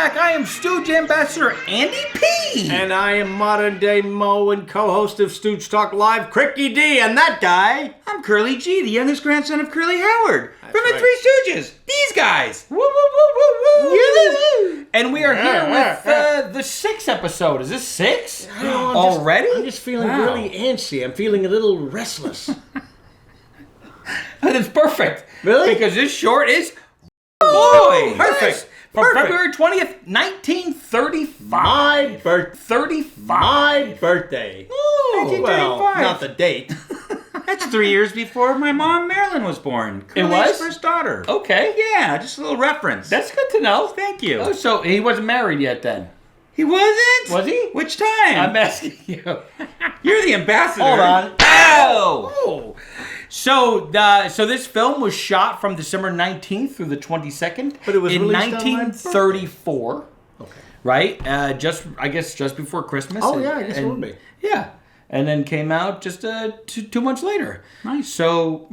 back. I am Stooge Ambassador Andy P. And I am modern-day Mo and co-host of Stooge Talk Live, Cricky D. And that guy... I'm Curly G, the youngest grandson of Curly Howard. That's from the right. Three Stooges. These guys. Woo, woo, woo, woo, woo. And we are here with the 6th episode. Is this 6? Already? I'm just feeling really antsy. I'm feeling a little restless. That's perfect. Really? Because this short is... Boy! Perfect. Yes. From February 20th, 1935. My birthday. 35. My birthday. Ooh, Well, 1935. not the date. That's 3 years before my mom, Marilyn, was born. Curly's was? first daughter. Okay. Yeah, just a little reference. That's good to know. Thank you. Oh, so he wasn't married yet then? He wasn't? Was he? Which time? I'm asking you. You're the ambassador. Hold on. Ow! Oh. So this film was shot from December 19th through the 22nd. But it was in released on my 1934. Okay. Right? I guess just before Christmas. Oh, yeah, I guess it would be. Yeah. And then came out just 2 months later. Nice. So,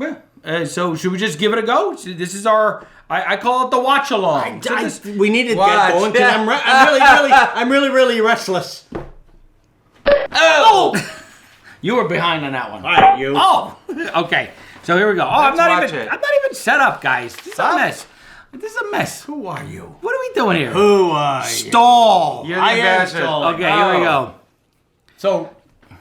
yeah. So should we just give it a go? So this is our, I call it the watch along. We need to Watch. get going because I'm really restless. Oh! You were behind on that one. All right, you. Oh, okay. So here we go. Oh, I'm Let's watch it. not even set up, guys. This is a mess. This is a mess. Who are you? What are we doing here? Who are you? Stall. You're the I am ambassador. stalling. Okay, here we go. So,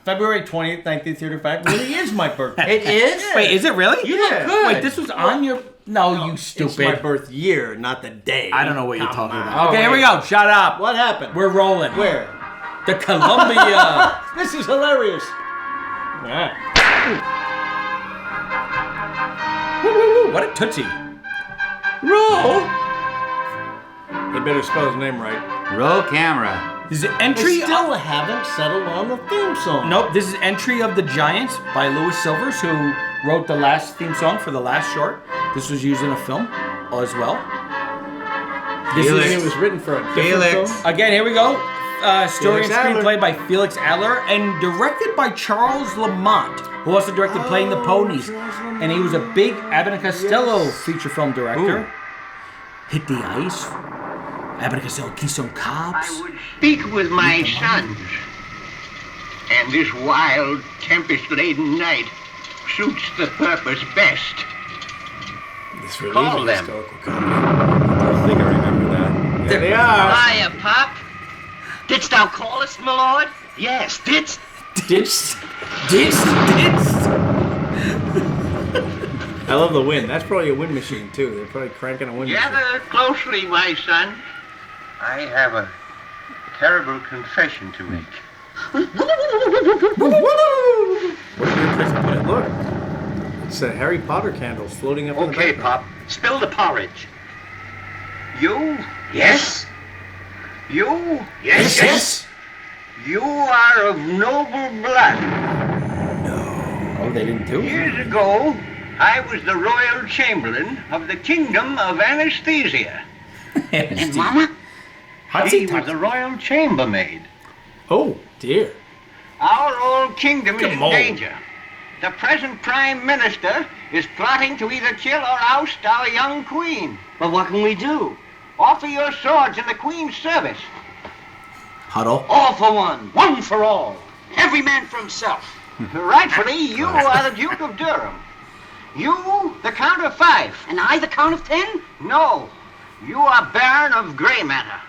February 20th, 1935 really is my birthday. It is? Wait, is it really? You look Yeah. good. Wait, this was on your... No, you It's stupid. my birth year, not the day. I don't know what you're Come talking on. about. Okay, Oh, here we go. Shut up. What happened? We're rolling. Where? The Columbia. This is hilarious. Woo, what a tootsie. Roll. They better spell his name right. Roll camera. This is They entry... still haven't settled on the theme song. Nope, this is Entry of the Giants by Louis Silvers, who wrote the last theme song for the last short. This was used in a film as well. This And is, it was written for a different Felix. film. again, here we go. Story Felix and Adler. screenplay by Felix Adler and directed by Charles Lamont, who also directed Playing the Ponies. And he was a big Abbott and Costello feature film director. Ooh. Hit the Ice, Abbott and Costello, Keystone Cops. I would speak with my sons, and this wild, tempest-laden night suits the purpose best. This really Call is a them. historical comedy. I think I remember that. There they are. Hiya, Pop. Didst thou call us, my lord? Yes, didst. Dits. I love the wind. That's probably a wind machine, too. They're probably cranking a wind machine. Gather closely, my son. I have a terrible confession to make. Look. It's the Harry Potter candles floating up in the Okay, background. Pop, spill the porridge. You? Yes. You? Yes. You are of noble blood. Oh, they didn't do it? Years ago, I was the royal chamberlain of the kingdom of anesthesia. And Mama? She was the royal chambermaid. Oh, dear. Our old kingdom is in Come on. danger. The present prime minister is plotting to either kill or oust our young queen. But what can we do? Offer your swords in the queen's service. Huddle. All for one for all. Every man for himself. Rightfully, you are the Duke of Durham. You, the Count of Fife. And I, the Count of 10? No, you are Baron of Grey Matter.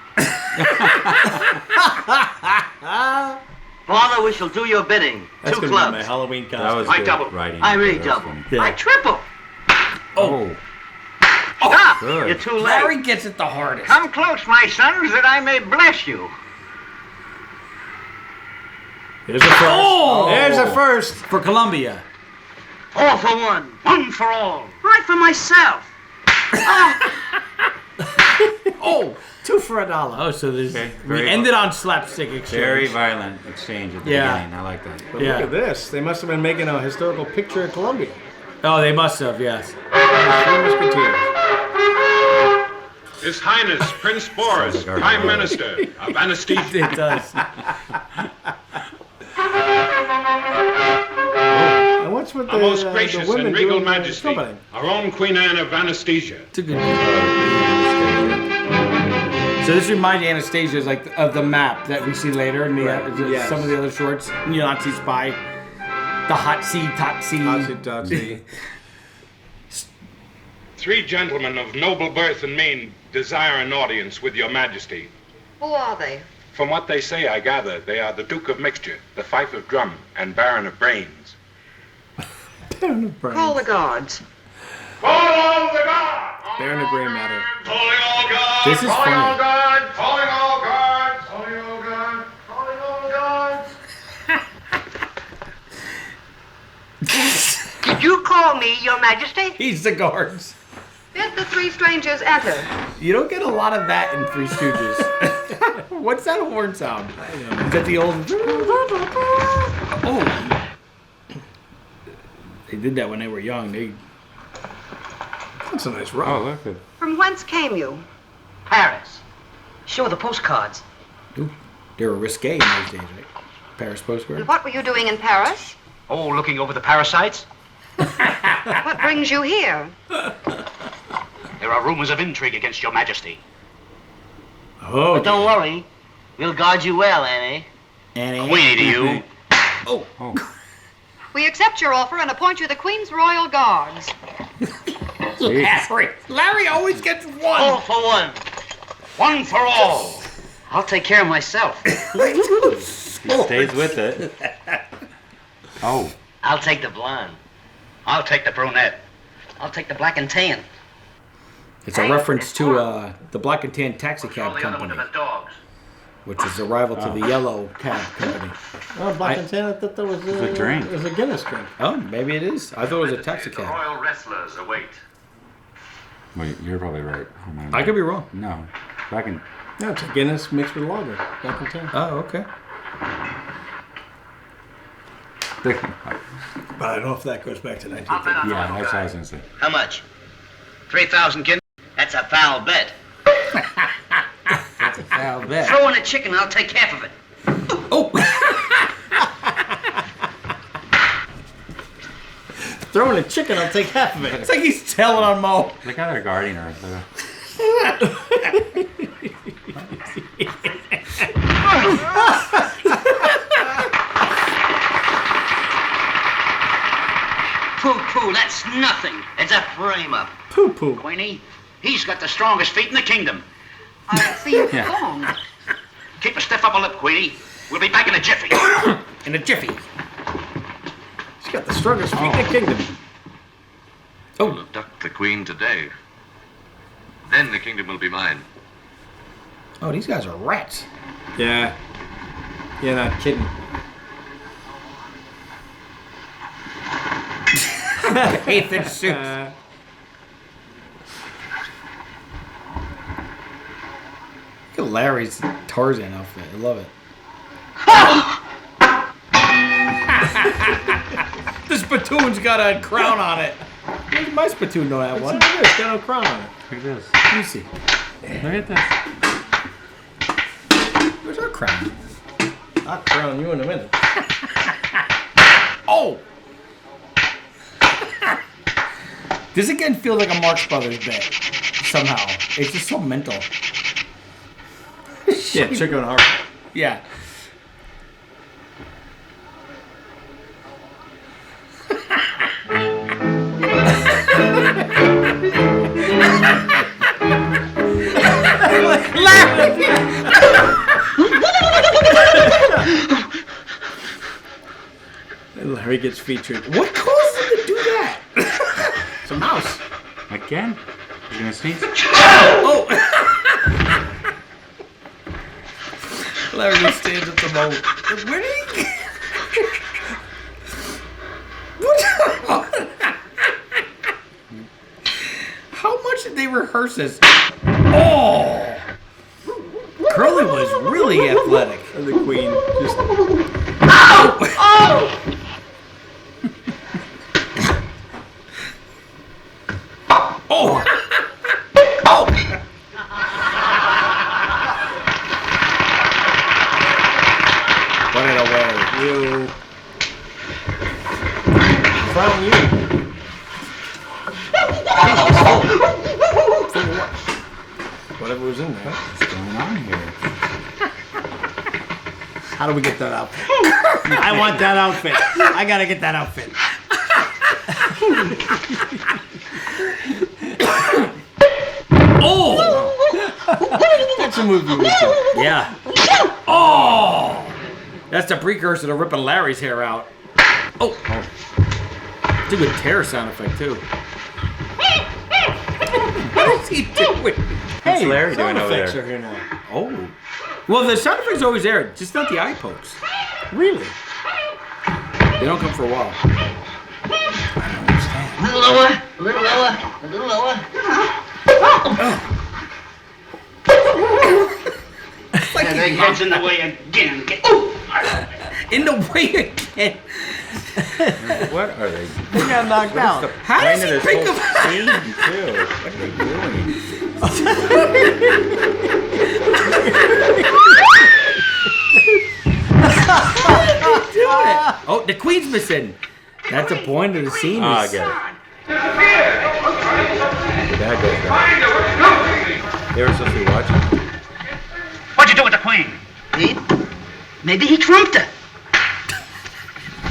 Father, we shall do your bidding. That's 2 going to be my clubs. Halloween That costume. was I good double. writing. I really That was double. funny. Yeah. I triple. Oh. Stop! good. You're too late. Larry gets it the hardest. Come close, my sons, that I may bless you. There's a first. Oh! There's a first. For Columbia. All for one for all. I for myself. Oh! 2 for $1. Oh, so there's... Okay, we very ended on slapstick exchange. Very violent exchange at the Yeah. beginning. I like that. But Yeah. look at this. They must have been making a historical picture of Columbia. Oh, they must have, yes. 3 Musketeers. His Highness Prince Boris, Sounds like our Prime boy. Minister of Anesthesia. It does. And what's with Our the, most the gracious women and regal doing majesty, snowboarding? our own Queen Anne of Anesthesia. It's a good So this reminds Anastasia like of the map that we see later in the, Yes. some of the other shorts. Nazi spy, the hot seat, Totsy. 3 gentlemen of noble birth and mien desire an audience with your majesty. Who are they? From what they say, I gather, they are the Duke of Mixture, the Fife of Drum, and Baron of Brains. Call the guards. Call all the guards! Baron of Grey Matter. Calling all guards! This is calling funny. all guards! Calling all guards! Calling all guards! Calling all guards! Did you call me, Your Majesty? He's the guards. Bid the 3 strangers enter. You don't get a lot of that in Three Stooges. What's that horn sound? Is that the old? Oh, they did that when they were young. That's a nice rock. Oh, look at From whence came you? Paris. Show the postcards. Ooh, they were risque in those days, right? Paris postcard. And what were you doing in Paris? Oh, looking over the parasites? What brings you here? There are rumors of intrigue against your majesty. Oh, But don't worry. We'll guard you well, Annie. Annie. Queenie to you. We accept your offer and appoint you the Queen's Royal Guards. Larry always gets one. All for one. One for all. I'll take care of myself. he stays with it. Oh, I'll take the blonde. I'll take the brunette. I'll take the black and tan. It's a reference to the Black and Tan Taxi Cab Throw the other one Company, to the dogs. which is a rival to the Yellow Cab Company. Oh, Black and Tan, I thought that was a drink. It was a Guinness drink. Oh, maybe it is. I thought it was a taxi The cab. royal wrestlers await. wait, you're probably right. Oh, my I could be wrong. No, back in. No, it's a Guinness mixed with lager. Black and Tan. Oh, okay. But I don't know if that goes back to 1950. Yeah, that's what I was gonna say. How much? 3,000 guineas? That's a foul bet. That's a foul bet. Throw in a chicken, I'll take half of it. Oh! Throw in a chicken, I'll take half of it. It's like he's telling on Mo. Look how they're guarding her. Pooh-poo, that's nothing. It's a frame-up. Poo-poo. Queenie, he's got the strongest feet in the kingdom. I'll see you Yeah. perform. Keep a stiff upper lip, Queenie. We'll be back in a jiffy. In a jiffy. She's got the strongest feet in the kingdom. Oh, Abduct the queen today. Then the kingdom will be mine. oh, these guys are rats. Yeah. You're not kidding. Ethan suits. Look at Larry's Tarzan outfit. I love it. The spittoon's got a crown on it. Where's my spittoon don't have one? It's got no crown on it. Look at this. Let me see. Look at this. Where's our crown? I'll crown you in a minute. Oh! This again feels like a Marx Brothers bit. Somehow. It's just so mental. Yeah, chicken heart. Yeah. And Larry gets featured. What caused him to do that? It's a mouse. Again? You gonna sneeze? Oh! Larry just stands at the moment. Where did he get? What? How much did they rehearse this? Oh! Curly was really athletic. And the queen just... Oh! Oh! Put it away. You... Crown you. What? whatever was in there. What's going on here? How do we get that outfit? I want that outfit. I gotta get that outfit. Oh! That's a movie we do. Yeah. Oh! That's the precursor to ripping Larry's hair out. Oh! It's a good tear sound effect, too. What is he doing? What's Larry sound doing over effects there? are here now. Oh. Well, the sound effects are always there, just not the eye pokes. Really? They don't come for a while. A little lower, a little lower, a little lower. And they gets in the way again. In the way again. What are they? He got knocked out. How does he This pick whole up? scene, too. What are they doing? Oh, the queen's missing. That's the point of the scene. Oh, I is- get it. That goes down. They were supposed to be watching. What'd you do with the queen? Maybe he trumped her.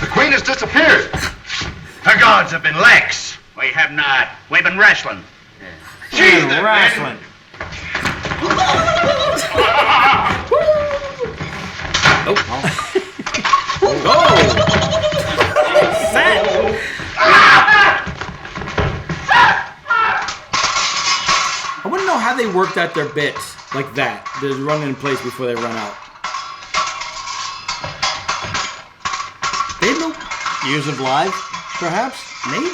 The queen has disappeared. Her gods have been lax. We have not. We've been wrestling. She's the Wrestling. I want to know how they worked out their bits like that. They're running in place before they run out. They know. Years of live, perhaps? Maybe.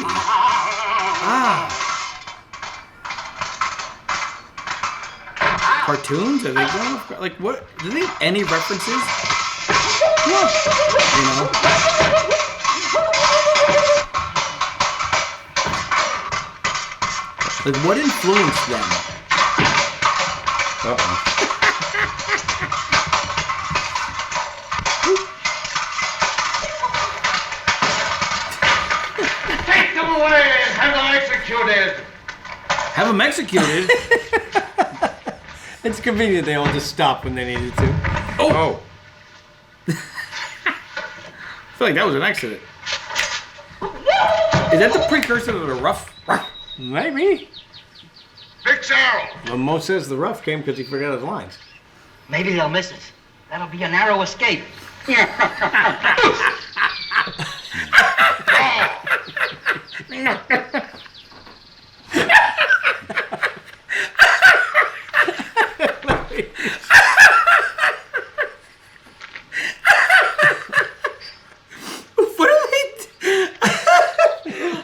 Ah. Cartoons? Are they going? Like what? Do they have any references? Yeah. You know. Like what influenced them? Uh-oh. Take them away and have them executed. Have them executed? It's convenient they all just stopped when they needed to. Oh. I feel like that was an accident. Is that the precursor to the rough? Maybe. Fix arrow. Well, Mo says the rough came because he forgot his lines. Maybe they'll miss us. That'll be a narrow escape. What are they?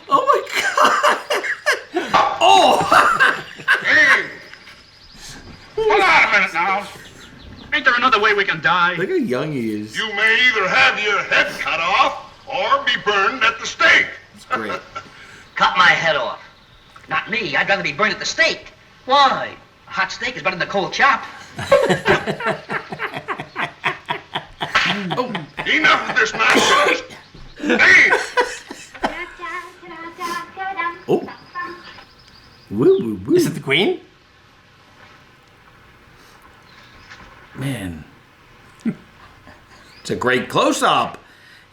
Oh my god! Oh! Hey. Hold on a minute now. Ain't there another way we can die? Look how young he is. You may either have your head cut off or be burned at the stake. It's great. Cut my head off. Not me. I'd rather be burned at the stake. Why? A hot steak is better than a cold chop. Enough of this nonsense. Hey. Oh. Woo woo woo. Is it the Queen? Man. It's a great close up.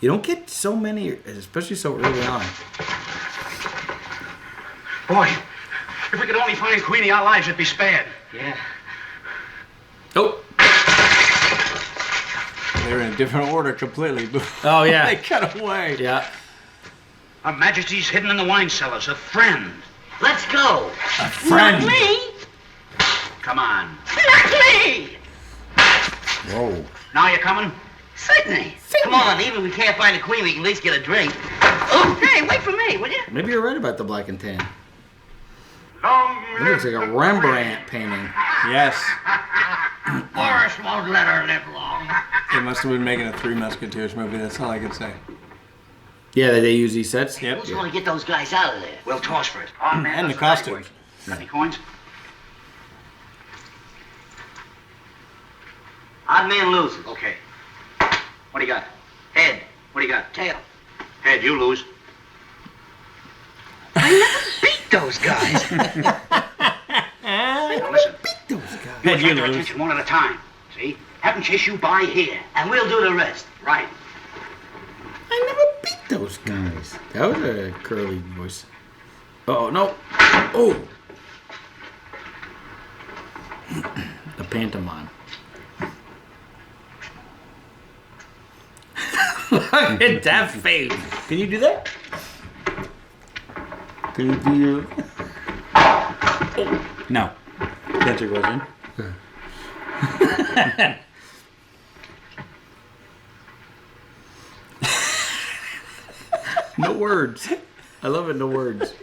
You don't get so many, especially so early on. Boy, if we could only find Queenie, our lives would be spared. Yeah. Oh. They're in a different order completely. Oh yeah. They cut away. Yeah. Her Majesty's hidden in the wine cellars. A friend. Let's go. A friend. Not me. Come on. Not me. Whoa. Now you're coming? Certainly. Come on, even if we can't find a queen, we can at least get a drink. Oh, hey, wait for me, will you? Maybe you're right about the black and tan. Long It looks like a Rembrandt painting. Yes. Boris won't let her live long. They must have been making a Three Musketeers movie. That's all I can say. Yeah, they use these sets. Yep. Who's going to get those guys out of there? We'll toss for it. Oh, man, And the that's right costumes. work. Got any coins? Odd man loses. Okay. What do you got? Head. What do you got? Tail. Head, you lose. I never beat those guys. Now listen. You Head, you attract their lose. attention one at a time. See? Have them chase you by here. And we'll do the rest. Right. I never beat those guys. That was a curly voice. Oh, no. Oh. The pantomime. Look at that face. Can you do that? Can you do your... No. Can't you go in? No words. I love it, no words.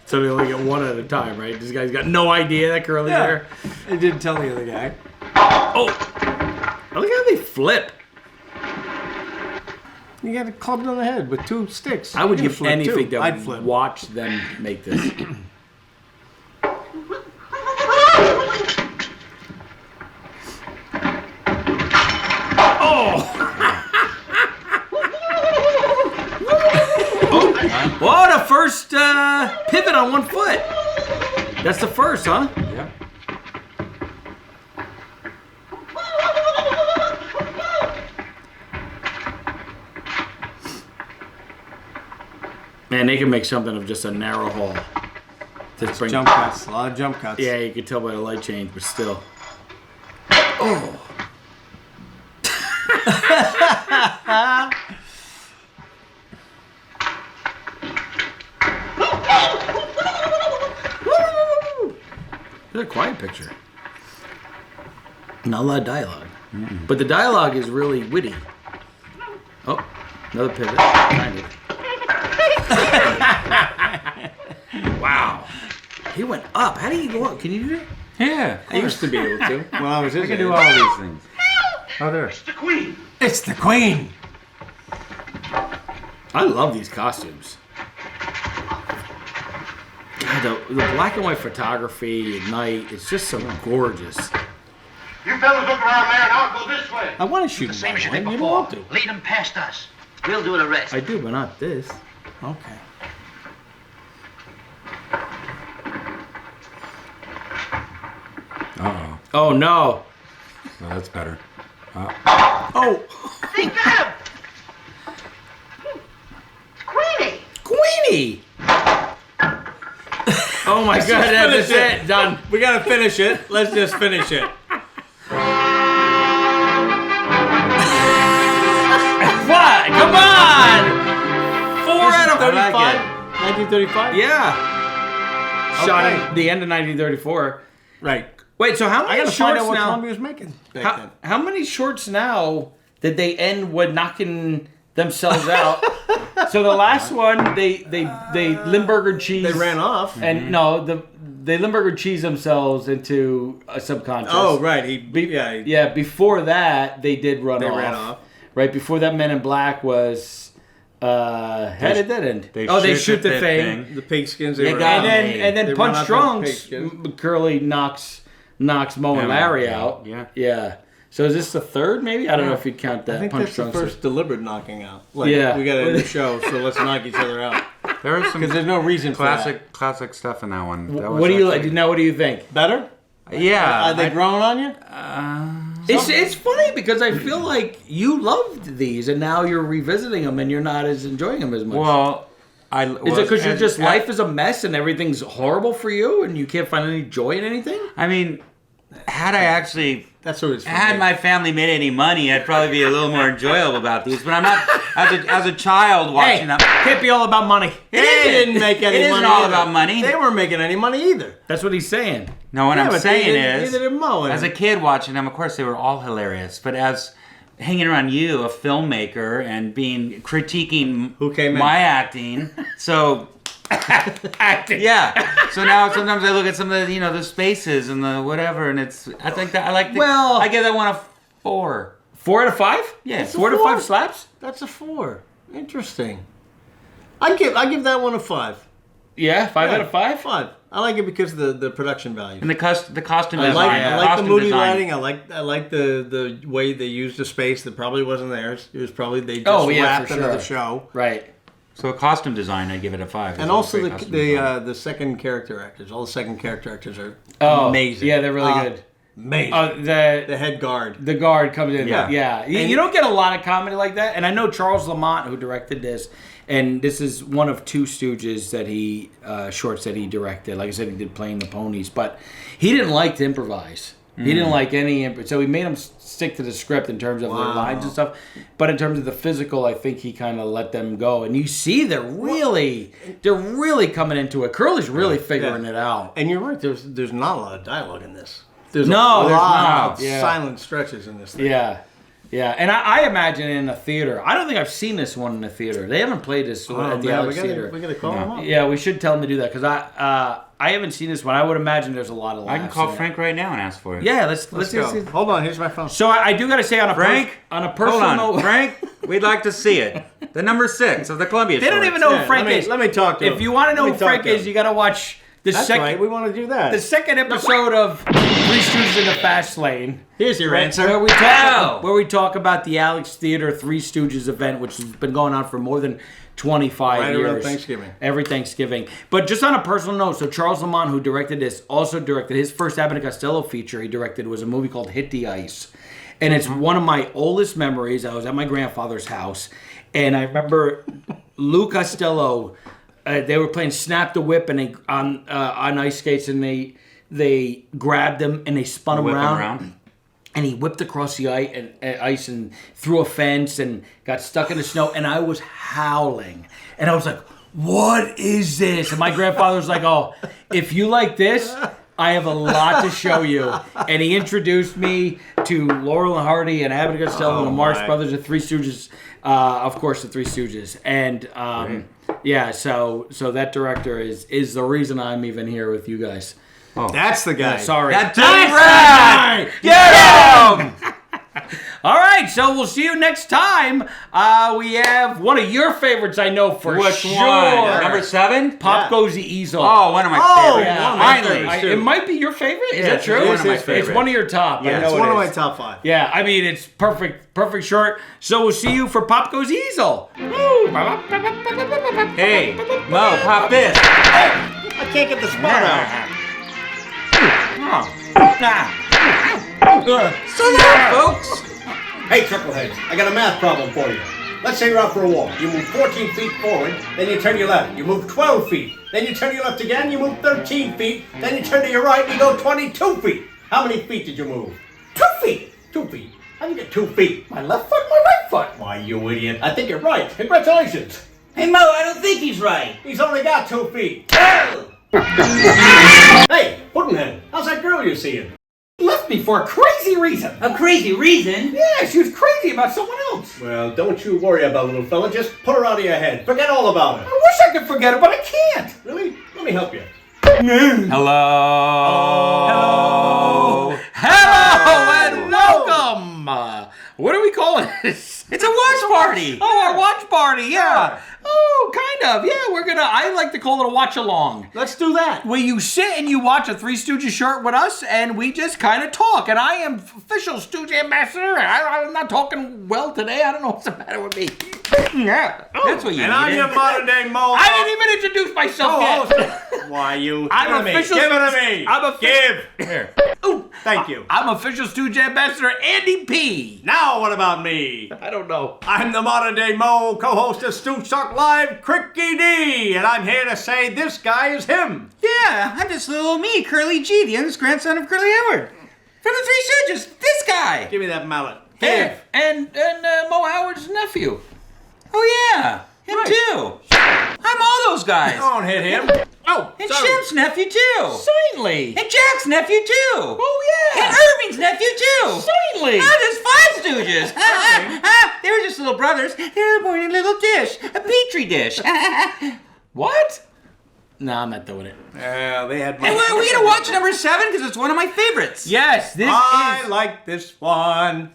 So they only get one at a time, right? This guy's got no idea that curly's there. I didn't tell the other guy. Oh! I like how they flip. You got it clubbed on the head with 2 sticks. I would You give flip anything too. to I'd flip. watch them make this. What a first pivot on one foot. That's the first, huh? Yeah. Man, they can make something of just a narrow hall. Just bring, Jump cuts. A lot of jump cuts. yeah, you can tell by the light change, but still. Oh. It's a quiet picture. Not a lot of dialogue. But the dialogue is really witty. Oh, another pivot. Kind of. Wow. He went up. How do you go up? Can you do that? Yeah. I used to be able to when I was his I can age. do all of these things. Oh, there. It's the Queen. It's the Queen. I love these costumes. God, the black and white photography at night, it's just so gorgeous. You fellas look around there and I'll go this way. I want to shoot The him. same as you did You don't before. want to. Lead them past us. We'll do the rest. I do, but not this. Okay. Uh-oh. Oh, no. Well, that's better. Oh, They got him! Queenie! Queenie! Oh my God, that's finish it. Done. We gotta finish it. Let's just finish it. What? Come on! 4 out of 35? 1935? Yeah. Shot Okay. at the end of 1934. Right. Wait, so how I many gotta find shorts out what now? Columbia was making back then. How many shorts now did they end with knocking themselves out? So the last one, they Limburger cheese. They ran off. And no, they Limburger cheese themselves into a subconscious. Oh, right. Yeah, before that, they did run They off. ran off. Right, before that, Men in Black was... how did that end? They they shoot shoot the the thing. thing. The pigskins. And then They run Punch off Drunks, the pigskin. Curly knocks Mo and Larry out. Yeah. So is this the third, maybe? I don't know if you count that. I think Punch that's the Drunks. first deliberate knocking out. Like, Yeah. we got to end the show, so let's knock each other out. There was some Because there's no reason for classic stuff in that one. That was What do you actually- now? What do you think? that. Better? Yeah. Are they growing on you? It's funny because I feel like you loved these and now you're revisiting them and you're not as enjoying them as much. Well, is it because you're just life is a mess and everything's horrible for you and you can't find any joy in anything? I mean, had I actually That's what it's for. had me. my family made any money, I'd probably be a little more enjoyable about these. But I'm not. As a child watching them, can't be all about money. They didn't make any money. It isn't all either. about money. They weren't making any money either. That's what he's saying. No, what I'm but saying neither did Mo. as a kid watching them, of course, they were all hilarious. But as hanging around you, a filmmaker, and critiquing Who came in? my acting, so Acting. yeah. So now sometimes I look at some of the the spaces and the whatever, and I think that I like. Well- I give that one a 4. 4 out of 5? Yeah. It's a 4 out of 5 slaps? That's a 4. Interesting. I give that one a 5. Yeah, 5 out of 5? 5. I like it because of the production value. And the costume I design. like the costume moody design. lighting. I like the way they used the space that probably wasn't theirs. It was probably they just Oh, yeah, wrapped for into sure. the show. Right. So costume design, I give it a 5. And also the second character actors. All the second character actors are amazing. Yeah, they're really good. Amazing. The head guard. The guard comes in. Yeah. You don't get a lot of comedy like that. And I know Charles Lamont, who directed this, and this is one of 2 Stooges that he shorts that he directed. Like I said, he did Playing the Ponies, but he didn't like to improvise. He didn't like any so he made them stick to the script in terms of their lines and stuff. But in terms of the physical, I think he kind of let them go. And you see they're really coming into it. Curly's really figuring it out. And you're right. There's not a lot of dialogue in this. There's there's a lot not. of silent stretches in this thing. Yeah. And I imagine in a theater. I don't think I've seen this one in a theater. They haven't played this one at the Alex Theater. We gotta call them up. Yeah, we should tell them to do that because I haven't seen this one. I would imagine there's a lot of laughs. I can call Frank right now and ask for it. Yeah, let's go. Hold on, here's my phone. So I do got to say on a personal hold on. note, Frank, we'd like to see it. The number 6 of the Columbia they don't shorts. even know who Frank is. Let me talk to him. If you want to know who Frank is, you got to watch the That's second. right. We want to do that. The second episode of Three Stooges in the Fast Lane. Here's your answer. Where we talk about the Alex Theater Three Stooges event, which has been going on for more than 25 years. Around Thanksgiving. Every Thanksgiving. But just on a personal note, so Charles Lamont, who directed this, also directed his first Abbott and Costello feature he directed was a movie called Hit the Ice. And it's one of my oldest memories. I was at my grandfather's house, and I remember Lou Costello, they were playing Snap the Whip and on ice skates, and they grabbed him and they spun him around. And he whipped across the ice and through a fence and got stuck in the snow. And I was howling. And I was like, what is this? And my grandfather was like, oh, if you like this, I have a lot to show you. And he introduced me to Laurel and Hardy and Abbott and Costello and the Marx Brothers, the Three Stooges, of course, the Three Stooges. And so that director is the reason I'm even here with you guys. Oh. That's the guy. Sorry. That's right. Get him! All right, so we'll see you next time. We have one of your favorites, I know for Which sure. one? Number 7? Pop Goes the Easel. Oh, one of my favorites. Yeah. Finally. It might be your favorite. Is that true? It's one of my favorites. It's one of your top. Yeah, I know it's one of is. my top 5. Yeah, I mean, it's perfect short. So we'll see you for Pop Goes the Easel. Hey, Mo, pop this. I can't get the spot out. So long, folks. Hey, Chucklehead, I got a math problem for you. Let's say you're out for a walk. You move 14 feet forward, then you turn your left. You move 12 feet. Then you turn your left again, you move 13 feet. Then you turn to your right, and you go 22 feet. How many feet did you move? 2 feet. 2 feet. How do you get 2 feet? My left foot, my right foot. Why, you idiot. I think you're right. Congratulations. Hey, Mo, I don't think he's right. He's only got 2 feet. Hey, Puddinhead, how's that girl you're seeing? Left me for a crazy reason. A crazy reason? Yeah, she was crazy about someone else. Well, don't you worry about it, little fella. Just put her out of your head. Forget all about it. I wish I could forget it, but I can't. Really? Let me help you. Hello, and welcome. What are we calling this? It's a watch party. Oh, a watch party, yeah. Oh, kind of. Yeah, I like to call it a watch along. Let's do that. Where you sit and you watch a Three Stooges short with us, and we just kind of talk. And I am official Stooge ambassador. I'm not talking well today. I don't know what's the matter with me. Yeah. That's what you And I'm your modern day Mo. I didn't even introduce myself yet. Why, you? I'm official. Give it to me. I'm official. Give. Here. Ooh, Thank you. I'm official Stooge ambassador Andy P. Now what about me? I don't know. I'm the modern day Mo, co-host of Stooge Talk Live, Cricky D, and I'm here to say this guy is him. Yeah, I'm just little old me, Curly G, the youngest grandson of Curly Howard. From the Three Stooges, this guy. Give me that mallet. Hey, and Mo Howard's nephew. Oh yeah, him too. I'm all those guys. Don't hit him. Oh, And sorry. Shemp's nephew too. Certainly. And Jack's nephew too. Oh, yeah. And Irving's nephew too. Certainly. Now there's 5 Stooges. They were just little brothers. They were born in a little dish, a petri dish. And What? No, I'm not doing it. Yeah, they had. we're gonna watch number 7 because it's one of my favorites. Yes, I like this one.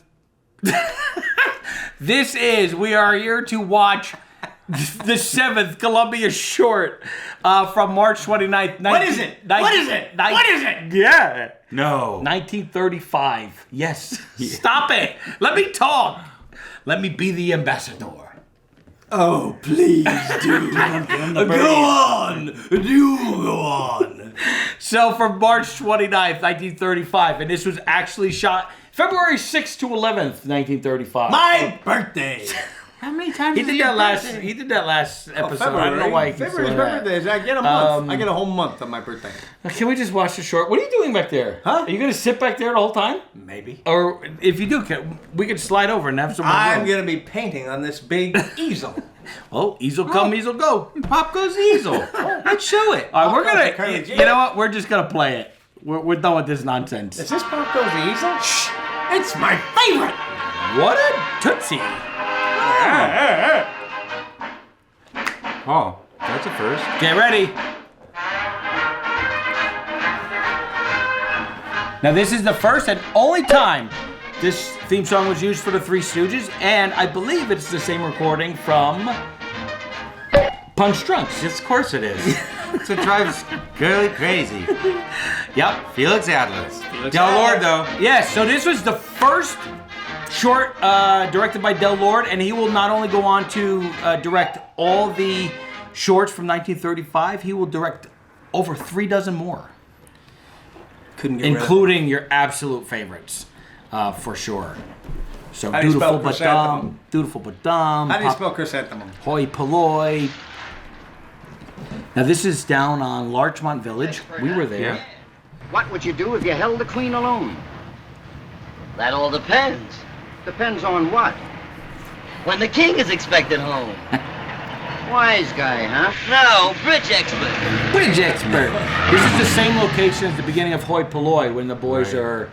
We are here to watch the 7th Columbia short from March 29th. What is it? What is it? What is it? Yeah. No. 1935. Yes. Stop it. Let me talk. Let me be the ambassador. Oh, please do. Go on. Do go on. So from March 29th, 1935, and this was actually shot February 6th to 11th, 1935. My birthday. How many times He is it did your that last. birthday? He did that last episode. February. I don't know why he keeps February's doing my that. birthday. I get a month. I get a whole month on my birthday. Can we just watch the short? What are you doing back there? Huh? Are you going to sit back there the whole time? Maybe. Or if you do, we could slide over and have some more I'm room. going to be painting on this big easel. Oh, Easel come, Easel go. Pop goes Easel. Let's show it. All right, we're Pop goes the gonna. Curly You know what? We're just gonna play it. We're done with this nonsense. Is this Pop Goes the Easel? Shh! It's my favorite! What a tootsie! Oh, that's a first. Get ready. Now this is the first and only time this theme song was used for the Three Stooges, and I believe it's the same recording from Punch Drunks. Yes, of course it is. That's what drives girly crazy. Yep. Felix Atlas. Del Lord, though. Yes, so this was the first short directed by Del Lord, and he will not only go on to direct all the shorts from 1935, he will direct over 36 more. Couldn't get Including your absolute favorites, for sure. So How do you spell Dutiful but Dumb, chrysanthemum? Dutiful but Dumb, How do you spell chrysanthemum? Hoi Polloi. Now this is down on Larchmont Village. We were there. Yeah. What would you do if you held the queen alone? That all depends. Depends on what. When the king is expected home. Wise guy, huh? No, bridge expert. Bridge expert. This is the same location as the beginning of Hoi Polloi when the boys Right.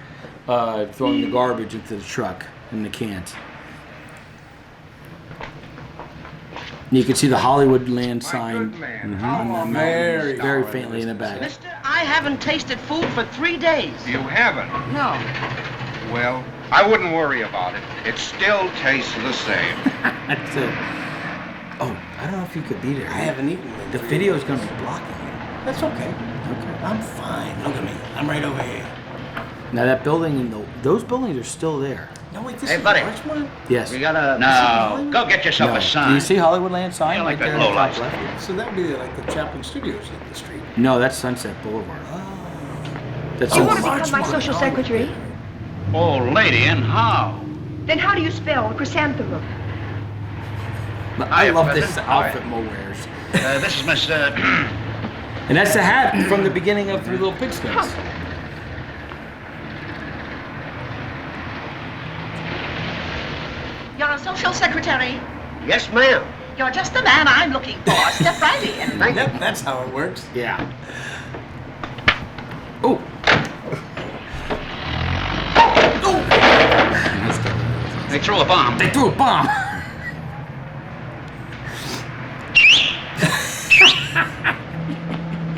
are throwing the garbage into the truck in the cans. You can see the Hollywood land sign on the mountain, very faintly in the back. Mister, I haven't tasted food for 3 days. You haven't? No. Well, I wouldn't worry about it. It still tastes the same. That's it. Oh, I don't know if you could be there. I haven't eaten in The 3 video is days. going to be blocking you. That's okay. I'm fine. Look at me. I'm right over here. Now that building, those buildings are still there. No, wait, this Hey, is buddy. Larchmont? Yes. We gotta... No, go get yourself No. a Do sign. you see Hollywood land sign You like right that there in the top low light. left? So that would be like the Chaplin Studios in the street. No, that's Sunset Boulevard. That's You want to Sunset. become my social secretary? Oh, lady, and how? Then how do you spell chrysanthemum? I love this President. outfit Mo wears. This is Miss, And that's the hat from the beginning of Three Little Pigskins. You're a social secretary. Yes, ma'am. You're just the man I'm looking for. Step right in. Yep, that's how it works. Yeah. Oh. They threw a bomb. They threw a bomb.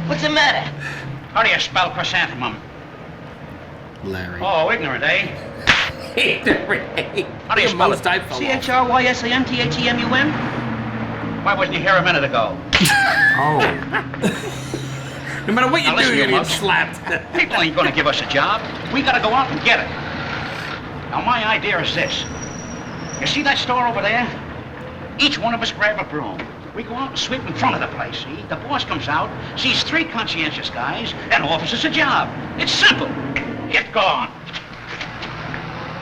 What's the matter? How do you spell chrysanthemum? Larry. Oh, ignorant, eh? How do you spell it? C-H-R-Y-S-A-N-T-H-E-M-U-N? Why wasn't you here a minute ago? Oh. No matter what you Now listen, do, you you're getting must. slapped. People ain't gonna give us a job. We gotta go out and get it. Now, my idea is this. You see that store over there? Each one of us grab a broom. We go out and sweep in front of the place, see? The boss comes out, sees 3 conscientious guys, and offers us a job. It's simple. Get gone.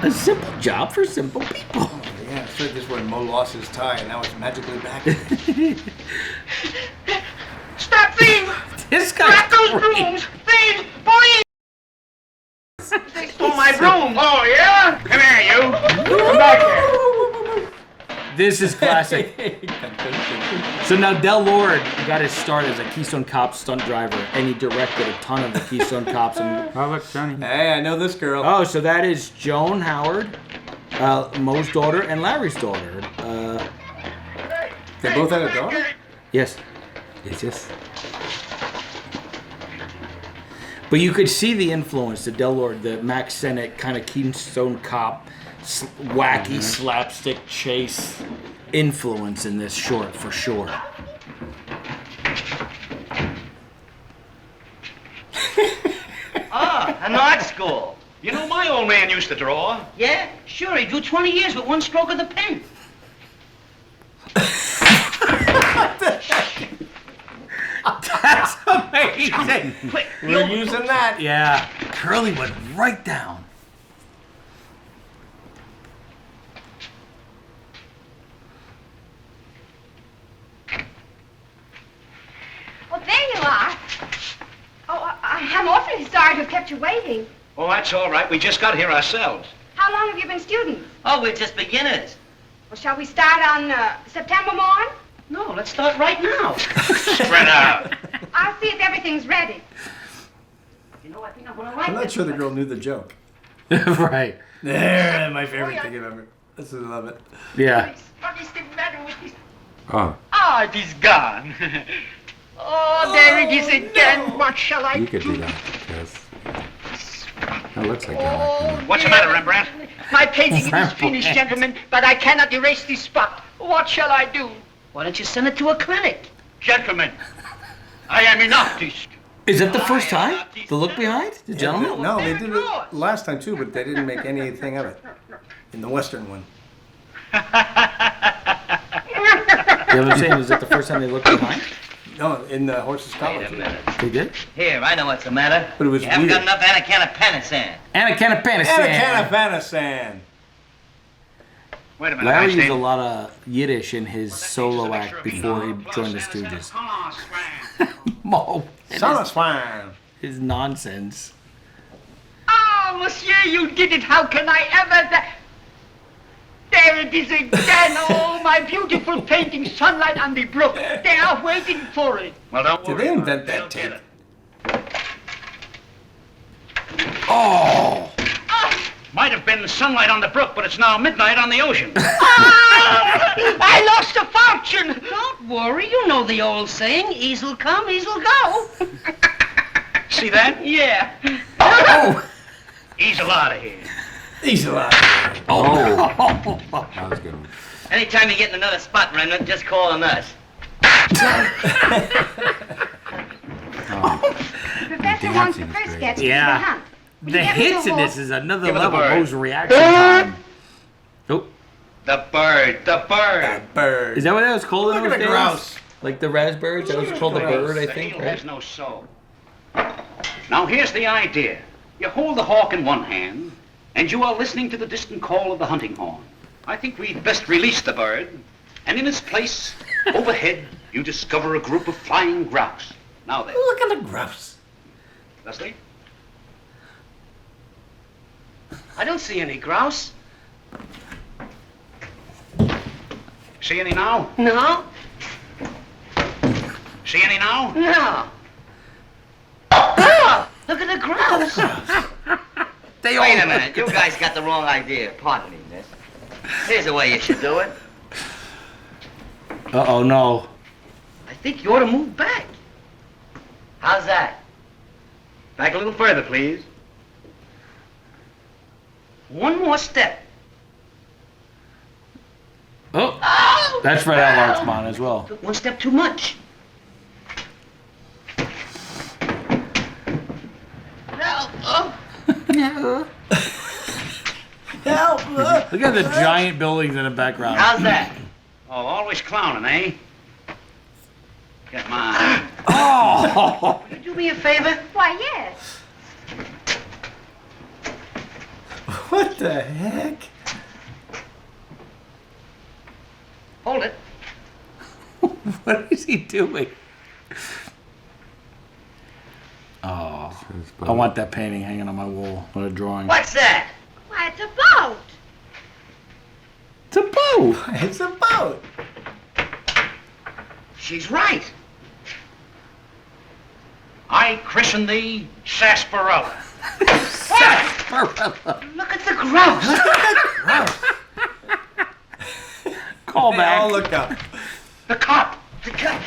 A simple job for simple people. Yeah, I said this when Mo lost his tie and now it's magically back. Stop thief! This Grab guy's those great. brooms! Thieves! Police! They stole my broom! Oh, yeah? Come here, you. Come back here. This is classic. So now Del Lord got his start as a Keystone Cops stunt driver, and he directed a ton of the Keystone Cops. And Oh, look, Johnny. Hey, I know this girl. oh, so that is Joan Howard, Mo's daughter, and Larry's daughter. They both had a daughter? Yes. Yes. But you could see the influence, the Del Lord, the Max Sennett kind of Keystone Cop, wacky slapstick chase influence in this short for sure. An art school. You know, my old man used to draw. Yeah? Sure, he drew 20 years with one stroke of the pen. That's amazing. We're using that. Yeah. Curly went right down. Well, there you are. Oh, I'm awfully sorry to have kept you waiting. Oh, that's all right. We just got here ourselves. How long have you been students? Oh, we're just beginners. Well, shall we start on September morn? No, let's start right now. Spread out. I'll see if everything's ready. You know, I think I'm gonna like I'm not sure the girl knew the joke. Right. There, my favorite thing ever. I still love it. Yeah. What is the matter with this? Oh, Ah, it is gone. Oh, there it is again. What shall I you could do do? that. Yes. That looks like Oh, what's the matter, Rembrandt? My painting is finished, gentlemen, but I cannot erase this spot. What shall I do? Why don't you send it to a clinic? Gentlemen, I am an artist. Is that the first time? The look behind? The gentleman? No, they did it last time too, but they didn't make anything of it. In the Western one. You know what I'm saying? Is that the first time they looked behind? No, in the Horse's Wait College. a minute. They did? Here, I know what's the matter. But it was You haven't got weird. enough anacanapanasan. And a can of And a Panasan. can of Panasan. Wait a minute, Larry Einstein. used a lot of Yiddish in his solo act before he joined the Stooges. Mo. and Son of his- swine. His nonsense. Ah, monsieur, you did it. How can I ever... There it is again. Oh, my beautiful painting, Sunlight on the Brook. They are waiting for it. Well, don't Did they invent that tape? Oh! Might have been sunlight on the brook, but it's now midnight on the ocean. I lost a fortune. Don't worry, you know the old saying, easel come, easel go. See that? Yeah. Oh! Easel out of here. He's alive. Oh! That was a good one. Anytime you get in another spot, Remnant, just call on us. The professor wants the dancing is first great. sketch. Yeah. The hunt. Will The you get me hits the in horse? this is another Give it the level. bird. Mo's reaction time. Oh, The bird, the bird. Bird. is that what that was called in Look those at the days? grouse. Like the raspberries? That was called the bird, I The think, eel right? has no soul. Now here's the idea. You hold the hawk in one hand, and you are listening to the distant call of the hunting horn. I think we'd best release the bird, and in its place, overhead, you discover a group of flying grouse. Now then, Look at the grouse. Leslie? I don't see any grouse. See any now? No, See any now? no. Ah, look at the grouse. Wait a minute, you guys got the wrong idea. Pardon me, miss. Here's the way you should do it. Uh-oh, no. I think you ought to move back. How's that? Back a little further, please. One more step. Oh, Oh! that's Fred Alvart's spawn as well. Took one step too much. No. Oh. Help! Look at the giant buildings in the background. How's that? Oh, always clowning, eh? Come on. Oh! Will you do me a favor? Why, yes. What the heck? Hold it. What is he doing? Oh, I want that painting hanging on my wall. What a drawing. What's that? Why, it's a boat. It's a boat. It's a boat. She's right. I christen thee Sarsaparilla. Look at the grouse. Call They back. all look up. The cop. The cut.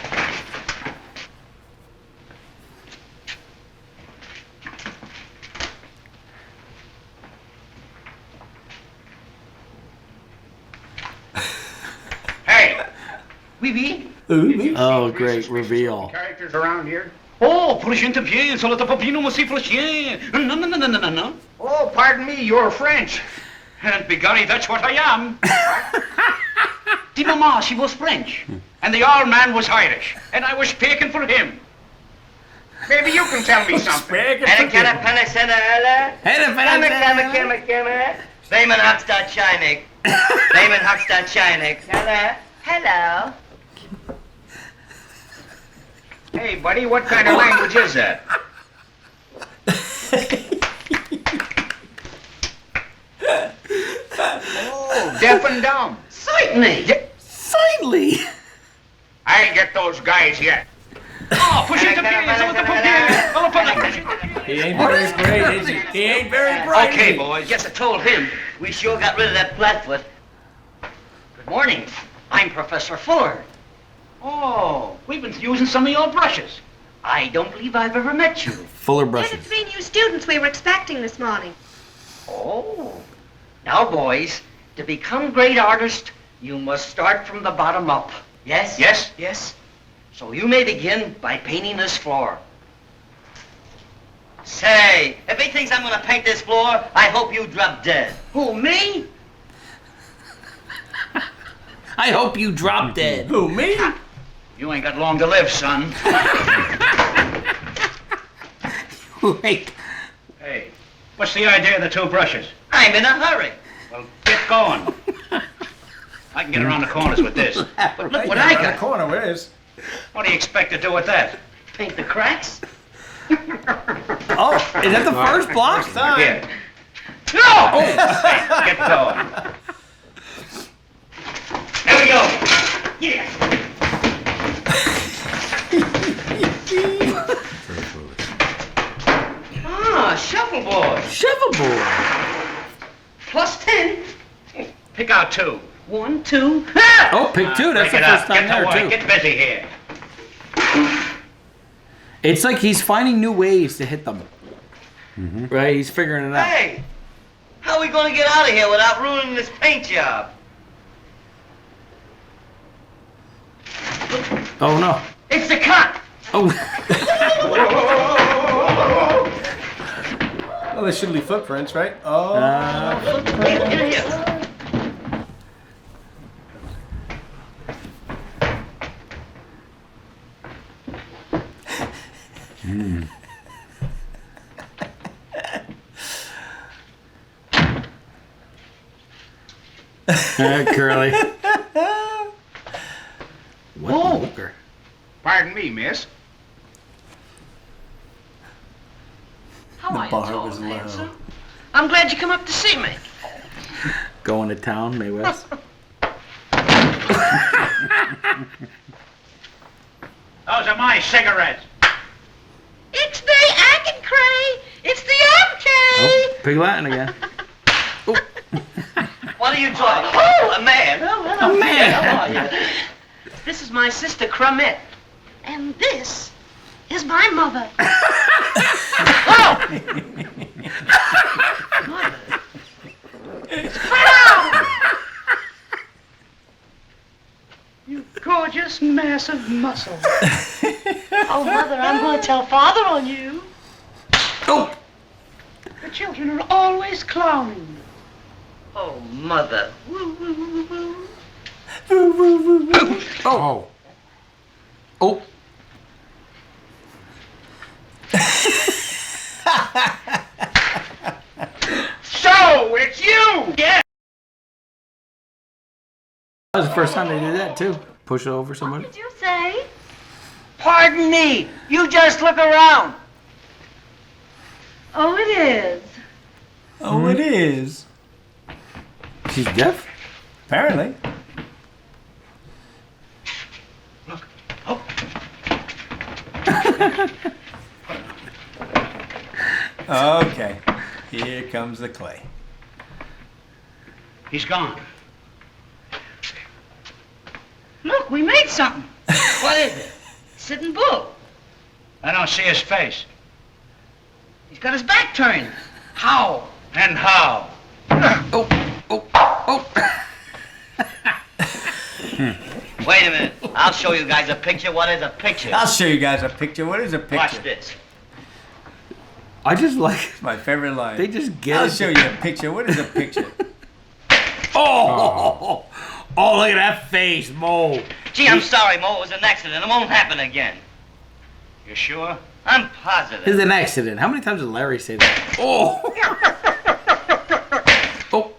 Hey, Oui, oui. Oh, great reveal. characters around here? Oh, prochain bien, sur le tapopino, monsieur prochain. No, no, no, no, no, no. Oh, pardon me, you're French. And begorry, that's what I am. The mama, she was French. And the old man was Irish. And I was speaking for him. Maybe you can tell me something. Damon Huckstad Chinik. Damon Huckstad Chinik. Hello. Hey, buddy, what kind of language is that? Oh, deaf and dumb. Certainly. Finally! I'll get those guys yet. Oh, push it to He ain't very bright, is he? He ain't very bright. Okay, boys, guess I told him. We sure got rid of that flatfoot. Good morning. I'm Professor Fuller. Oh, we've been using some of your brushes. I don't believe I've ever met you. Fuller We're brushes. the 3 new students we were expecting this morning. Oh. Now, boys, to become great artists, you must start from the bottom up. Yes? Yes? Yes. So you may begin by painting this floor. Say, if he thinks I'm gonna paint this floor, I hope you drop dead. Who, me? I hope you drop dead. Who, me? You ain't got long to live, son. Wait. Hey, what's the idea of the 2 brushes? I'm in a hurry. Well, get going. I can get around the corners with this. But look what I Around the got. corner, where is? What do you expect to do with that? Paint the cracks? Oh, is that the first block? Here. No! Get going. There we go. Yeah. Ah, shuffleboard. Shuffleboard. Plus 10. Pick out 2. 1, 2. Ah! Oh, pick 2. That's the Break it first up. time Get to there, work. too. Get busy here. It's like he's finding new ways to hit them. Right? He's figuring it out. Hey, how are we gonna get out of here without ruining this paint job? Oh, no. It's the cut. Oh. Well, there should be footprints, right? Oh. Here. Curly. What Oh. the hooker? Pardon me, miss. How are you, bar tall was and low. handsome? I'm glad you come up to see me. Going to town, May West. Those are my cigarettes. It's the Ackncray. It's the MK. Oh, Pig Latin again. What are you talking? Oh, a man. Oh, hello. A man. How are you? This is my sister, Crumette. And this is my mother. You gorgeous mass of muscle. Oh, Mother, I'm going to tell Father on you. Oh. The children are always clowning. Oh, Mother. Oh. Oh. So, it's you! Yeah! That was the first time they did that, too. Push it over somebody. What did you say? Pardon me. You just look around. Oh, it is. Oh, it is. She's deaf? Apparently. Look. Oh. Okay. Here comes the clay. He's gone. Look, we made something. What is it? Sitting bull. I don't see his face. He's got his back turned. How? And how? Oh. Oh. Oh. Wait a minute. I'll show you guys a picture. What is a picture? I'll show you guys a picture. What is a picture? Watch this. I just like... It's my favorite line. They just get I'll it. show you a picture. What is a picture? Oh. Oh, look at that face, Mo. Gee, I'm sorry, Mo. It was an accident. It won't happen again. You sure? I'm positive. This is an accident. How many times did Larry say that? Oh. Oh.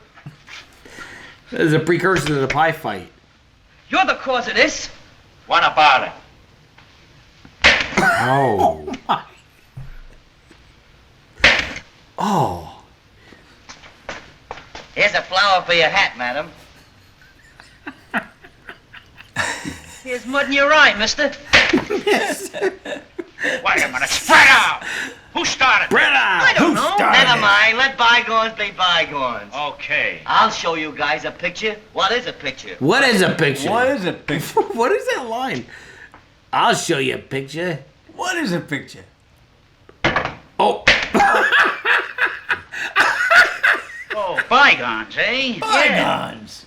This is a precursor to the pie fight. You're the cause of this. What about it? Oh. My. Oh. Here's a flower for your hat, madam. Here's mud in your eye, mister. Wait a minute. Spread out! Who started? Spread out! I don't know. Never mind. Let bygones be bygones. Okay. I'll show you guys a picture. What is a picture? What is a picture? What is a picture? What is that line? I'll show you a picture. What is a picture? Oh. Oh, bygones, eh? Bygones.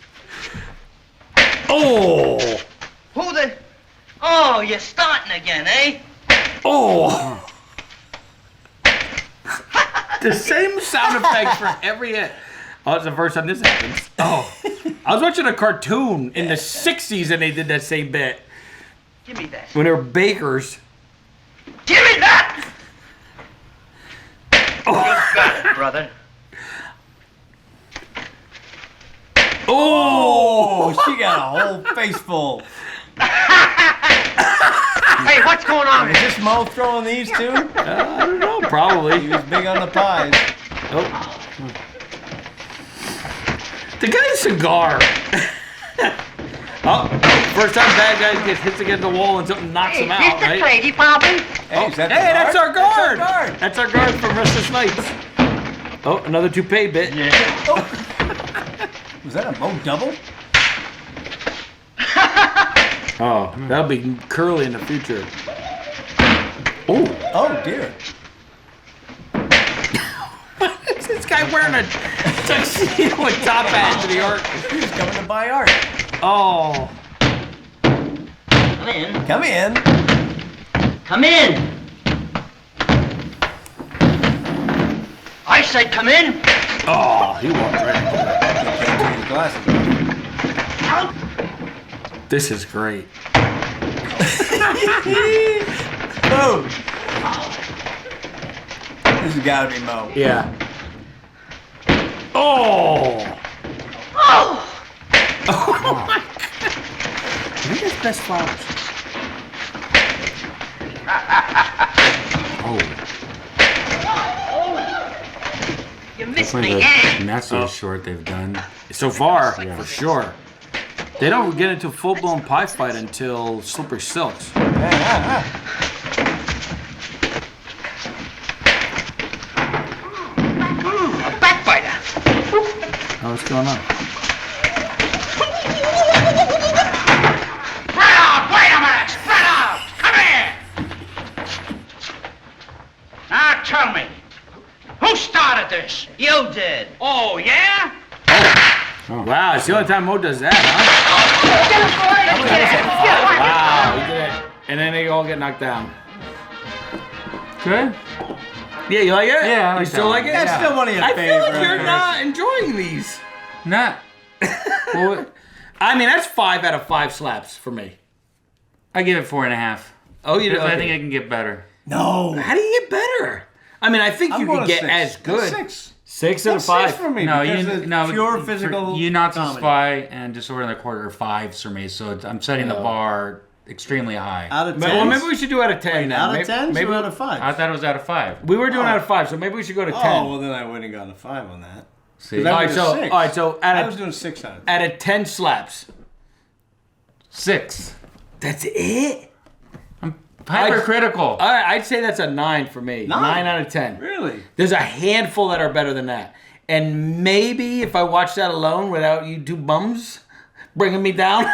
Oh. Who the... Oh, you're starting again, eh? Oh. The same sound effect for every hit. Oh, it's the first time this happens. Oh. I was watching a cartoon in the 60s and they did that same bit. Give me that. When they were bakers. Give me that! Oh. You got it, brother. Oh. She got a whole face full. Hey, what's going on? Is this Mo throwing these too? I don't know, probably. He was big on the pies. Oh. The guy's cigar. Oh, first time bad guy gets hits against the wall and something knocks him out, Mr. right? Crazy Poppin'. Hey, is that the Hey, guard? that's our guard. That's our guard. That's our guard from Restless Nights. Oh, another toupee bit. Yeah. Oh. Was that a Mo double? Oh, that'll be curly in the future. Oh. Oh dear. Is this guy wearing a tuxedo with top hat to the art? He's coming to buy art. Oh. Come in. Come in. Come in. I said come in. Oh, he walked right into that. Can't take his glasses off. This is great. Mo. This has got to be Mo. Yeah. Oh. Oh. Oh my God. Look at his best flowers. Oh. You missed Definitely me, the eh? messiest short they've done. So far, Yeah. for sure. They don't get into a full-blown pie fight until Slippery Silks. A backbiter. Oh, what's going on? Spread out! Wait a minute! Spread out! Come here! Now tell me, who started this? You did. Oh, yeah? Wow, it's the only time Mo does that, huh? Wow, he did it. And then they all get knocked down. Good? Yeah, you like it? Yeah, I like You still that like one. it? That's still one of your I feel favorites. like you're not enjoying these. Not. Well, I mean, that's 5 out of 5 slaps for me. I give it 4.5. Oh, you do? Because I think I can get better. No. How do you get better? I mean, I think I'm you going can to get 6. as good. That's 6. 6 out of That's 5. 6 for me. No, because you it's no pure for- physical. You Nazis comedy. Spy and Disorder in the Quarter are 5s for me, so I'm setting the bar extremely high. Out of 10. Well, maybe we should do out of 10 now. Out of 10 Maybe or out of 5? I thought it was out of 5. we were doing out of 5, so maybe we should go to 10. Oh, well then I wouldn't have gone to 5 on that. See, That All right, was so 6. all right, so I out was of doing 6 out of 10. out of 10 slaps. 6. That's it. I'm hypercritical. All right, I'd say that's a 9 for me. 9 out of 10. Really? There's a handful that are better than that. And maybe if I watch that alone without you two bums bringing me down,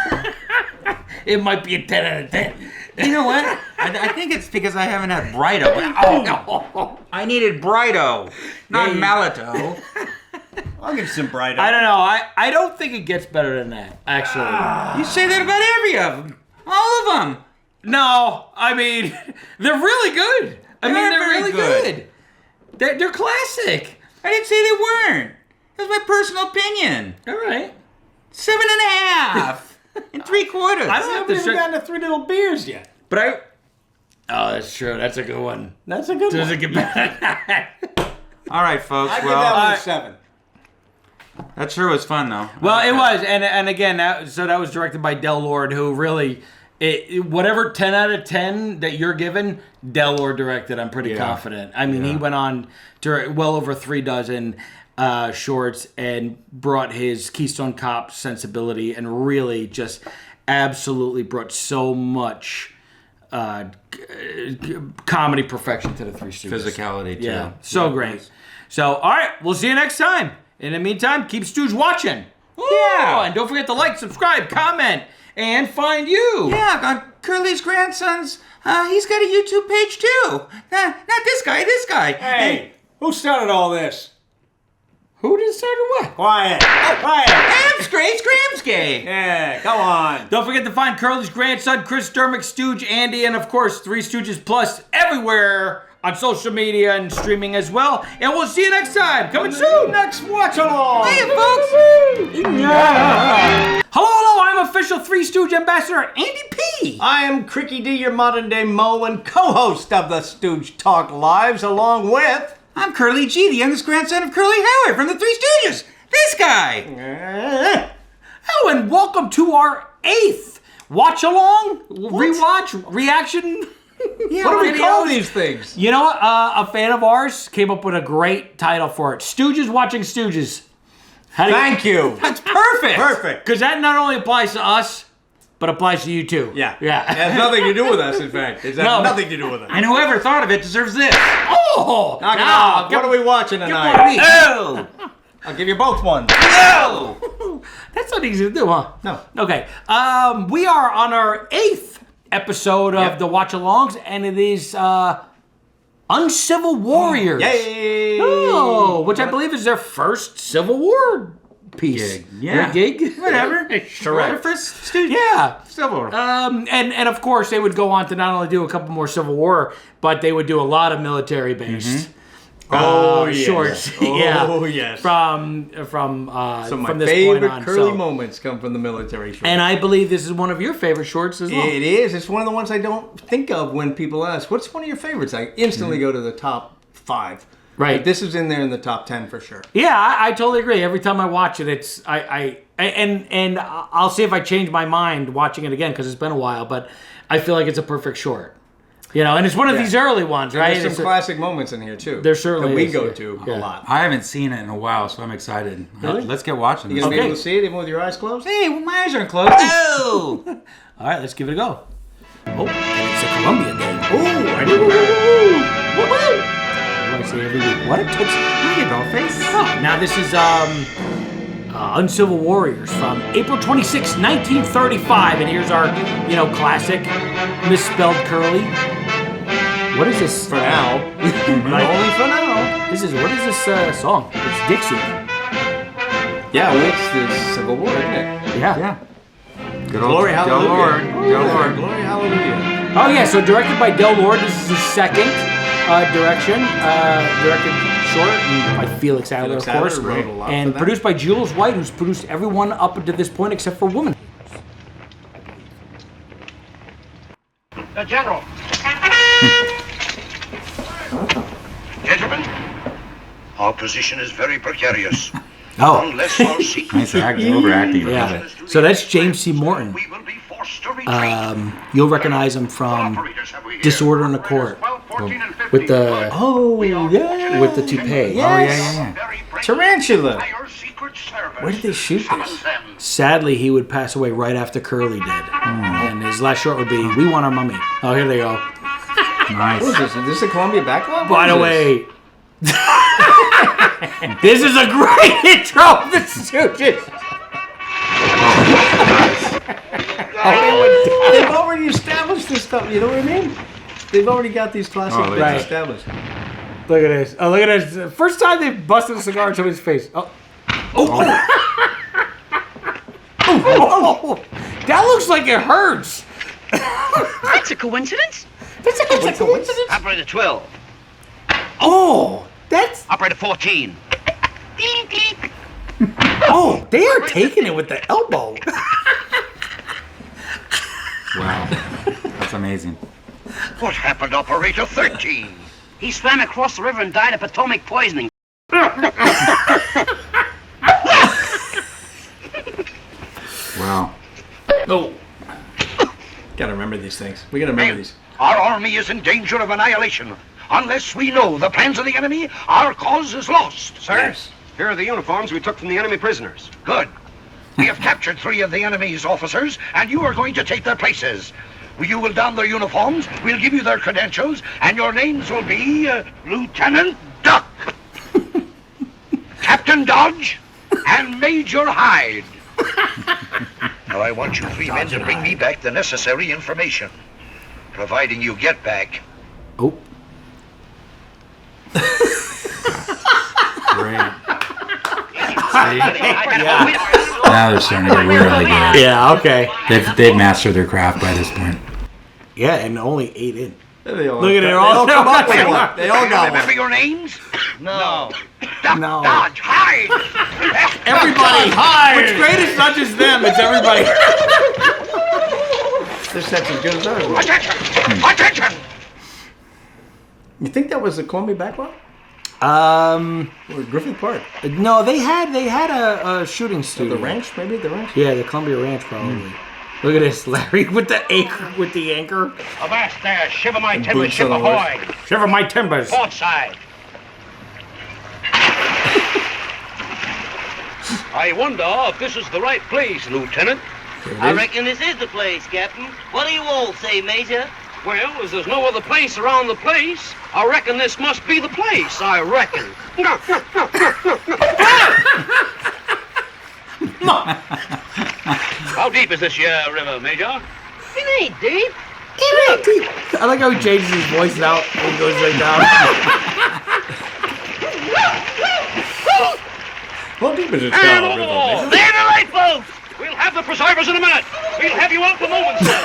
it might be a 10 out of 10. You know what? I think it's because I haven't had Brighto. Oh, I needed Brighto, not Yeah, you- Malito. I'll give you some bright. I don't know. I don't think it gets better than that, actually. You say that about every of them. All of them. No, I mean, they're really good. They're they're very really good. good. They're classic. I didn't say they weren't. That was my personal opinion. All right. 7.5 and 3/4. I I don't have haven't to even gotten to 3 little beers yet. But oh, that's true. That's a good one. That's a good Does one. it get better? All right, folks. I give Well, that one a 7. that sure was fun, though. Well, it was, and again, that was directed by Del Lord, who really, whatever 10 out of 10 that you're given, Del Lord directed. I'm pretty confident. I mean, he went on to well over 3 dozen shorts and brought his Keystone Cop sensibility and really just absolutely brought so much comedy perfection to the Three Stooges. Physicality, too. Yeah, so great. So, all right, we'll see you next time. In the meantime, keep Stooge watching. Yeah. And don't forget to like, subscribe, comment, and find you. Yeah, on Curly's grandson's, he's got a YouTube page, too. Not this guy, this guy. Hey, who started all this? Who did start what? Quiet. Quiet. Gramsgay. Yeah, come on. Don't forget to find Curly's grandson, Chris Dermick, Stooge, Andy, and of course, Three Stooges Plus everywhere on social media and streaming as well. And we'll see you next time. Coming soon. Next watch along. Hey, folks. Hello, I'm official Three Stooge ambassador Andy P. I am Cricky D, your modern day Mo and co-host of the Stooge Talk Lives, along with... I'm Curly G, the youngest grandson of Curly Howard from the Three Stooges. This guy. Oh, and welcome to our 8th watch-along, rewatch, reaction. Yeah, what do we call these things? You know what? A fan of ours came up with a great title for it. Stooges watching Stooges. Thank you. That's perfect. Perfect. Because that not only applies to us, but applies to you too. Yeah. Yeah. It has nothing to do with us, in fact. It has nothing to do with us. And whoever thought of it deserves this. Oh! Knock it off. What are we watching tonight? Oh! I'll give you both one. No! That's not easy to do, huh? No. Okay. We are on our 8th episode of the watch-alongs, and it is Uncivil Warriors. Yay! Oh, which I believe is their first Civil War piece. Gig. Yeah. Or gig? Whatever. Correct. First Stooges. Yeah. Civil War. And of course, they would go on to not only do a couple more Civil War, but they would do a lot of military-based shorts. Yeah. Oh, yes. From So from my this point favorite on. curly So- moments come from the military shorts. And I believe this is one of your favorite shorts as well. It is. It's one of the ones I don't think of when people ask, what's one of your favorites? I instantly go to the top 5. Right. But this is in there in the top 10 for sure. Yeah, I totally agree. Every time I watch it, it's and I'll see if I change my mind watching it again because it's been a while. But I feel like it's a perfect short. You know, and it's one of these early ones, right? There's some classic moments in here too. There certainly that we is, go yeah. to Yeah. a lot. I haven't seen it in a while, so I'm excited. Really? Let's get watching You this. gonna be Okay. able to see it even with your eyes closed? Hey, well, my eyes aren't closed. Oh! All right, let's give it a go. Oh, and it's a Columbia game. Ooh, I didn't I say every week. What a touch! Look at doll face. Oh, now this is Uncivil Warriors from April 26, 1935, and here's our classic misspelled Curly. What is this? For now. Only for now. What is this song? It's Dixie. Yeah, well, it's the Civil War, isn't it? Yeah. Good old Glory, Del hallelujah. Lord. Del Lord. Glory, hallelujah. Oh yeah, so directed by Del Lord. This is his second directed short, and by Felix Adler, Felix of course, Adler wrote a lot and for that. produced by Jules White, who's produced everyone up to this point except for Woman. General. Gentlemen, our position is very precarious. Oh, Unless our secret Nice acting, overacting. yeah. So that's James C. Morton. we will be forced to retreat. You'll recognize him from Disorder in the Court with the with the toupee. Yes. Tarantula. Where did they shoot this? Sadly, he would pass away right after Curly did, and his last short would be "We Want Our Mummy." Oh, here they go. Nice. What is this? Is this a Columbia backlog? By the way, this is a great intro of the Stooges. They've already established this stuff, you know what I mean? They've already got these classic things Right. established. Look at this. Oh, look at this. First time they busted a cigar in somebody's face. Oh. Oh. That looks like it hurts. That's a coincidence. That's a coincidence. Operator 12. Oh, that's. Operator 14. Oh, They are taking it with the elbow. Wow. That's amazing. What happened, Operator 13? He swam across the river and died of Potomac poisoning. Wow. No. Gotta remember these things. We gotta remember these. Our army is in danger of annihilation. Unless we know the plans of the enemy, our cause is lost. Sir, yes. Here are the uniforms we took from the enemy prisoners. Good. We have captured 3 of the enemy's officers, and you are going to take their places. You will don their uniforms, we'll give you their credentials, and your names will be Lieutenant Duck, Captain Dodge, and Major Hyde. Now I want you 3 men to bring me back the necessary information. Providing you get back. Oh. Great. Now they're starting to get really good. Yeah, okay. They've mastered their craft by this point. Yeah, and only 8 in. Look at it, they're all come up with one. They all got Remember one. your names? No. Duck, No. Dodge, Hyde. Everybody, what's great is not just them, it's everybody. This set's as good as ours. Attention! Attention! You think that was the Columbia Backlot? Or Griffith Park? No, they had a shooting studio. The ranch, maybe the ranch. Yeah, the Columbia Ranch probably. Look at this, Larry, with the anchor. Avast there, shiver my And timbers, boots on ship the ahoy. Shiver my timbers. Port side. I wonder if this is the right place, Lieutenant. I reckon this is the place, Captain. What do you all say, Major? Well, as there's no other place around the place, I reckon this must be the place, I reckon. How deep is this here river, Major? It ain't deep. I like how he changes his voice out and goes right down. How deep is it? And all! They're the lifeboats! We'll have the preservers in a minute. We'll have you out the moment, sir.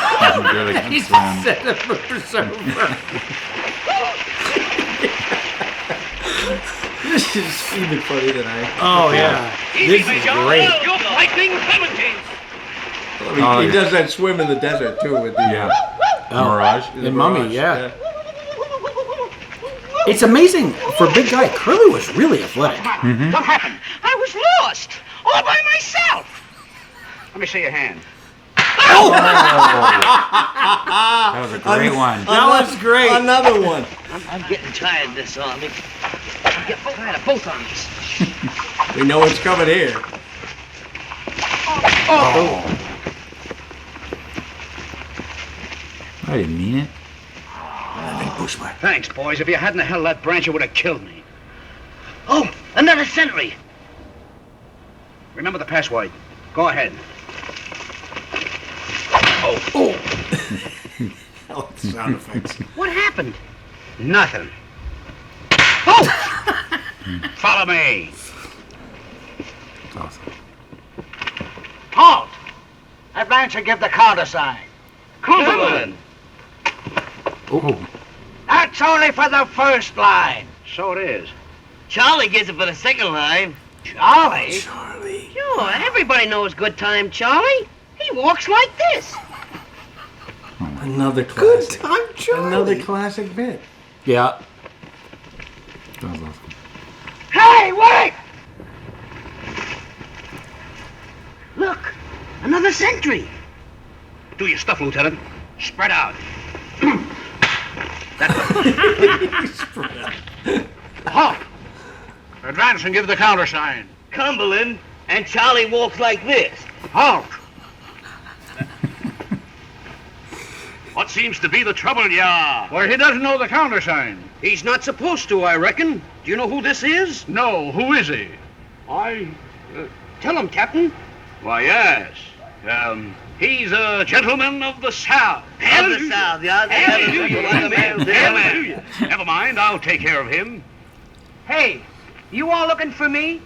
Really He's comes around. set up a preserver. This is even funny than Oh, yeah. Easy, This is Major. great. You're lightning Clementine. He does that swim in the desert too with the Mirage. The Mummy, yeah. It's amazing for a big guy. Curly was really athletic. What happened? I was lost. All by myself. Let me see your hand. That was a great one. That was great. Another one. I'm getting tired of this army. I'm getting tired of both armies. We know what's coming here. I didn't mean it. Thanks, boys. If you hadn't held that branch, it would have killed me. Oh, another sentry. Remember the password. Go ahead. Sound effects. What happened? Nothing. Oh! Follow me. That's awesome. Halt! Advance and give the countersign. Cumberland. Oh. That's only for the first line. So it is. Charlie gives it for the second line. Charlie? Sure, everybody knows good time, Charlie. He walks like this. Another Good classic. time, Charlie. Another classic bit. Yeah. That was awesome. Hey, wait! Look, another sentry. Do your stuff, Lieutenant. Spread out. Halt! Advance and give the countersign. Cumberland, and Charlie walks like this. Halt! What seems to be the trouble, ya? Well, he doesn't know the countersign. He's not supposed to, I reckon. Do you know who this is? No, who is he? Tell him, Captain. Why, yes. He's a gentleman of the South. Of the South, yeah. Hallelujah. Never mind, I'll take care of him. Hey, you all looking for me?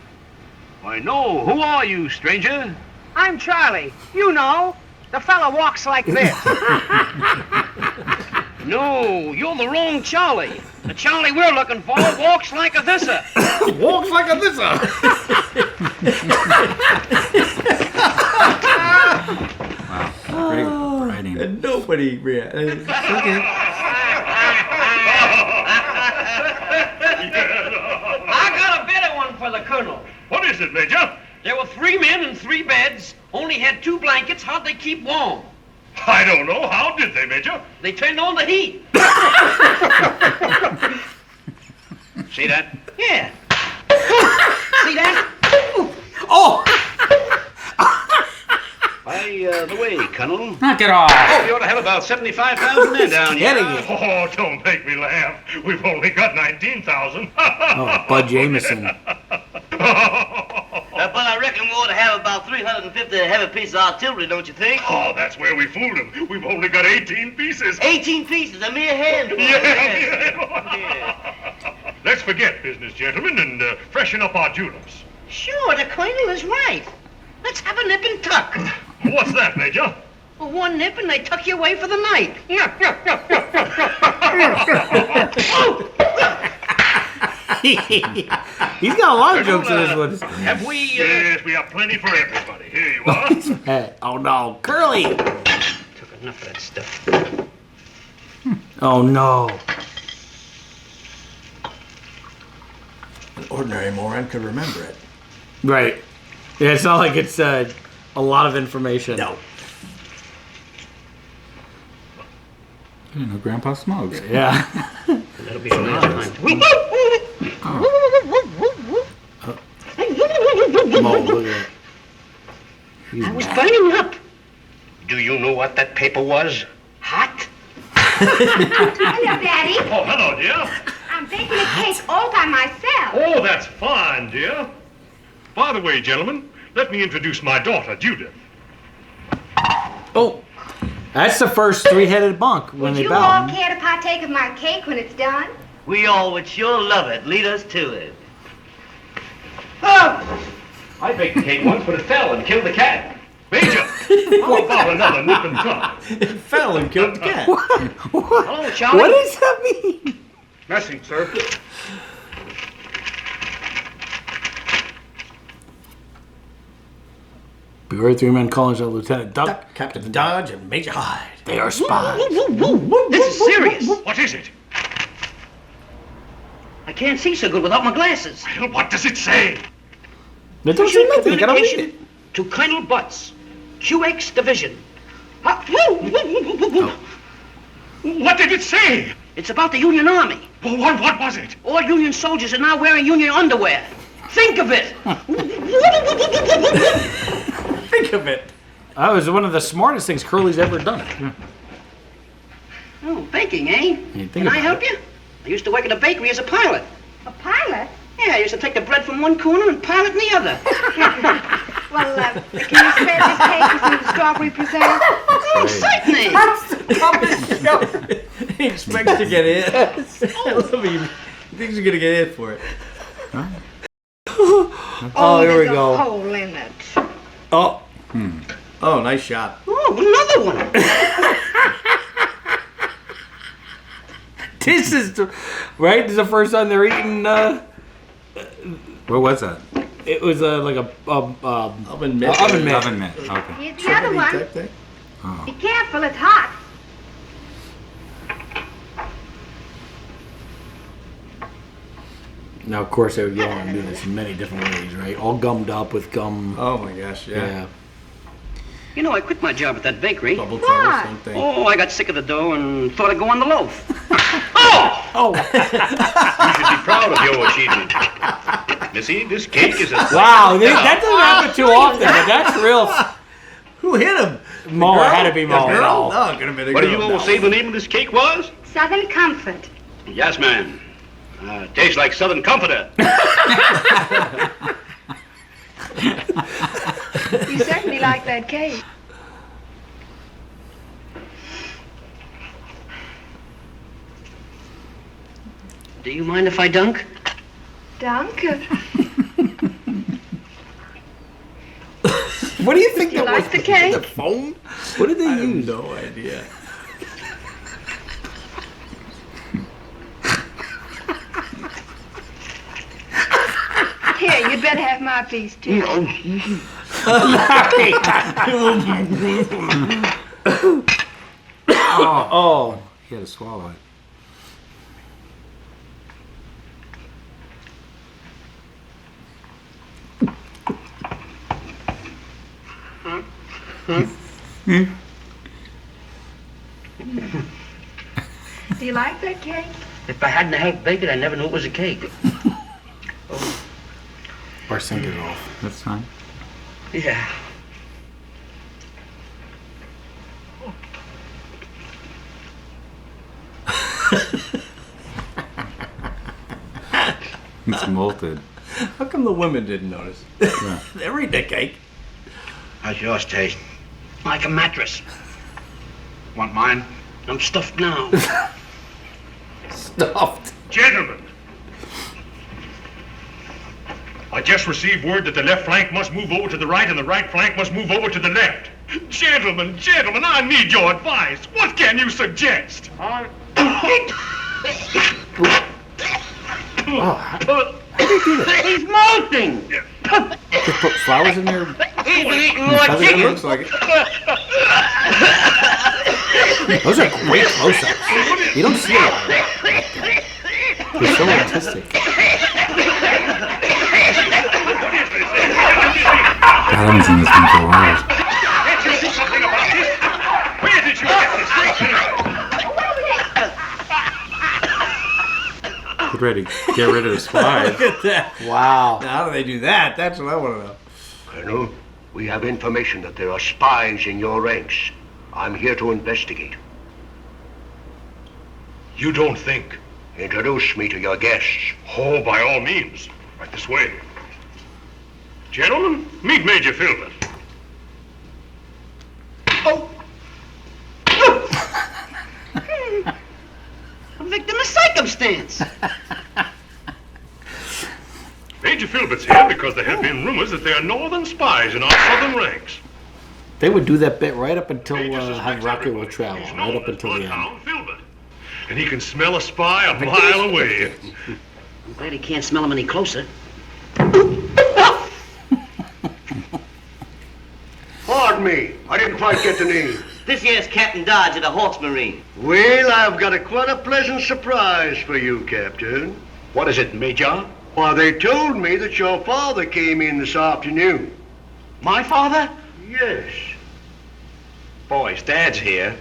Why, no. Who are you, stranger? I'm Charlie. You know, the fella walks like this. No, you're the wrong Charlie. The Charlie we're looking for walks like a thisser. Walks like a thisser. Nobody reacts. Okay. I got a better one for the Colonel. What is it, Major? There were 3 men and 3 beds, only had 2 blankets. How'd they keep warm? I don't know. How did they, Major? They turned on the heat. See that? Yeah. See that? Oh! By the way, Colonel. Knock it off. Oh, you ought to have about 75,000 men down here. Oh, don't make me laugh. We've only got 19,000. Oh, Bud Jameson. But I reckon we ought to have about 350 heavy pieces of artillery, don't you think? Oh, that's where we fooled him. We've only got 18 pieces. 18 pieces, a mere handful. Yeah. Let's forget business, gentlemen, and freshen up our juleps. Sure, the Colonel is right. Let's have a nip and tuck. What's that, Major? Well, one nip and they tuck you away for the night. He's got a lot of jokes in this one. Have we... Yes, we have plenty for everybody. Here you are. Hey, oh no, Curly! Took enough of that stuff. Oh no. An ordinary moron could remember it. Right. Yeah, it's not like it's a lot of information. No. You know, Grandpa smokes. Yeah. That'll be the last time. Mo, look at it. I was burning up. Do you know what that paper was? Hot. Hello, Daddy. Oh, hello, dear. I'm baking a cake all by myself. Oh, that's fine, dear. By the way, gentlemen, let me introduce my daughter, Judith. Oh, that's the first 3-headed bunk when Would they you all bow. care to partake of my cake when it's done? We all would sure love it. Lead us to it. I baked the cake once, but it fell and killed the cat. Major, how about another nip and tuck? It fell and killed the cat. Hello, Charlie. What does that mean? Nothing, sir. Beware 3 men calling themselves Lieutenant Duck. Captain Dodge and Major Hyde. They are spies. This is serious. What is it? I can't see so good without my glasses. Well, what does it say? They don't say nothing. You gotta read it. Communication to Colonel Butts, QX Division. What did it say? It's about the Union Army. Well, what was it? All Union soldiers are now wearing Union underwear. Think of it. Think of it. That was one of the smartest things Curly's ever done. Oh, baking, eh? think Can I about help you? I used to work at a bakery as a pilot. A pilot? Yeah, I used to take the bread from one corner and pile it in the other. Well, can you spare this cake with some strawberry preserve? Oh, certainly. He expects to get in. I love him. He thinks he's going to get in for it. Oh, here we there's go. a hole in it. Oh. Oh, nice shot. Oh, another one. This is right. This is the first time they're eating. What was that? It was like a Oven mitt. Oven mitt. Oven mitt. Okay. Here's the other one. Type thing. Be careful, it's hot. Now, of course, they would go on and do this in many different ways, right? All gummed up with gum. Oh my gosh, yeah. You know, I quit my job at that bakery. Bubble trouble, same thing. Oh, I got sick of the dough and thought I'd go on the loaf. Oh! You should be proud of your achievement. Missy, this cake is a... Wow, that doesn't happen too often, but that's real. Who hit him? Mo, it had to be Mo. The girl? No, it could have been a What girl. do you all say the name of this cake was? Southern Comfort. Yes, ma'am. Tastes like Southern Comforter. You certainly like that cake. Do you mind if I dunk? Dunk? What do you think You that like was? the cake? The foam? What did they I have use? no idea. Here, you'd better have my piece, too. Oh, he had to swallow it. Do you like that cake? If I hadn't helped bake it, I never knew it was a cake. Or sink it off. That's fine. Yeah. It's molted. How come the women didn't notice? Yeah. They're eating the cake. How's yours taste? Like a mattress. Want mine? I'm stuffed now. Stuffed. Gentlemen, I just received word that the left flank must move over to the right and the right flank must move over to the left. Gentlemen, I need your advice. What can you suggest? He's molting. Just put flowers in there. He's been eating more It chicken. looks like it. Those are great close-ups. You don't see a lot of that. They're so artistic. God, I haven't seen this thing for a while. Can't you do something about this? Where did you get this? Get ready. Get rid of the spies. Look at that. Wow. Now, how do they do that? That's what I want to know. Colonel, we have information that there are spies in your ranks. I'm here to investigate. You don't think? Introduce me to your guests. Oh, by all means. Right this way. Gentlemen, meet Major Filbert. A victim of circumstance. Major Filbert's here because there have been rumors that there are northern spies in our southern ranks. They would do that bit right up until How Rocket Will Travel. Right up until the end. Filbert. And he can smell a spy a mile away. I'm glad he can't smell him any closer. Pardon me, I didn't quite get the name. This here's Captain Dodge of the Hawks Marine. Well, I've got quite a pleasant surprise for you, Captain. What is it, Major? Why, they told me that your father came in this afternoon. My father? Yes. Boys, Dad's here.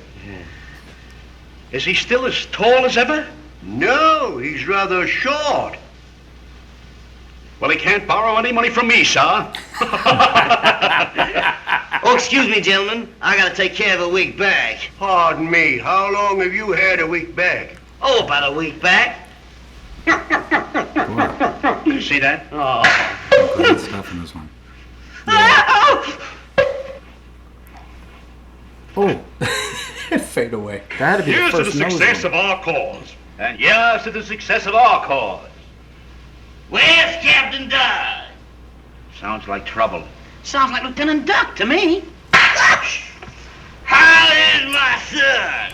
Is he still as tall as ever? No, he's rather short. Well, he can't borrow any money from me, sir. Oh, excuse me, gentlemen. I gotta take care of a week back. Pardon me, how long have you had a week back? Oh, about a week back. You see that? Oh. Great stuff in this one. Oh. Fade away. That'd be Here's the to first the nose success one. of our cause. And yes to the success of our cause. Where's Captain Dodge? Sounds like trouble. Sounds like Lieutenant Duck to me. How is my son?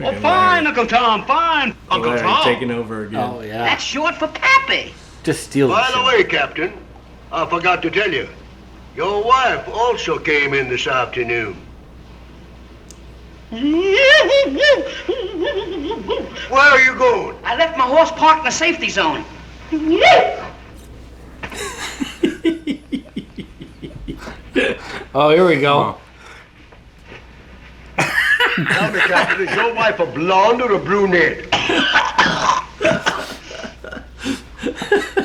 Oh, fine, Uncle Tom, fine. Uncle Larry Tom. taking over again. Oh, yeah. That's short for Pappy. Just steal By the the show. way, Captain, I forgot to tell you. Your wife also came in this afternoon. Where are you going? I left my horse parked in the safety zone. Oh, here we go. Tell me, Captain, is your wife a blonde or a brunette?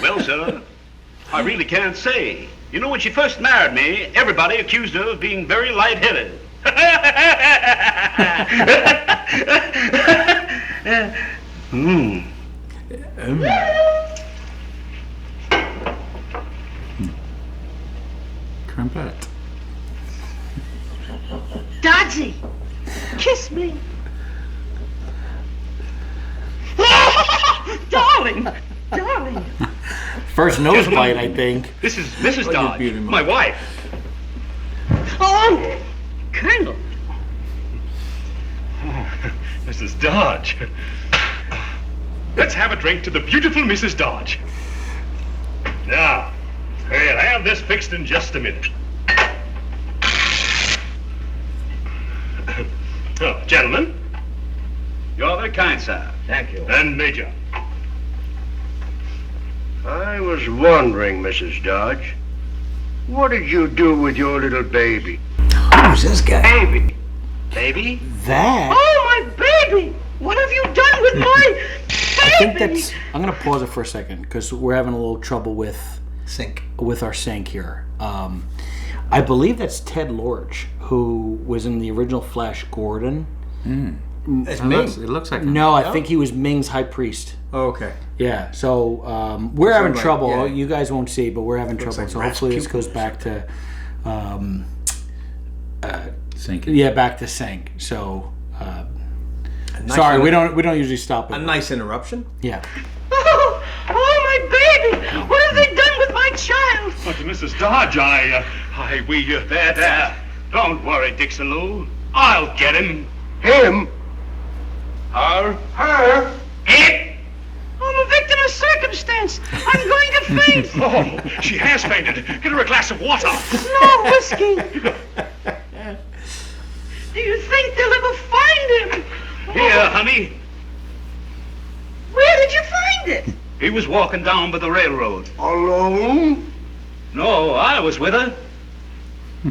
Well, sir, I really can't say. You know, when she first married me, everybody accused her of being very light-headed. Crumpet. Dodgy, kiss me. Darling, darling. First nose bite, I think. This is Mrs. Dodge, my wife. Oh, Colonel. Mrs. Dodge. Let's have a drink to the beautiful Mrs. Dodge. Now, we'll have this fixed in just a minute. Oh, gentlemen. You're very kind, sir. Thank you. And Major. I was wondering, Mrs. Dodge, what did you do with your little baby? Who's this guy? Baby. Baby? That. Oh, my baby! What have you done with my baby? I think that's. I'm gonna pause it for a second because we're having a little trouble with our sync here. I believe that's Ted Lorch, who was in the original Flash Gordon. It's Ming. It looks like No, I think he was Ming's high priest. Oh, okay. Yeah, so we're having like, trouble. yeah. You guys won't see, but we're having trouble. like So Rat's hopefully this pupils. goes back to, Sync. yeah, back to sync. So, Nice sorry, inter- we don't usually stop it. A nice interruption. Yeah. Oh, my baby! What have they done with my child? But Mrs. Dodge, there. Don't worry, Dixon Lou. I'll get him. Him? Her? It? I'm a victim of circumstance. I'm going to faint. Oh, she has fainted. Get her a glass of water. No whiskey. Do you think they'll ever find him? Here, honey. Where did you find it? He was walking down by the railroad. Alone? No, I was with her.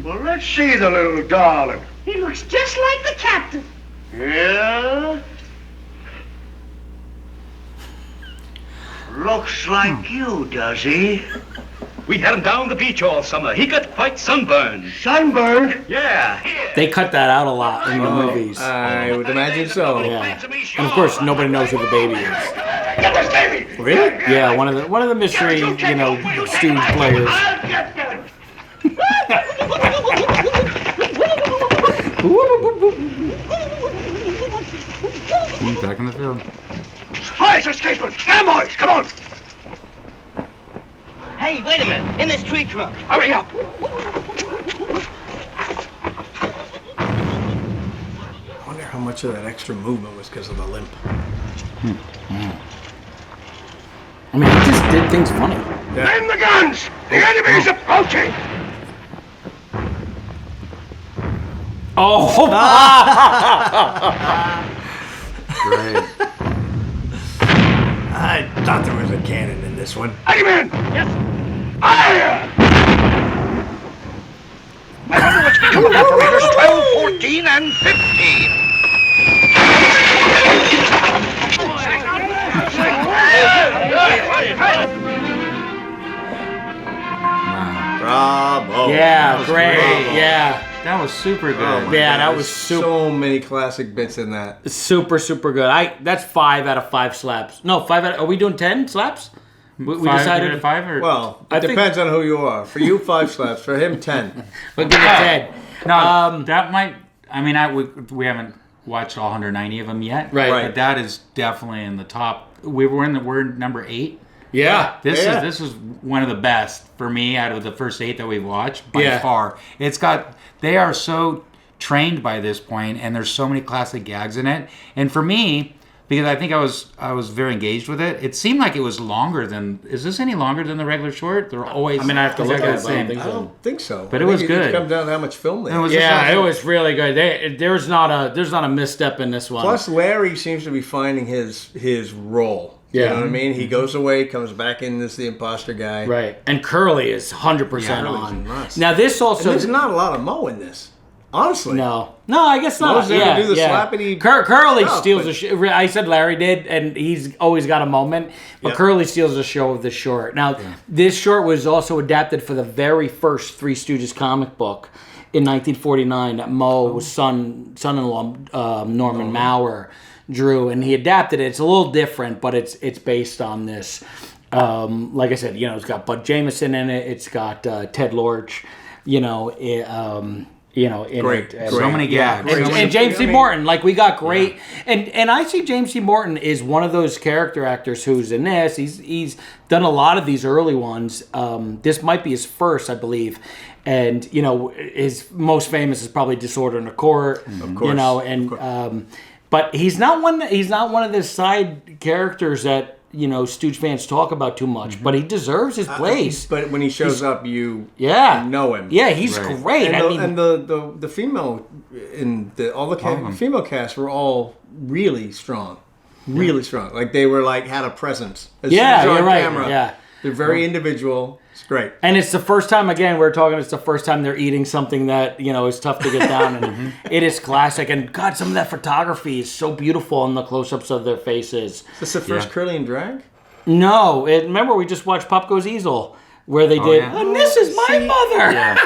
Well, let's see the little darling. He looks just like the captain. Yeah? Looks like you, does he? We had him down the beach all summer. He got quite sunburned. Sunburned? Yeah. They cut that out a lot in the movies. I would imagine so. Yeah. And of course, nobody knows who the baby is. Get this baby! Really? Yeah, one of the mystery, Stooge players. Back in the field. Boys, escapement! Stand, boys! Come on! Hey, wait a minute. In this tree trunk. Hurry up! I wonder how much of that extra movement was because of the limp. I mean, he just did things funny. Man the guns! The enemy's approaching! Oh! Great. I thought there was a cannon in this one. Hey, man! Yes! Fire! Remember what's become of operators 12, 14, and 15. Bravo. Yeah, great. Yeah. That was super good. Oh my Yeah, God, that there's was super. So many classic bits in that. Super good. That's 5 out of 5 slaps. No, 5 out. Are we doing 10 slaps? We decided 5 or Well, I it think- depends on who you are. For you, 5 slaps. For him, 10. We'll give it 10. no. That might. I mean, we haven't watched all 190 of them yet. Right. But that is definitely in the top. We're number 8. Yeah. This is one of the best for me out of the first 8 that we've watched by Yeah. far. They are so trained by this point, and there's so many classic gags in it. And for me, because I think I was very engaged with it, it seemed like it was longer than. Is this any longer than the regular short? They're always. I mean, I have to look at it. But I don't same. think I so. don't think so. But I it was think good. It comes down to how much film they It have. was Yeah, just it was really good. There's not a misstep in this one. Plus, Larry seems to be finding his role. Yeah. You know what I mean? He goes away, comes back in as the imposter guy. Right. And Curly is 100% Curly's on. nuts. Now this also. And there's not a lot of Mo in this. Honestly. No, I guess not. Mo's there to Yeah, do the yeah. slappity Curly stuff, steals but- the show. I said Larry did, and he's always got a moment. But Yeah. Curly steals the show of the short. Now, this short was also adapted for the very first Three Stooges comic book in 1949 that Mo's son-in-law Norman Maurer drew, and he adapted it. It's a little different, but it's based on this. Like I said, it's got Bud Jameson in it. It's got Ted Lorch. In Great. it. So many gags. And James C. Morton, we got great, and I see James C. Morton is one of those character actors who's in this. He's done a lot of these early ones. This might be his first, I believe, and his most famous is probably Disorder in the Court. Of course. But he's not one of the side characters that Stooge fans talk about too much, but he deserves his place. But when he shows up, you know him. Yeah, he's great. And the female all the female cast were all really strong. Really strong. Like they were had a presence. As you're on right. Camera. Yeah. They're very individual. It's great. And it's the first time, again, it's the first time they're eating something that, is tough to get down. And it is classic. And God, some of that photography is so beautiful in the close-ups of their faces. Is this the first Curly and Drag? No. Remember, we just watched Pop Goes Easel, where they did, and this is my mother. Yeah.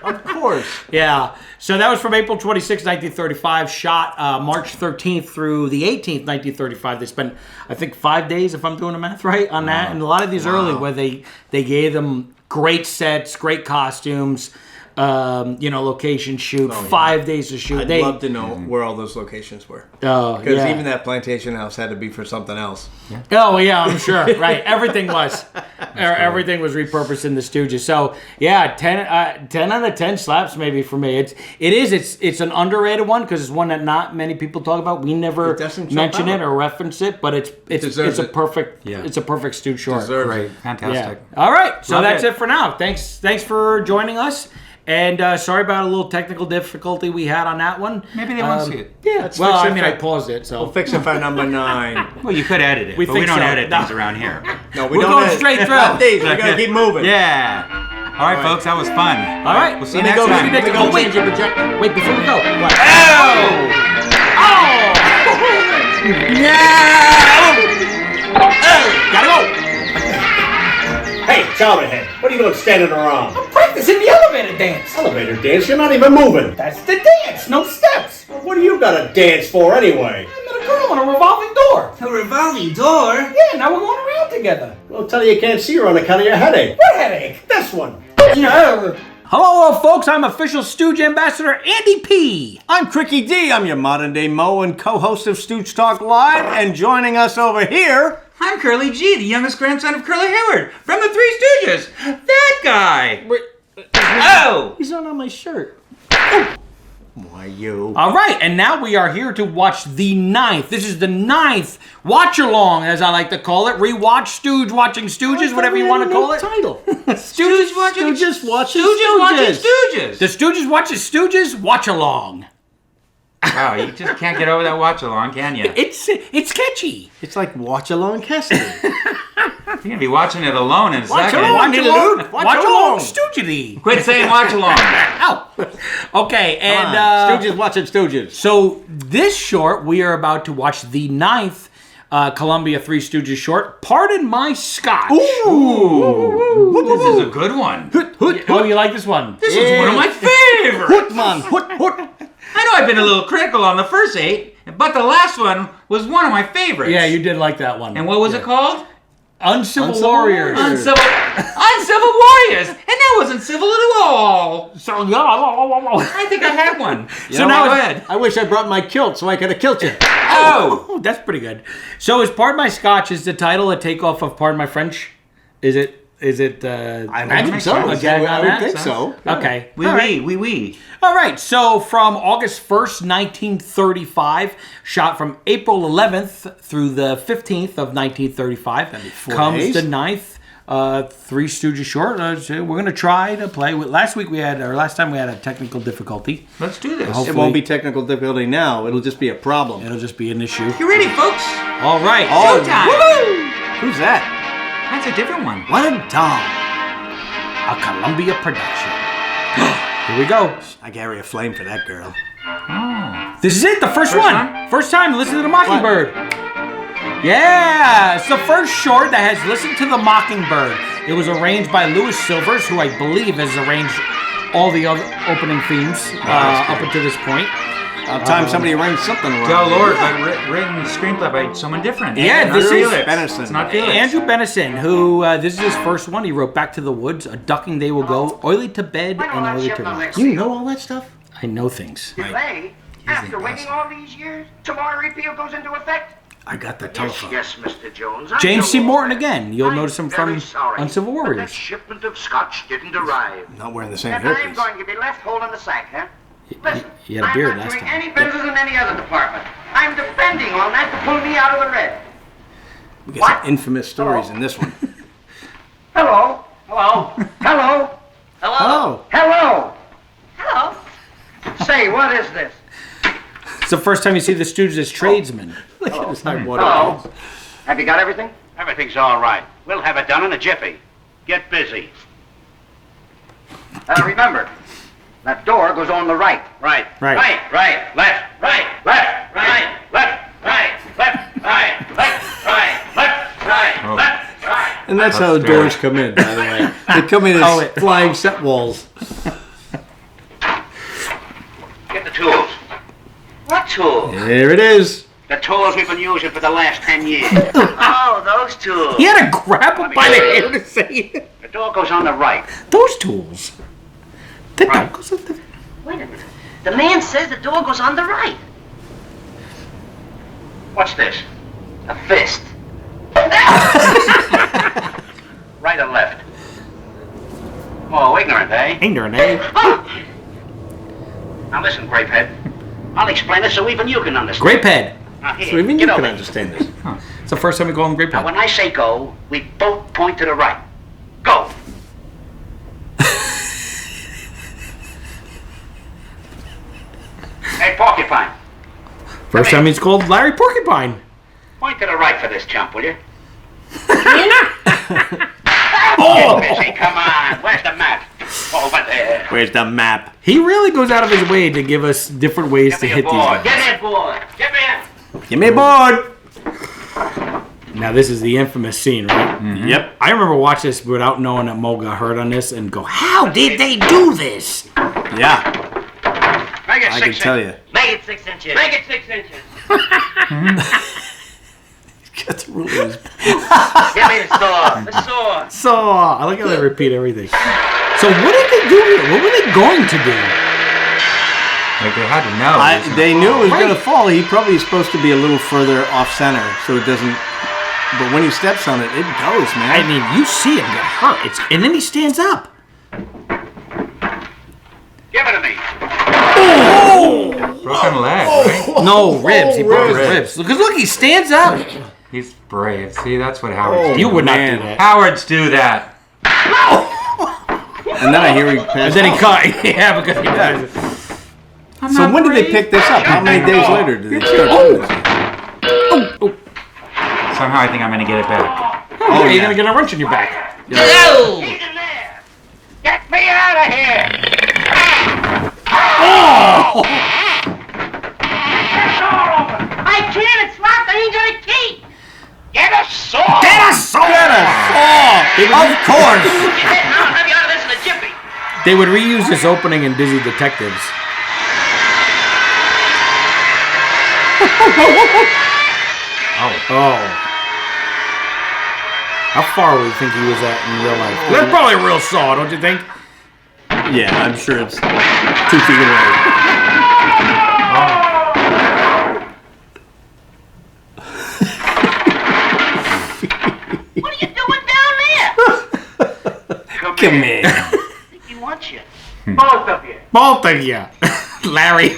Of course. Yeah. So that was from April 26, 1935, shot March 13th through the 18th, 1935. They spent, I think, 5 days, if I'm doing the math right, on that. And a lot of these early where they gave them great sets, great costumes, location shoot, 5 days to shoot. I'd love to know where all those locations were. Oh, because even that plantation house had to be for something else. Yeah. Oh, yeah, I'm sure. Right. Everything was. Everything was repurposed in the Stooges. So, 10 out of 10 slaps maybe for me. It's an underrated one because it's one that not many people talk about. We never mention it or reference it, but it's a perfect Stooge short. Great. Fantastic. Yeah. All right. So that's it for now. Thanks for joining us. And sorry about a little technical difficulty we had on that one. Maybe they won't see it. Yeah. I paused it. So we'll fix it for number 9. Well, you could edit it, but we don't edit things around here. No, we're going straight through. We're going to keep moving. Yeah. All right, folks, that was fun. All right. We'll see you next time. Wait, before we go. Gotta go. Hey, Chowderhead, what are you doing standing around? I'm practicing the elevator dance. Elevator dance? You're not even moving. That's the dance, no steps. What do you got to dance for anyway? I met a girl on a revolving door. A revolving door? Yeah, now we're going around together. Well, tell you can't see her on account of your headache. What headache? This one. Hello, folks. I'm official Stooge Ambassador Andy P. I'm Cricky D. I'm your modern-day Mo and co-host of Stooge Talk Live. And joining us over here... I'm Curly G, the youngest grandson of Curly Hayward from the Three Stooges. That guy. He's not on my shirt. Why, you? All right, and now we are here to watch the 9th. This is the 9th watch-along, as I like to call it. Rewatch Stooge watching Stooges, whatever you want to call it. Title. Stooges watching Stooges watching Stooges watching Stooges. The Stooges watching Stooges watch-along. Wow, you just can't get over that watch-along, can you? It's catchy. It's like watch-along Kester. You're going to be watching it alone in a second. Watch along, Stoogedy. Quit saying watch along. Ow. Okay, and Stooges watching Stooges. So this short, we are about to watch the 9th Columbia Three Stooges short. Pardon my Scotch. Ooh. This is a good one. Oh, you like this one? This is one of my favorites. Hoot, man. Hoot. I know I've been a little critical on the first 8, but the last one was one of my favorites. Yeah, you did like that one. And what was it called? Uncivil Warriors. Uncivil Warriors. And that wasn't civil at all. So, I think I had one. So now go ahead. I wish I brought my kilt so I could have killed you. Oh, that's pretty good. So is Pardon My Scotch, is the title a takeoff of Pardon My French? Is it? I think so. I would think so. Okay. Oui. All right. So from August 1st, 1935, shot from April 11th through the 15th of 1935, comes the 9th Three Stooges short. We're going to try to play. Last time we had a technical difficulty. Let's do this. It won't be technical difficulty now. It'll just be a problem. It'll just be an issue. You ready, folks? All right. Showtime. Woo! Who's that? That's a different one. What a dog. A Columbia production. Here we go. I carry a flame for that girl. Oh. This is it, the first one. Time? First time, Listen to the Mockingbird. Yeah, it's the first short that has Listen to the Mockingbird. It was arranged by Louis Silvers, who I believe has arranged all the other opening themes up until this point. Time somebody arranged something around. Oh Lord, but written screenplay by someone different. Yeah, this is Benison. It's not Felix. Andrew Benison, who this is his first one. He wrote Back to the Woods, A Ducking Day Will Go, Oily to Bed, and Oily to Rise. You know all that stuff? I know things. Delay? After waiting all these years? Tomorrow repeal goes into effect? I got the telephone. Yes, Mr. Jones. James C. Morton again. You'll notice him from Uncivil That Warriors. shipment of Scotch didn't arrive. Not wearing the same And I'm hairpiece. going to be left holding the sack, huh? Listen, He had a beard I'm not last doing time. any business in any other department. I'm depending on that to pull me out of the red. We got some infamous stories in this one. Hello. Hello. Hello. Hello. Hello. Hello. Say, what is this? It's the first time you see the Stooges as tradesmen. Hello. Have you got everything? Everything's all right. We'll have it done in a jiffy. Get busy. Remember, that door goes on the right. Right. Right. Right. Right. Left. Right. Left. Right. Left. Right. Left. Right. Left. Right. Left. Right. Left. Right. And that's how the doors come in, by the way. They come in as flying set walls. Get the tools. What tools? There it is. The tools we've been using for the last 10 years. Oh, those tools. He had to grab him by the hair to say it. The door goes on the right. Those tools. The door goes on the... Wait a minute. The man says the door goes on the right. What's this? A fist. Right or left? Oh, ignorant, eh? Ignorant, eh? Now listen, Grapehead. I'll explain it so even you can understand. Grapehead. Now, here, So even you get can over. understand this. It's the first time we call him Now, Grapehead. when I say go, we both point to the right. Go. Hey, Porcupine. First time he's called Larry Porcupine. Point to the right for this chump, will you? Oh! Get busy, come on. Where's the map? Over there. Where's the map? He really goes out of his way to give us different ways to Give me a hit these board. guys. Give me a board. Give me a... Give me a board. Now this is the infamous scene, right? Mm-hmm. Yep. I remember watching this without knowing that Mo got hurt on this and go, how did they do this? Yeah. Make it I 6 can tell you. Make it 6 inches. Make it 6 inches. Got the rulers. Give me the saw. The saw. So, I like how they repeat everything. So what did they do here? What were they going to do? Like they had to know. They knew it was going to fall. He probably is supposed to be a little further off center, so it doesn't. But when he steps on it, it goes, man. I mean, you see him get hurt. And then he stands up. Give it to me. Broken leg, right? No, ribs. He broke his ribs. Because look, he stands up. He's brave. See, that's what Howard's do. You would not do that. Howards do that. And then I hear he passed. And then he cut. Yeah, because he does. So when did they pick this up? How many days later did they start doing this? Somehow I think I'm going to get it back. Oh, you're going to get a wrench in your back. He's in there. Get me out of here. Oh! I can't. It's locked. I ain't got a key. Get a saw. Get a saw! Get a saw! Of course! I'll have you out of this in a jiffy. They would reuse this opening in Dizzy Detectives. Oh. How far would you think he was at in real life? That's probably a real saw, don't you think? Yeah, I'm sure it's 2 feet away. What are you doing down there? Come here. I think he wants you. Both of you. Both of you. Larry.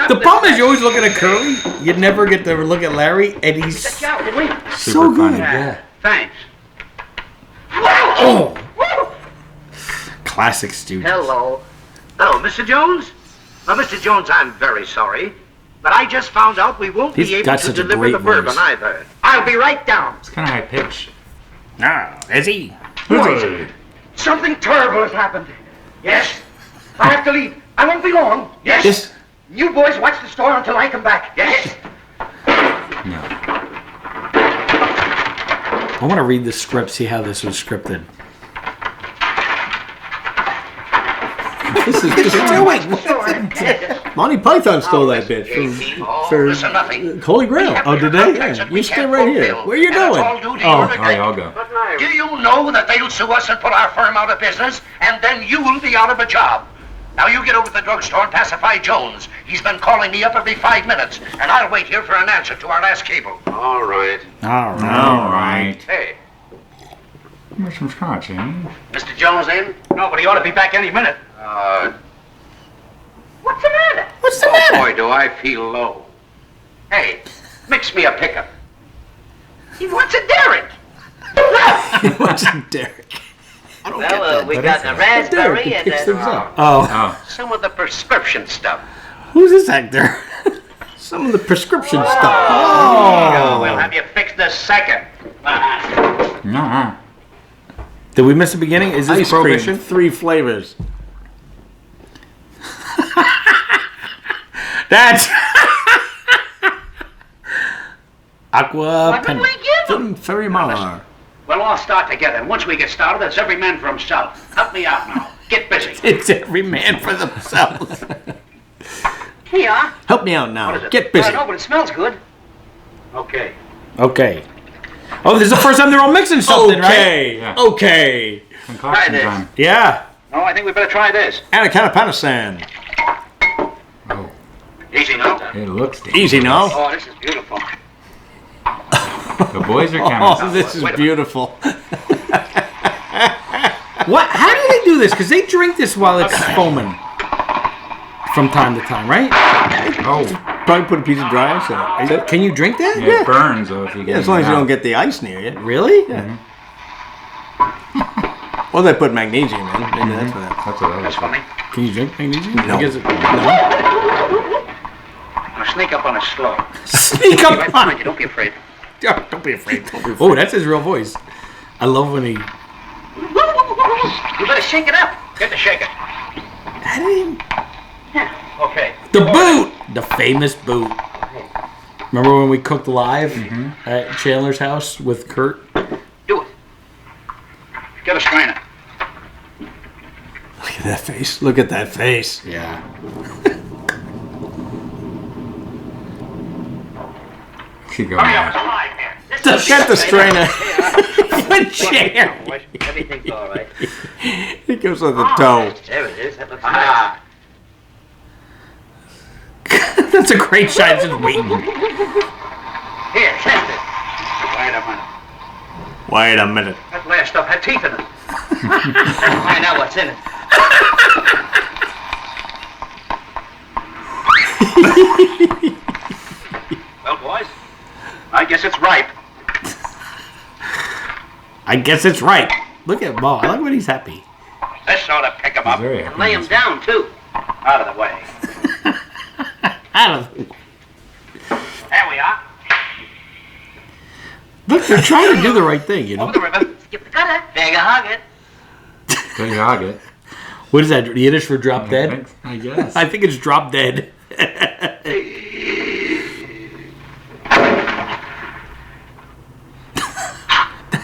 The problem is you always look at a Curly. You never get to look at Larry, and he's Out, did we? so good. Yeah. Thanks. Oh. Classic Stooges. Hello. Hello, Mr. Jones? Mr. Jones, I'm very sorry, but I just found out we won't He's be able got to such a deliver great the bourbon voice. either. I'll be right down. It's kind of high pitch. Ah, is he? Something terrible has happened. Yes? I have to leave. I won't be long. Yes? Yes. You boys watch the store until I come back. Yes? I want to read the script, see how this was scripted. This is doing. Monty Python stole that bitch for Holy Grail. Oh, did they? Yeah. You stay right here. Where you going? Oh, yeah, I'll go. Do you know that they'll sue us and put our firm out of business, and then you'll be out of a job? Now you get over to the drugstore and pacify Jones. He's been calling me up every 5 minutes, and I'll wait here for an answer to our last cable. All right. All right. All right. Hey, There's some scotch, eh? Mr. Jones in? No, but he ought to be back any minute. What's the matter? What's the matter? Boy, do I feel low. Hey, mix me a pickup. He wants a Derek. What's a Derek? Well, we got the raspberry and some of the prescription stuff. Who's this actor? Some of the prescription stuff. Oh, we'll have you fixed the second. No. Did we miss the beginning? Is this Ice Prohibition? cream, 3 flavors. That's Aqua What did we give him? Ferrimar. We'll all start together, and once we get started, it's every man for himself. Help me out now. Get busy. It's every man for themselves. Here you are. Help me out now. What is it? Get busy. I know, but it smells good. Okay. Okay. Oh, this is the first time they're all mixing something, Okay. Yeah. Okay. Concoction this. time. right? Yeah. Oh, I think we better try this. Anacatapanasan. Oh, Easy now. it looks Easy now. Oh, this is beautiful. The boys are Oh, chemists. this is beautiful. What? How do they do this? Because they drink this while it's foaming from time to time, right? Oh, Probably put a piece of dry ice in it. Can you drink that? yeah, it burns though if you get Yeah, as long as you don't get the ice near you. Really? Yeah. Well, they put magnesium in. Maybe that's what that. That's what I was That's funny. Can you drink magnesium? No. I guess it- Now sneak up on us slow. Sneak Be right up on behind you. Don't be afraid. Yeah, don't be afraid. Oh, that's his real voice. I love when he. You better shake it up. Get to shake it. Okay. The boot! The famous boot. Remember when we cooked live at Chandler's house with Kurt? Do it. Get a strainer. Look at that face. Look at that face. Yeah. Keep going. Hurry up, it's alive here. Just get the strainer. The chair. Everything's all right. He goes with the toe. There it is. That looks nice. That's a great shot. It's just waiting. Here, test it. Wait a minute. Wait a minute. That last stuff had teeth in it. Find out what's in it. Well, boys, I guess it's ripe. I guess it's right. Look at Bo. I like when he's happy. This ought to pick him up. Very And lay him down, too. Out of the way. Out of. There we are. Look, they're trying to do the right thing, you know? Over the river. Skip the cutter. There you hug it. There you hog it. What is that? Yiddish for drop dead? I guess. I think it's drop dead.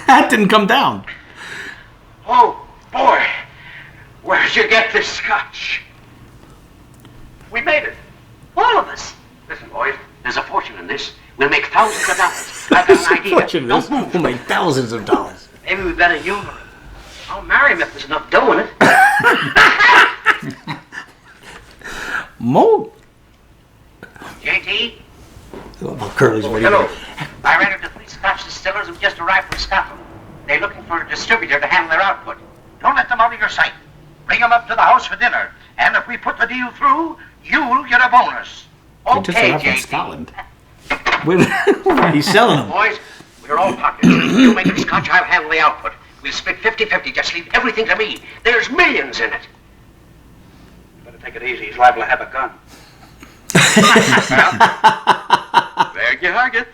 That didn't come down. Oh, boy. Where'd you get this scotch? We made it. All of us. Listen, boys, there's a fortune in this. We'll make thousands of dollars. I've got an idea. Fortune is we'll make thousands of dollars. Maybe we better humor him. I'll marry him if there's enough dough in it. Mo. JT? Oh, Curly's ready. Hello. I ran into 3 Scotch distillers who just arrived from Scotland. They're looking for a distributor to handle their output. Don't let them out of your sight. Bring them up to the house for dinner. And if we put the deal through, you'll get a bonus. They just Okay, arrived from JT. Scotland. He's selling them. Boys, we're all pockets. You make the scotch, I'll handle the output. We'll split 50-50. Just leave everything to me. There's millions in it. You better take it easy. He's liable to have a gun. Well, there you hug it.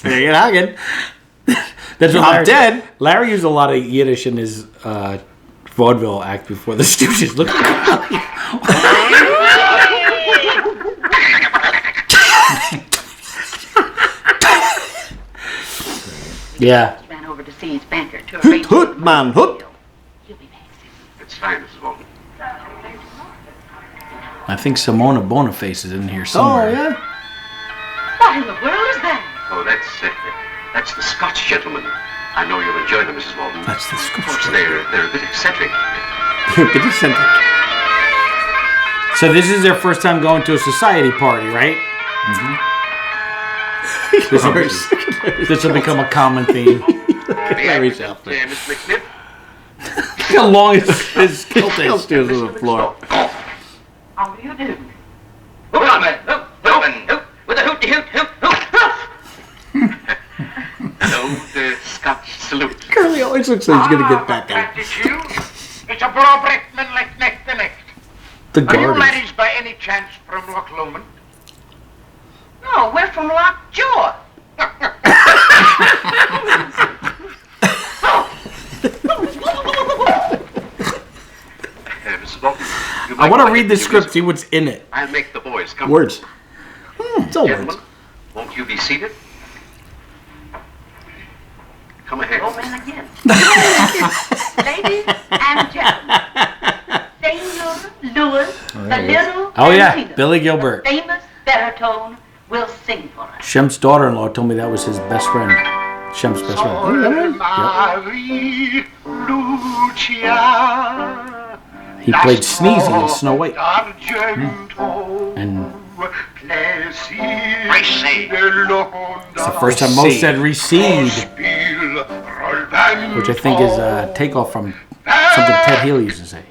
There you hugging. That's what I'm Larry, dead. Larry used a lot of Yiddish in his vaudeville act before the Stooges. Look. Yeah. Ran over to see his banker to arrange. Hoot, man, hoot. It's fine, Mrs. Walton. I think Simona Boniface is in here somewhere. Oh, yeah? What in the world is that? Oh, that's the Scotch gentleman. I know you'll enjoy them, Mrs. Walton. That's the Of Scotch. course, they're a bit eccentric. You're a bit eccentric. So this is their first time going to a society party, right? This will become a common theme. Larry's outfit. Mr. McSniff? Look how long his kilt is. He'll steal to the floor. How do you do? Hoot on, man. Hoot, hoot, hoot. With a hoot, hoot, hoot, hoot. always looks like he's gonna get back at it. It's a Brobrechtman like neck to neck. The Are you garbage. ladies by any chance from Loch Lomond? No, we're from Lockjaw. Mrs. Bolton, I want to read the script, see what's in it. I'll make the boys come. Words. It's all words. Gentlemen, won't you be seated? Come ahead. Oh, man, again. Ladies and gentlemen, Senor Lewis, the little Oh yeah, Bambino, Billy Gilbert. famous baritone, will sing for us. Shemp's daughter-in-law told me that was his best friend. Shemp's best friend. Marie Lucia. He played Sneezy in Snow White. And it's the first time most said recede, which I think is a takeoff from something Ted Healy used to say.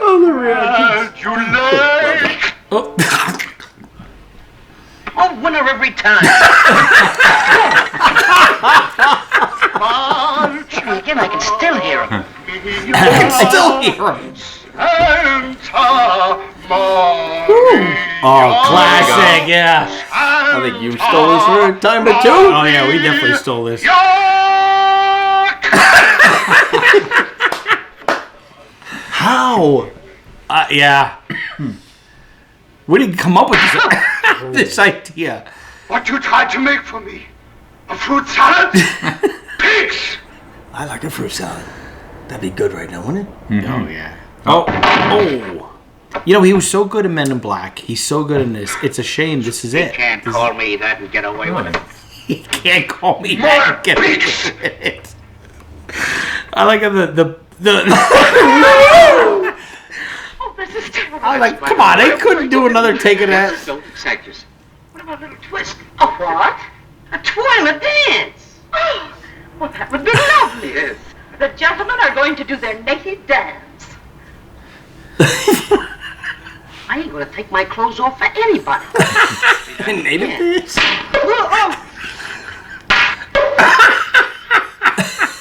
Oh, the reaction. Oh, winner every time. Again, I can still hear him. Still hear him. Oh, classic, yeah. I think you stole this for a time or two. Oh yeah, we definitely stole this. How? Yeah. Where did you come up with this, this idea? What you tried to make for me? A fruit salad? Pigs! I like a fruit salad. That'd be good right now, wouldn't it? Oh yeah. Oh. You know, he was so good in Men in Black. He's so good in this. It's a shame this is it. You can't call me that and get away with it. He can't call me that and get away with it. I like the Oh, this is terrible. I like, come on, they couldn't do another take of that. Don't excite yourself. What about a little twist? A what? A twirl, a dance. Oh, well, that would be lovely. Yes. The gentlemen are going to do their native dance. I ain't going to take my clothes off for anybody. Native dance?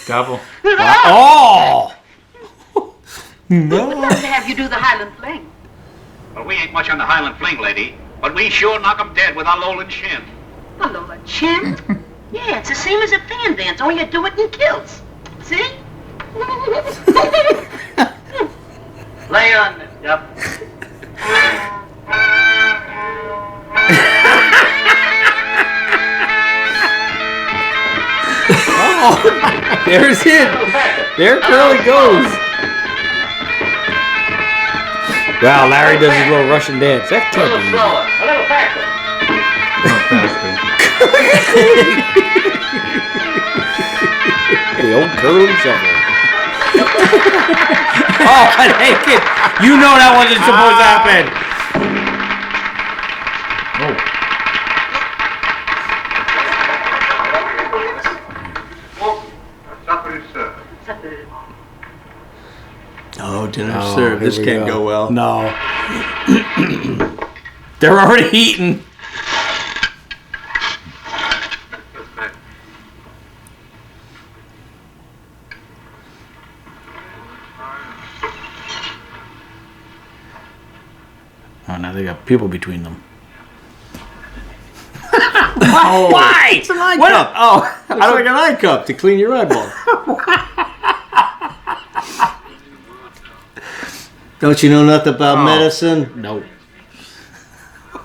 Double. Oh! No. We'd love to have you do the Highland Fling. Well, we ain't much on the Highland Fling, lady, but we sure knock 'em dead with our Lowland Shin. The Lola Chin? Yeah, it's the same as a fan dance, only you do it in kilts. See? Lay on it. Yep. Oh, there's it. There Curly goes. Wow, Larry does his little Russian dance. That's A little slower. A little faster. The old curly shuffle. Oh, I like it. You know that wasn't supposed to happen. Oh, dinner served. This can't go well. No. They're already eating. Oh, now they got people between them. Why? It's an eye What? cup. Oh, It's like an eye cup to clean your eyeball. Don't you know nothing about medicine? No.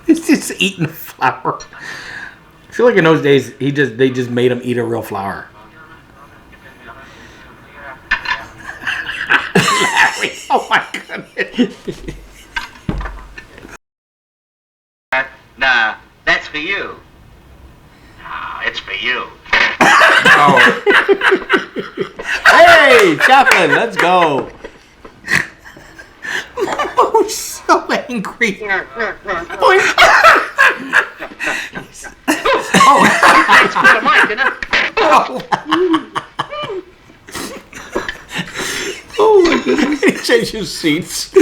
He's just eating flour. I feel like in those days they just made him eat a real flour. Larry, oh my goodness. Nah, that's for you. Nah, it's for you. Hey, Chaplin, let's go. Oh, so angry. Oh, It's for mine, dinner. Oh my He changes seats.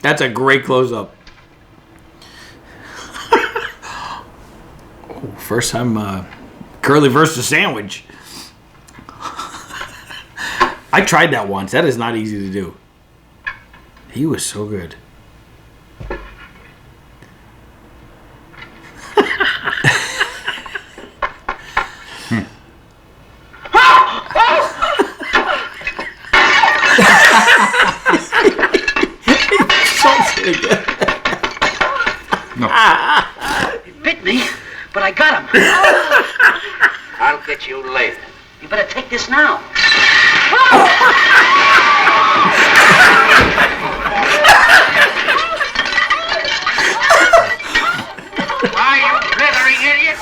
That's a great close-up. Oh, first time Curly versus sandwich. I tried that once. That is not easy to do. He was so good. He bit me, but I got him. I'll get you later. You better take this now. Why, you blithering idiot!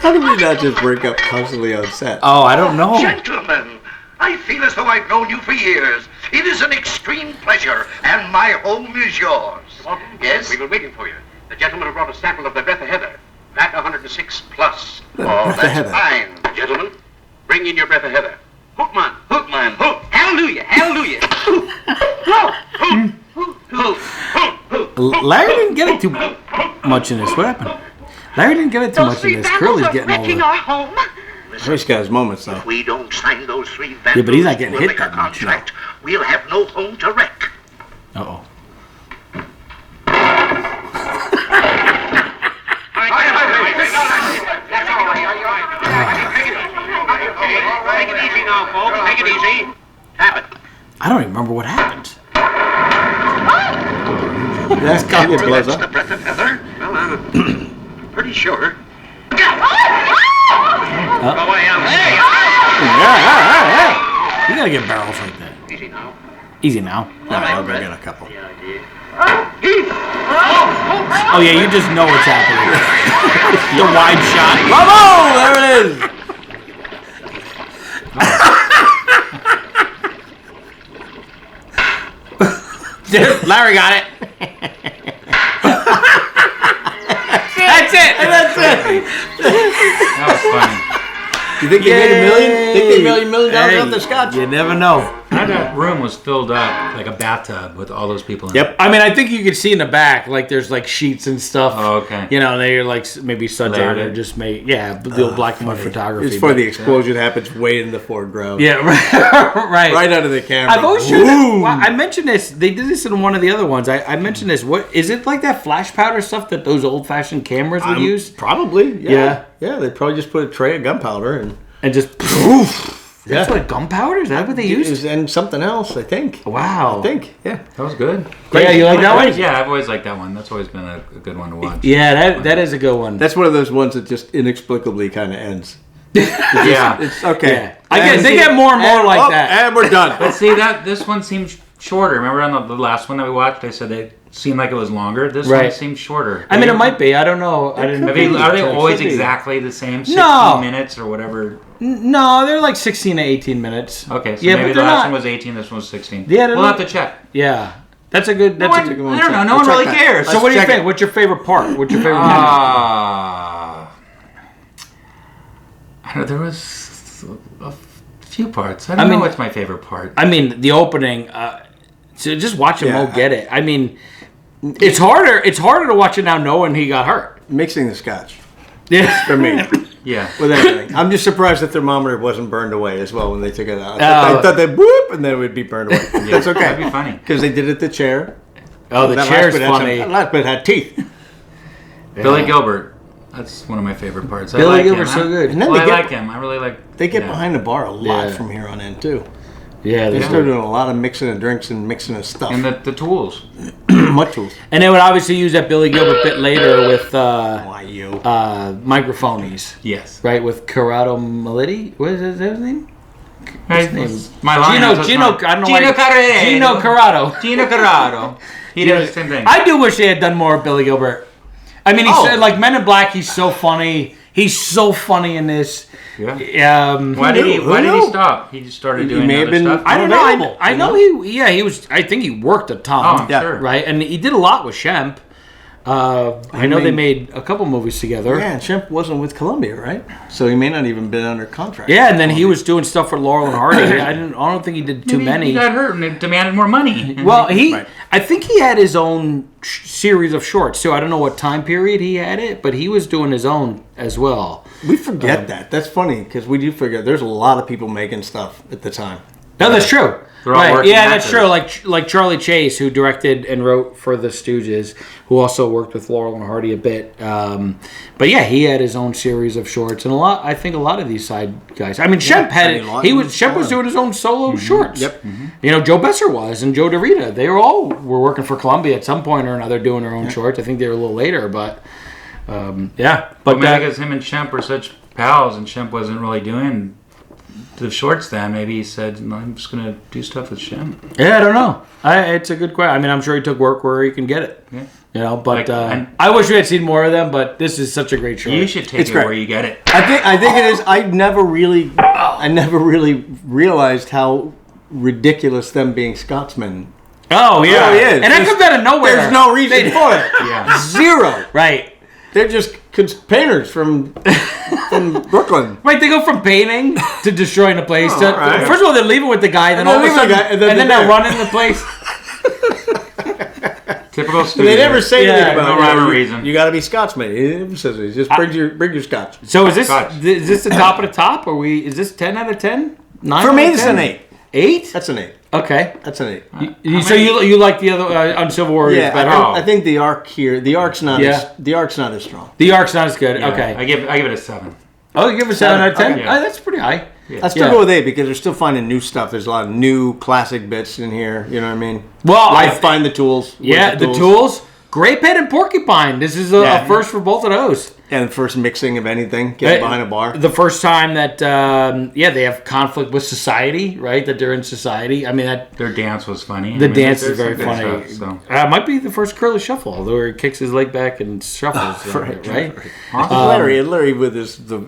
How do we not just break up constantly on set? Oh, I don't know. Gentlemen, I feel as though I've known you for years. It is an extreme pleasure, and my home is yours. Yes? We were waiting for you. The gentleman who brought a sample of the breath of heather. That 106 plus. Oh, that's fine. Gentlemen, bring in your breath of heather. Hookman, Hookman, hook. Hallelujah, hallelujah. Larry didn't get it too much in this. What happened? Larry didn't get it too much in this. Curly's getting all the... our home. He's got his moments, though. If we don't sign those 3 Yeah, vandals but he's not getting to a hit liquor that much. contract, we'll have no home to wreck. Uh-oh. Take it easy now, folks. Take it easy. Have it. I don't even remember what happened. That's got to blows That's the up. breath of heather? Well, I'm pretty sure. Go away, Yeah, you gotta get barrels like that. Easy now. Easy now. I'll go get a couple. Oh yeah, you just know what's happening. The wide shot. Bravo! There it is. Larry got it. That's it. That's it. That was funny. You think they made $1 million? Think they made $1 million off the Scotch? You never know. That room was filled up like a bathtub with all those people in it. Yep. I mean, I think you could see in the back, like there's like sheets and stuff. Oh, okay. You know, they're like maybe suds on Layered it, it. just made the old black and white photography. It's funny, the explosion happens way in the foreground. Yeah, right. Right under the camera. I've always sure that, well, I mentioned this. They did this in one of the other ones. I mentioned this. What is it like that flash powder stuff that those old fashioned cameras would use? Probably. Yeah. Yeah, they'd probably just put a tray of gunpowder and just poof. That's what gunpowder? Is that what they used? And something else, I think. Wow. I think. Yeah. That was good. Yeah, you like that one? Yeah, I've always liked that one. That's always been a good one to watch. Yeah, that is a good one. That's one of those ones that just inexplicably kind of ends. Yeah. It's okay. Yeah. I guess they get more and more like that. And we're done. But see, this one seems shorter. Remember on the last one that we watched, I said it seemed like it was longer. This one seems shorter. I mean, it might be. I don't know. I didn't. Are they always exactly the same? 16 minutes or whatever? No, they're like 16 to 18 minutes. Okay, so yeah, maybe but the they're last not. one was 18. This one was 16. Yeah, we'll have to check. Yeah, that's a good. That's a good one. I don't know. No one really cares. So, what do you think? What's your favorite part? What's your favorite? I don't know. There was a few parts. I don't know what's my favorite part. I mean, the opening. So just watching Mo get it. I mean, it's harder. It's harder to watch it now, knowing he got hurt. Mixing the Scotch. Yeah, for me. Yeah. With everything. I'm just surprised the thermometer wasn't burned away as well when they took it out. I Oh. thought they'd whoop and then it would be burned away. That's okay. That'd be funny. Because they did it the chair. Oh, the That chair's last bit had funny. That last bit had teeth. Billy Gilbert. That's one of my favorite parts. Billy I like Gilbert's him. so good. And then Well, they I get- like him. I really like. They get behind the bar a lot Yeah. from here on in, too. Yeah, They they started do. doing a lot of mixing of drinks and mixing of stuff. And the tools. What tools? And they would obviously use that Billy Gilbert bit later with Why you? microphonies. Yes. Right, with Corrado Meliti. What is his name? His name? My line. Gino, I don't know why. Gino Corrado. Gino Corrado. He does the same thing. I do wish they had done more of Billy Gilbert. I mean, he's like Men in Black. He's so funny. He's so funny in this. Yeah. Why did he stop? He just started doing other stuff. I don't know. I know he was. I think he worked a ton. Oh, I'm sure. Right, and he did a lot with Shemp. I know they made a couple movies together. Yeah, and Shemp wasn't with Columbia, right? So he may not even been under contract. Yeah, and then he was doing stuff for Laurel and Hardy. I don't think he did too many. He got hurt and demanded more money. Well, I think he had his own series of shorts too. I don't know what time period he had it, but he was doing his own as well. We forget that. That's funny because we do forget. There's a lot of people making stuff at the time. No, that's true. Right. Yeah, that's true. Like Charlie Chase, who directed and wrote for the Stooges, who also worked with Laurel and Hardy a bit. But yeah, he had his own series of shorts, and I think a lot of these side guys. I mean, Shemp Shemp was doing his own solo shorts. Yep. You know, Joe Besser was, and Joe DeRita. They were working for Columbia at some point or another, doing their own shorts. I think they were a little later, but yeah. But maybe because him and Shemp were such pals, and Shemp wasn't really doing the shorts then. Maybe he said, no, I'm just going to do stuff with Shemp. Yeah, I don't know. It's a good question. I mean, I'm sure he took work where he can get it. Yeah. You know, but I wish we had seen more of them, but this is such a great show. You should take it where you get it. I think it is. I never really realized how ridiculous them being Scotsmen. Oh, yeah. It is. And that comes out of nowhere. There's no reason for it. Yeah. Zero. Right. They're just painters from Brooklyn. Right, they go from painting to destroying the place. Right. First of all, they're leaving with the guy, then all of a sudden, they're running the place. Typical Stooges. They never say anything about no rhyme or reason. You got to be Scotsman. It says it. Just bring your Scotch. So is this the top of the top? Is this 10 out of 10? 9 For me, out of it's 10? an 8. 8? That's an 8. Okay. That's an 8. You like the other Uncivil Warriors better? I think the arc here. The arc's not. The arc's not as strong. The arc's not as good. Yeah, okay. I give it a 7. Oh, you give it a 7 out of 10? Okay. Oh, that's pretty high. Yeah. I still go with 8 because they're still finding new stuff. There's a lot of new classic bits in here. You know what I mean? Well, I find the tools. Yeah, the tools. Grape Head and Porcupine. This is a first for both of those. And first mixing of anything, getting behind a bar. The first time that, they have conflict with society, right? That they're in society. I mean, their dance was funny. The dance is very funny. Stuff, so. It might be the first curly shuffle, where he kicks his leg back and shuffles, right? Larry with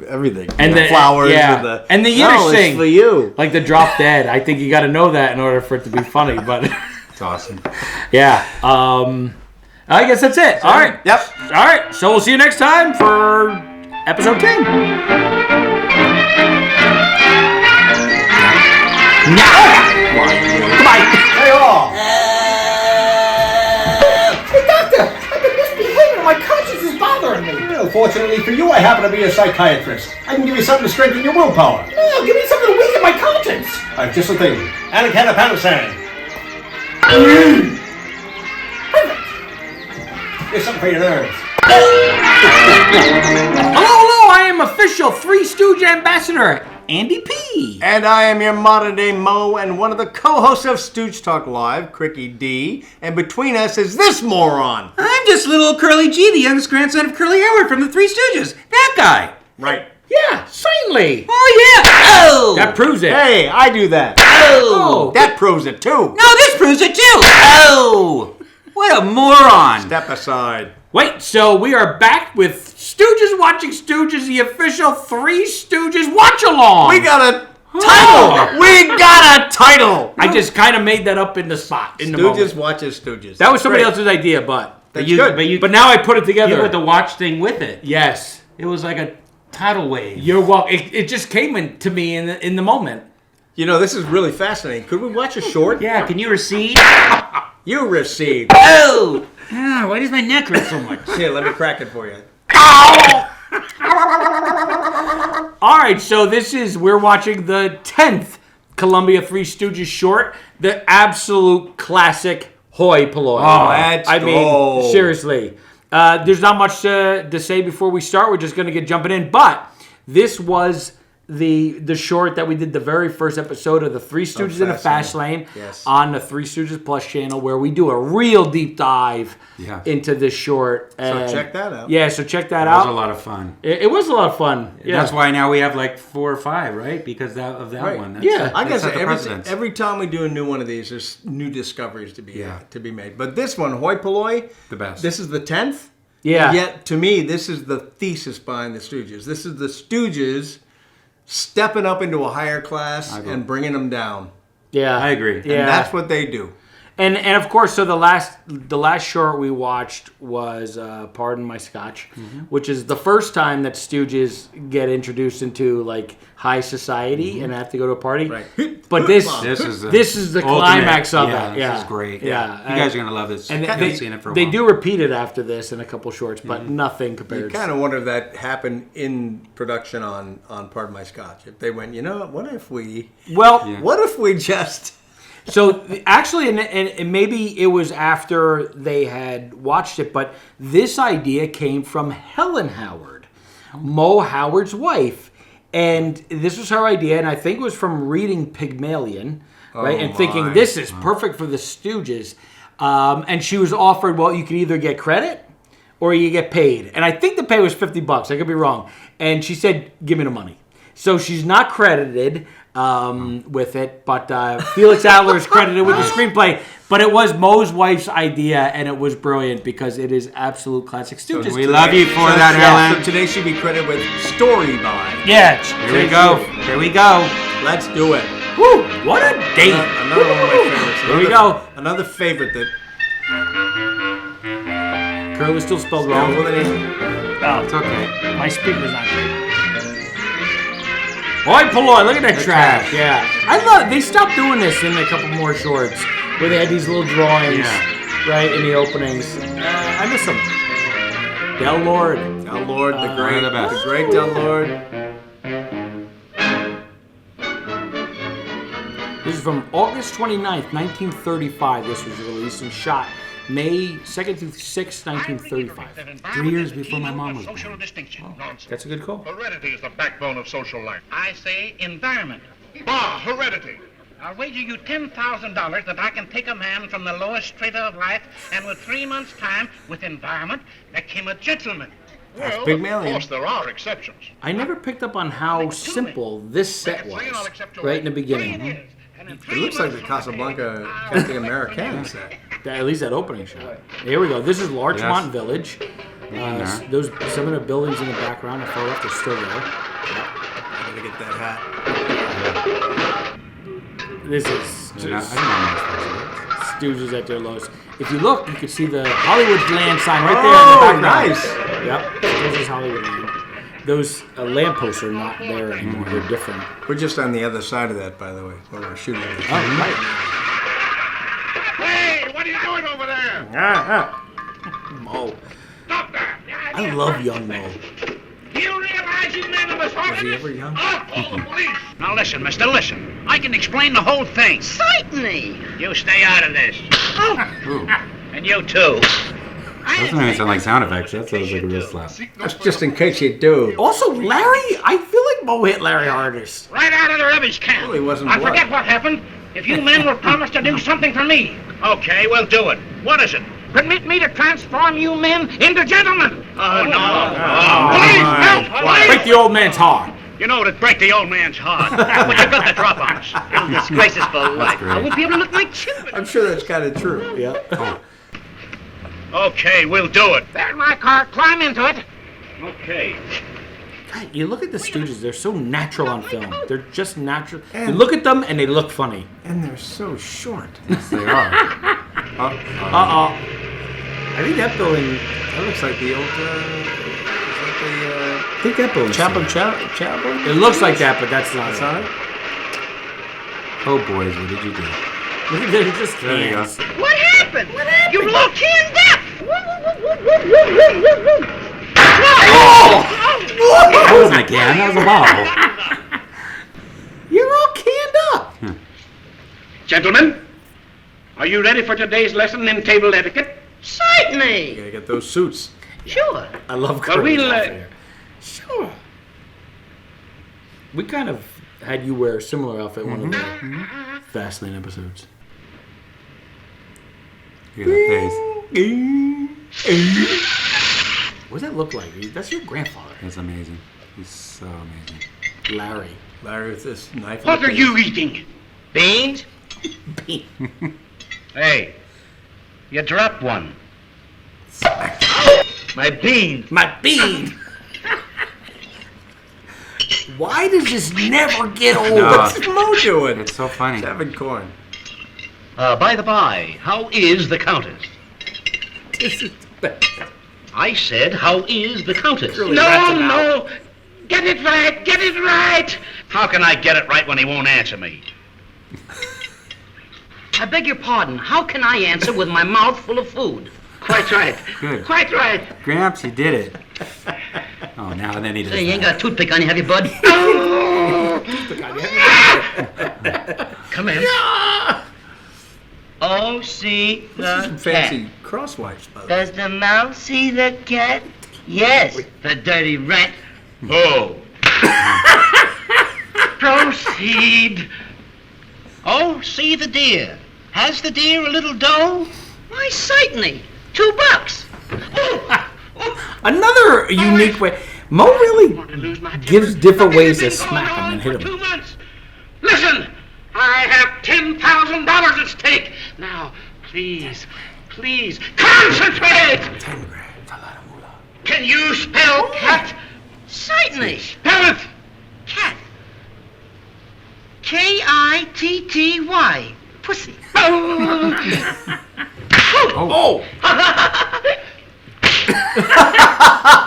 everything. And the flowers. Yeah. And the Yiddish thing. For you. Like the drop dead. I think you got to know that in order for it to be funny. But it's awesome. Yeah. I guess that's it. All right. Yep. All right. So we'll see you next time for episode 10. Goodbye. Hey, all. Hey, Doctor. I've been misbehaving. My conscience is bothering me. Well, fortunately for you, I happen to be a psychiatrist. I can give you something to strengthen your willpower. No, give me something to weaken my conscience. Just a thing. And a can of Panasan. Here's something for your nerves. Hello, I am official Three Stooge ambassador, Andy P. And I am your modern day Mo and one of the co-hosts of Stooge Talk Live, Cricky D. And between us is this moron. I'm just little Curly G, the youngest grandson of Curly Howard from the Three Stooges. That guy. Right. Yeah, certainly. Oh, yeah. Oh. That proves it. Hey, I do that. Oh. That proves it too. No, this proves it too. Oh. What a moron. Step aside. Wait, so we are back with Stooges Watching Stooges, the official Three Stooges watch-along. We got a title. We got a title. I just kind of made that up in the spot. In the moment. Stooges Watches Stooges. That was somebody else's idea, but good. But now I put it together. You put the watch thing with it. Yes. It was like a tidal wave. You're welcome. It just came to me in the moment. You know, this is really fascinating. Could we watch a short? Yeah, can you recede? You recede. Oh! Ah, why does my neck hurt so much? Here, let me crack it for you. All right, so we're watching the 10th Columbia Three Stooges short, the absolute classic Hoi Polloi. Oh, that's mean, seriously. There's not much to say before we start. We're just going to get jumping in. But this was the short that we did the very first episode of the Three Stooges in a Fast Lane on the Three Stooges Plus channel, where we do a real deep dive into this short. So check that out. Yeah, so check that out. It was a lot of fun. It was a lot of fun. Yeah. That's why now we have like 4 or 5, right? Because of that one. I guess every time we do a new one of these, there's new discoveries to be made. But this one, Hoi Polloi, the best. This is the 10th. Yeah. And yet, to me, this is the thesis behind the Stooges. This is the Stooges stepping up into a higher class and bringing them down. Yeah, I agree. And that's what they do. And of course, so the last short we watched was Pardon My Scotch, which is the first time that Stooges get introduced into like high society and have to go to a party. Right. But this is the climax of it. Yeah, This is great. Yeah. You guys are gonna love this. And I've seen it for a they while. do repeat it after this in a couple shorts, but nothing compared. You kind of wonder if that happened in production on Pardon My Scotch. If they went, you know what if we... Well, what if we just... So actually, and maybe it was after they had watched it, but this idea came from Helen Howard, Mo Howard's wife. And this was her idea, and I think it was from reading Pygmalion, right? And thinking, this is perfect for the Stooges. And she was offered, well, you can either get credit or you get paid. And I think the pay was $50. I could be wrong. And she said, give me the money. So she's not credited with it, but Felix Adler is credited with the screenplay. But it was Mo's wife's idea, and it was brilliant because it is absolute classic Stooges. We love you for that, Helen. So today should be credited with story by. Yeah. Here we go. Here we go. Let's do it. Woo! What a date. Another one of my favorites. Here we go. Another favorite that... Curl is still spelled wrong. Oh, it's okay. My speaker's not great. Hoi Polloi, look at that trash. Yeah. I love they stopped doing this in a couple more shorts where they had these little drawings, right, in the openings. I miss them. Del Lord. Del Lord, the great, the best. The great Del Lord. This is from August 29th, 1935. This was released and shot May 2nd through 6th, 1935. 3 years before my mom was born. That's a good call. Heredity is the backbone of social life. I say environment. Bah, heredity. I'll wager you $10,000 that I can take a man from the lowest strata of life and with 3 months' time, with environment, make him a gentleman. Well, Pygmalion. of course, there are exceptions. I never picked up on how simple this set was, right in the beginning. It looks like the Casablanca Captain American set. At least that opening shot. Here we go. This is Larchmont Village. Those some of the buildings in the background, if I left, are still there. I gotta get that hat. This is just Stooges at their lowest. If you look, you can see the Hollywood Land sign right there in the background. Nice. Yep, this is Hollywood Land. Those lampposts are not there anymore. They're different. We're just on the other side of that, by the way, where we're shooting this. Oh, right. Hey, what are you doing over there? Mo. Stop that. I love young Mo. Do you realize you men of us Was he ever young? I'll call the police. Now listen, mister, listen. I can explain the whole thing. Certainly. You stay out of this. And you too. Doesn't even sound like sound effects. That sounds like a real slap. That's just in case you do. Also, Larry, I feel like Mo hit Larry hardest. Right out of the rubbish can. Well, he wasn't I blood. forget what happened. If you men will promise to do something for me. Okay, we'll do it. What is it? Permit me to transform you men into gentlemen. Oh, no. Please, help! Break the old man's heart. You know, to break the old man's heart. But you got the drop on us. It'll disgrace us for life. great. I won't be able to look like children. I'm sure that's kind of true. Yeah. Okay, we'll do it. There's my car. Climb into it. Okay. God, you look at the Stooges, they're so natural on film. They're just natural. You look at them and they look funny. And they're so short. Yes, they are. I think that building... That looks like the old... I think that building... Chapel? It looks like that, but that's not it. Oh, boys, what did you do? They're just There you go. cans. What happened? What happened? You look canned up. That wasn't a can. That was a bottle. You're all canned up. Gentlemen, are you ready for today's lesson in table etiquette? Certainly. You gotta get those suits. Sure. I love Well, Curly's we'll, outfit here. Sure. We kind of had you wear a similar outfit in one of the Fastlane episodes. Look at that face. What does that look like? That's your grandfather. That's amazing. He's so amazing. Larry. Larry with this knife. What are you eating? Beans? Hey, you dropped one. My beans. My bean. Why does this never get old? No. What's Mo doing? It's so funny. He's having corn. By the by, how is the Countess? This is bad. I said, how is the Countess? No! Get it right! How can I get it right when he won't answer me? I beg your pardon. How can I answer with my mouth full of food? Quite right. Good. Quite right. Gramps, you did it. Oh, now and then he does Hey, you ain't that. got a toothpick on you, have you, bud? Come in. Oh, see This is some the fancy cat. crosswipes, by the way. Does the mouse see the cat? Yes, the dirty rat. Oh. Proceed. Oh, see the deer. Has the deer a little dough? Why, certainly. $2. Another unique way. Mo really gives different ways to smack him and hit him. Listen, I have $10,000 at stake. Now, please, concentrate. Can you spell cat? Certainly. Spell it. Cat. Kitty. Pussy. Oh!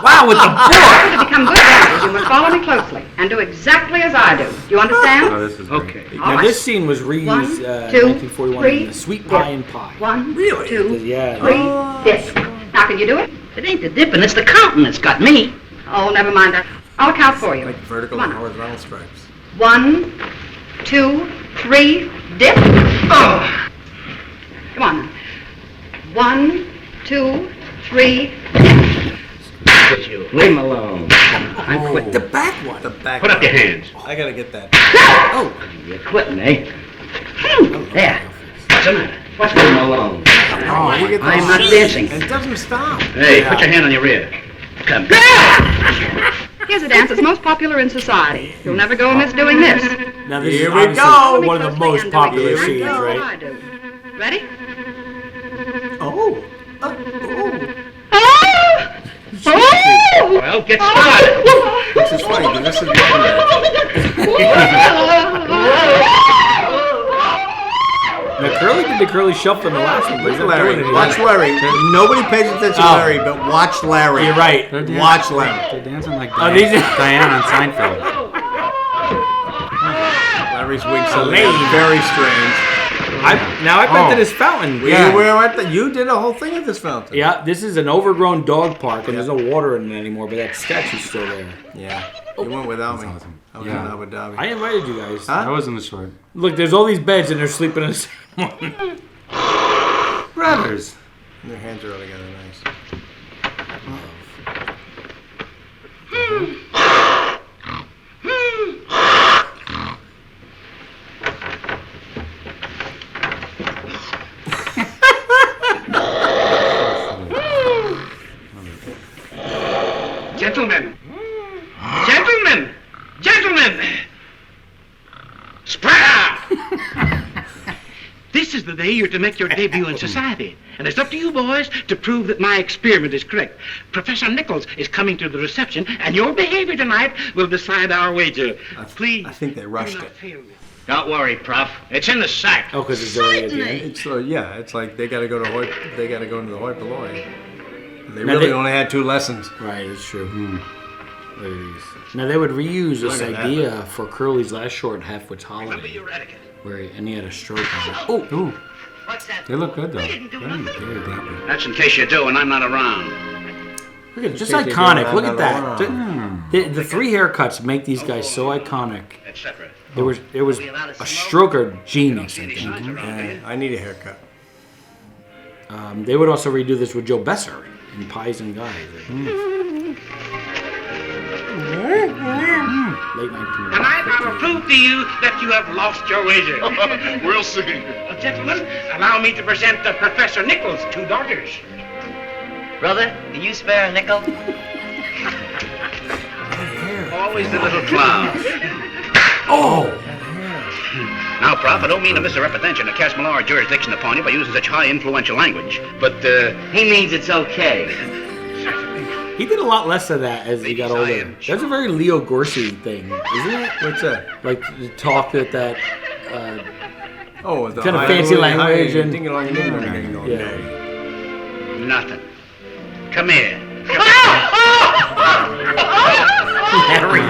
Wow, with the book! To become good dancers, you must follow me closely and do exactly as I do. Do you understand? Oh, this is Okay. Now, this scene was reused in 1941 in The Sweet Pie and Pie. 1, Really? 2, Yeah. 3, dip. Now, can you do it? It ain't the dipping, it's the counting that's got me. Oh, never mind that. I'll count for you. Like vertical Come and on. horizontal stripes. 1, 2, 3, dip. Oh. Come on now. 1, 2, 3, Quit you. Leave him alone. I'm quitting. The back one. The back. Put up your hands. I gotta get that. Oh! You're quitting, eh? There. What's the matter? What's leave him alone? Oh, you get I'm that. not dancing. It doesn't stop. Hey, put your hand on your rear. Come. Here's a dance that's most popular in society. You'll never go amiss doing this. Now, this Here is we obviously go. one of the most popular scenes, What right? I do. Ready? Oh. Well, get started. Which is funny, because this is Now, Curly did the Curly Shuffle in the last one, but he's not doing Larry. it Watch anymore. Larry. Nobody pays attention to Oh. Larry, but watch Larry. You're right. Watch Larry. They're dancing like Oh, these are- Diane on Seinfeld. Larry's wig suddenly Lame. is very strange. Now I've been to this fountain. We were at the. You did a whole thing at this fountain. Yeah, this is an overgrown dog park, and there's no water in it anymore, but that statue's still there. Yeah. You went without me. I was in Abu Dhabi. I invited you guys. Huh? I was in the short. Look, there's all these beds, and they're sleeping in the same one. Brothers. Their hands are all together nice. Gentlemen! Spread out! This is the day you're to make your debut in society. And it's up to you boys to prove that my experiment is correct. Professor Nichols is coming to the reception, and your behavior tonight will decide our wager. Please. I think they rushed it. Don't worry, Prof. It's in the sack. Oh, because it's already at the end. It's yeah. It's like they got to go to They got to go into the Hoi Polloi. They Now really they- only had 2 lessons. Right, it's true. Now they would reuse this Look at that. idea for Curly's last short, Halfwit's Holiday, where he had a stroke. Oh, ooh. They look good though. Very dapper. That's in case you do, and I'm not around. look at just In case they iconic. don't Look have at another that. The 3 haircuts make these guys so iconic. Etc. It was a stroke of genius, I think. Yeah, I need a haircut. They would also redo this with Joe Besser in Pies and Guys. Late 1990s. Tonight I will prove to you that you have lost your wager. We'll see. Gentlemen, allow me to present Professor Nichols' 2 daughters. Brother, can you spare a nickel? Always the little clown. Oh! Now, Prof, I don't mean to misrepresent or cast malign jurisdiction upon you by using such high influential language, but He means it's okay. He did a lot less of that as he got older. That's a very Leo Gorcey thing, isn't it? What's that? Like the talk that Oh, the kind of fancy language and Nothing. Come here. Harry.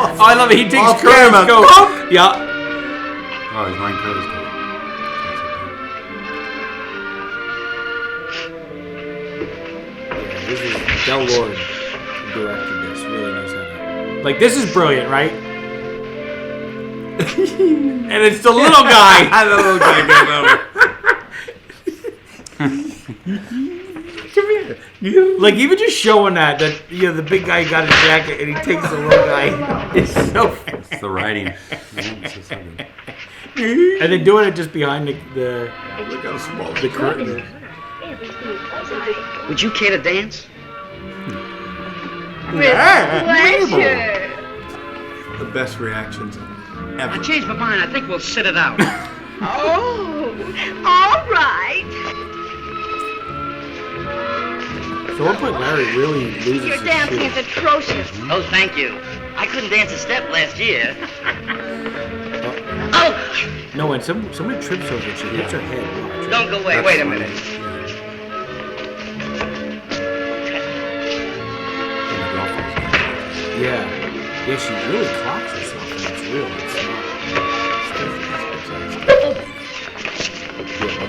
Oh, I love it. He takes Curtis' coat. Yeah. Oh, he's wearing Curtis' coat. This is Del Lord who directed this. Really knows how to. Like, this is brilliant, right? And it's the little guy. The little guy goes over. Come here. Like, even just showing that the big guy got his jacket and he takes the little guy. It's so. It's the writing. And then doing it just behind the Look how small the curtain. Would you care to dance? With pleasure. The best reactions ever. I changed my mind. I think we'll sit it out. Oh, all right. So what point Larry really loses Your his dancing shit. is atrocious. Oh, thank you. I couldn't dance a step last year. No, when somebody trips over it, she hits her head. Watch. Don't go away. Wait a minute. Yeah. Yeah, she really clocks herself, and it's real. It's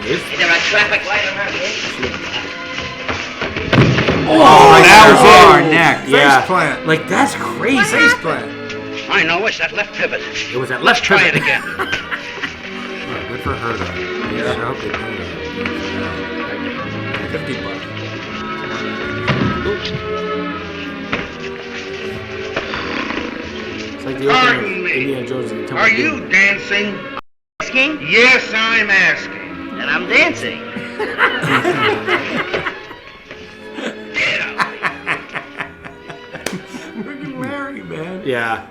Is there a traffic light around here? that was our it. neck. Yeah. Face plant. Like, that's crazy. Face plant. I know, it's that left pivot. It was that Let's left try it pivot. again. Oh, good for her, though. Yeah. I hope they pay her. $50. It's like the opening of Indiana Jones and the Temple Are of Doom. you dancing? Asking? Yes, I'm asking. And I'm dancing. Mary, man. Yeah.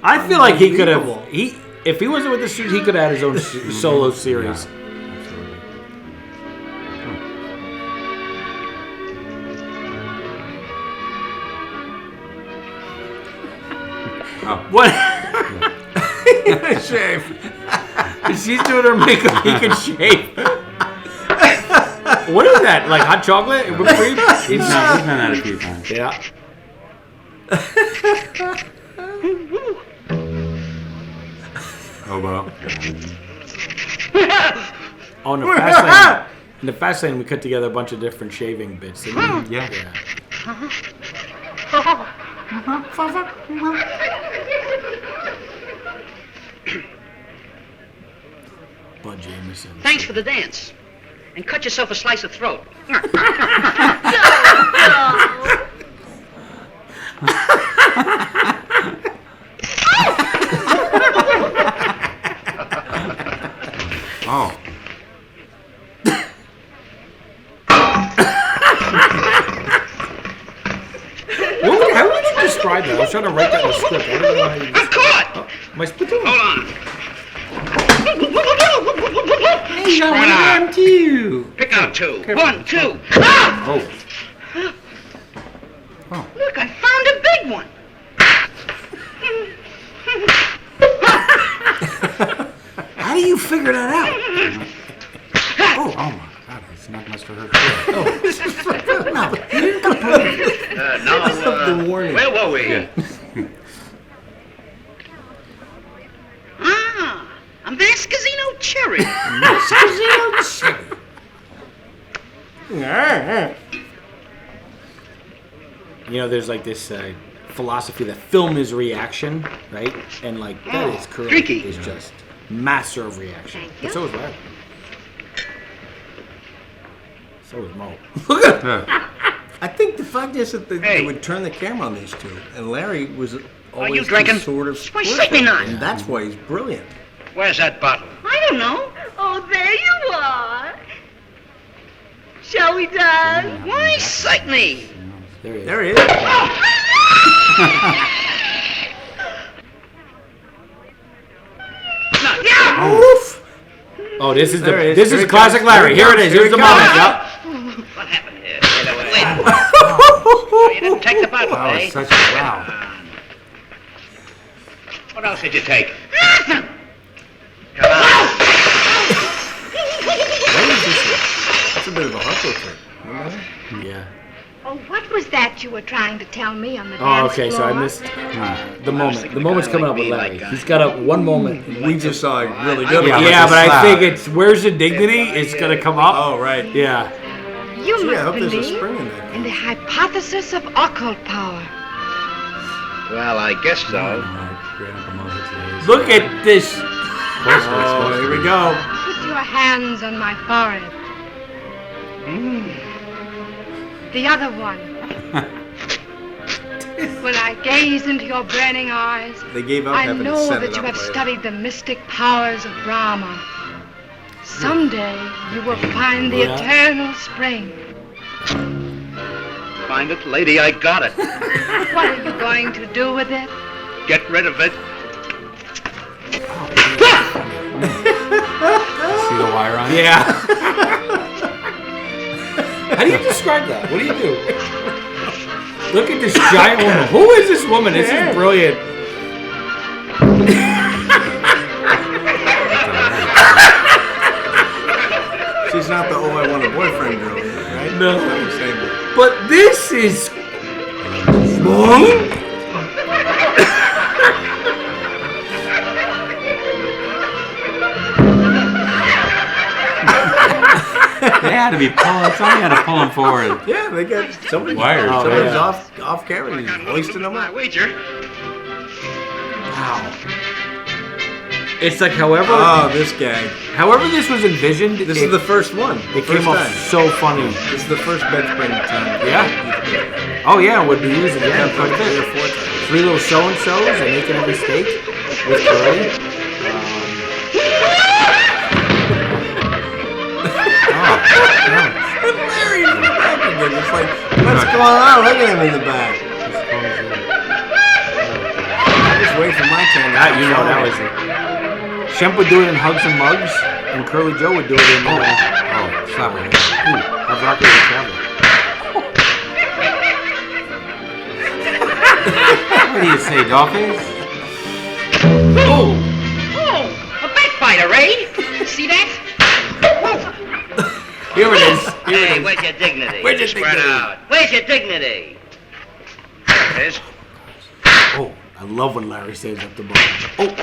I feel like he could have. If he wasn't with the Stooges, he could have had his own solo series. What? Shave. If she's doing her makeup, he can shave. What is that? Like hot chocolate? Whipped cream? We've done that a few times. Yeah. Oh, well. Oh, in the fast lane. In the fast lane, we cut together a bunch of different shaving bits. Didn't we? Yeah. Bud Jameson. Thanks for the dance. And cut yourself a slice of throat. Oh. How would you describe that? I was trying to write that in the script. I don't know how you I'm caught! Oh, my spittoon. Hold on. Hey, I want them too. Pick out two. Careful. 1, 2. Ah! Oh. Look, I found a big one. How do you figure that out? Oh my God! It's not much to hurt. Where were we? Ah, a Mascazino cherry. You know, there's like this philosophy that film is reaction, right? And like that is correct. Tricky. Is just master of reaction. But so is Larry. So is Mo. Look at that. I think the fact is that they would turn the camera on these two, and Larry was always you drinking? sort of Why, certainly not. and that's why he's brilliant. Where's that bottle? I don't know. Oh, there you are. Shall we dance? Why, certainly. There he is. There he is. Oof. Oh, this is There he is. this Here is he classic comes. Larry. Here it is. Here's the moment. Yep. What happened here? Oh, you didn't take the bottle, Wow, eh? it's such a wow. What else did you take? Nothing. Come on. What is this one? That's a bit of a hardcore trick. Remember that? Yeah. Oh, what was that you were trying to tell me on the Oh, dance okay. So floor? I missed the moment. The moment's coming up with Larry. He's got one moment. We just saw a really good one. Yeah, but I think it's Where's the Dignity? It's gonna come up. Oh, right. Yeah. You Gee, I hope must there's a believe spring in that. in the hypothesis of occult power. Well, I guess so. Look at this. Oh, here we go. Put your hands on my forehead. The other one. When I gaze into your burning eyes, They gave up I having to know set that it you up have later. studied the mystic powers of Brahma. Someday you will find the Yeah. eternal spring. Find it, lady, I got it. What are you going to do with it? Get rid of it. See the wire on it? Yeah. How do you describe that? What do you do? Look at this giant woman. Who is this woman? This is brilliant. She's not the I want a boyfriend girl, right? No. Not the same one. But this is. They had to be pulling. Somebody had to pull him forward. Yeah, they got somebody's Wires. Somebody's Oh, off camera. He's hoisting them up. Wager. Wow. It's like however. Oh, this guy. However this was envisioned. This is the first one. It First came off time. so funny. This is the first bed spring time. Yeah. Oh yeah, it would be used again. Yeah, Quite a three or bit. four times. 3 little show and shows and making every steak with curly. Larry's in the back again. It's like, what's going on? Look at him in the back. I just wait for my turn. That you know that was it. Shemp would do it in Hugs and Mugs, and Curly Joe would do it in Slap it. Have Rocket and Travel. What do you say, Dollface? Oh, a backbiter, eh? See that? Here it is. Hey, where's your dignity? Where's your Spread dignity? out. Where's your dignity? There it is. Oh, I love when Larry saves up the ball. Oh.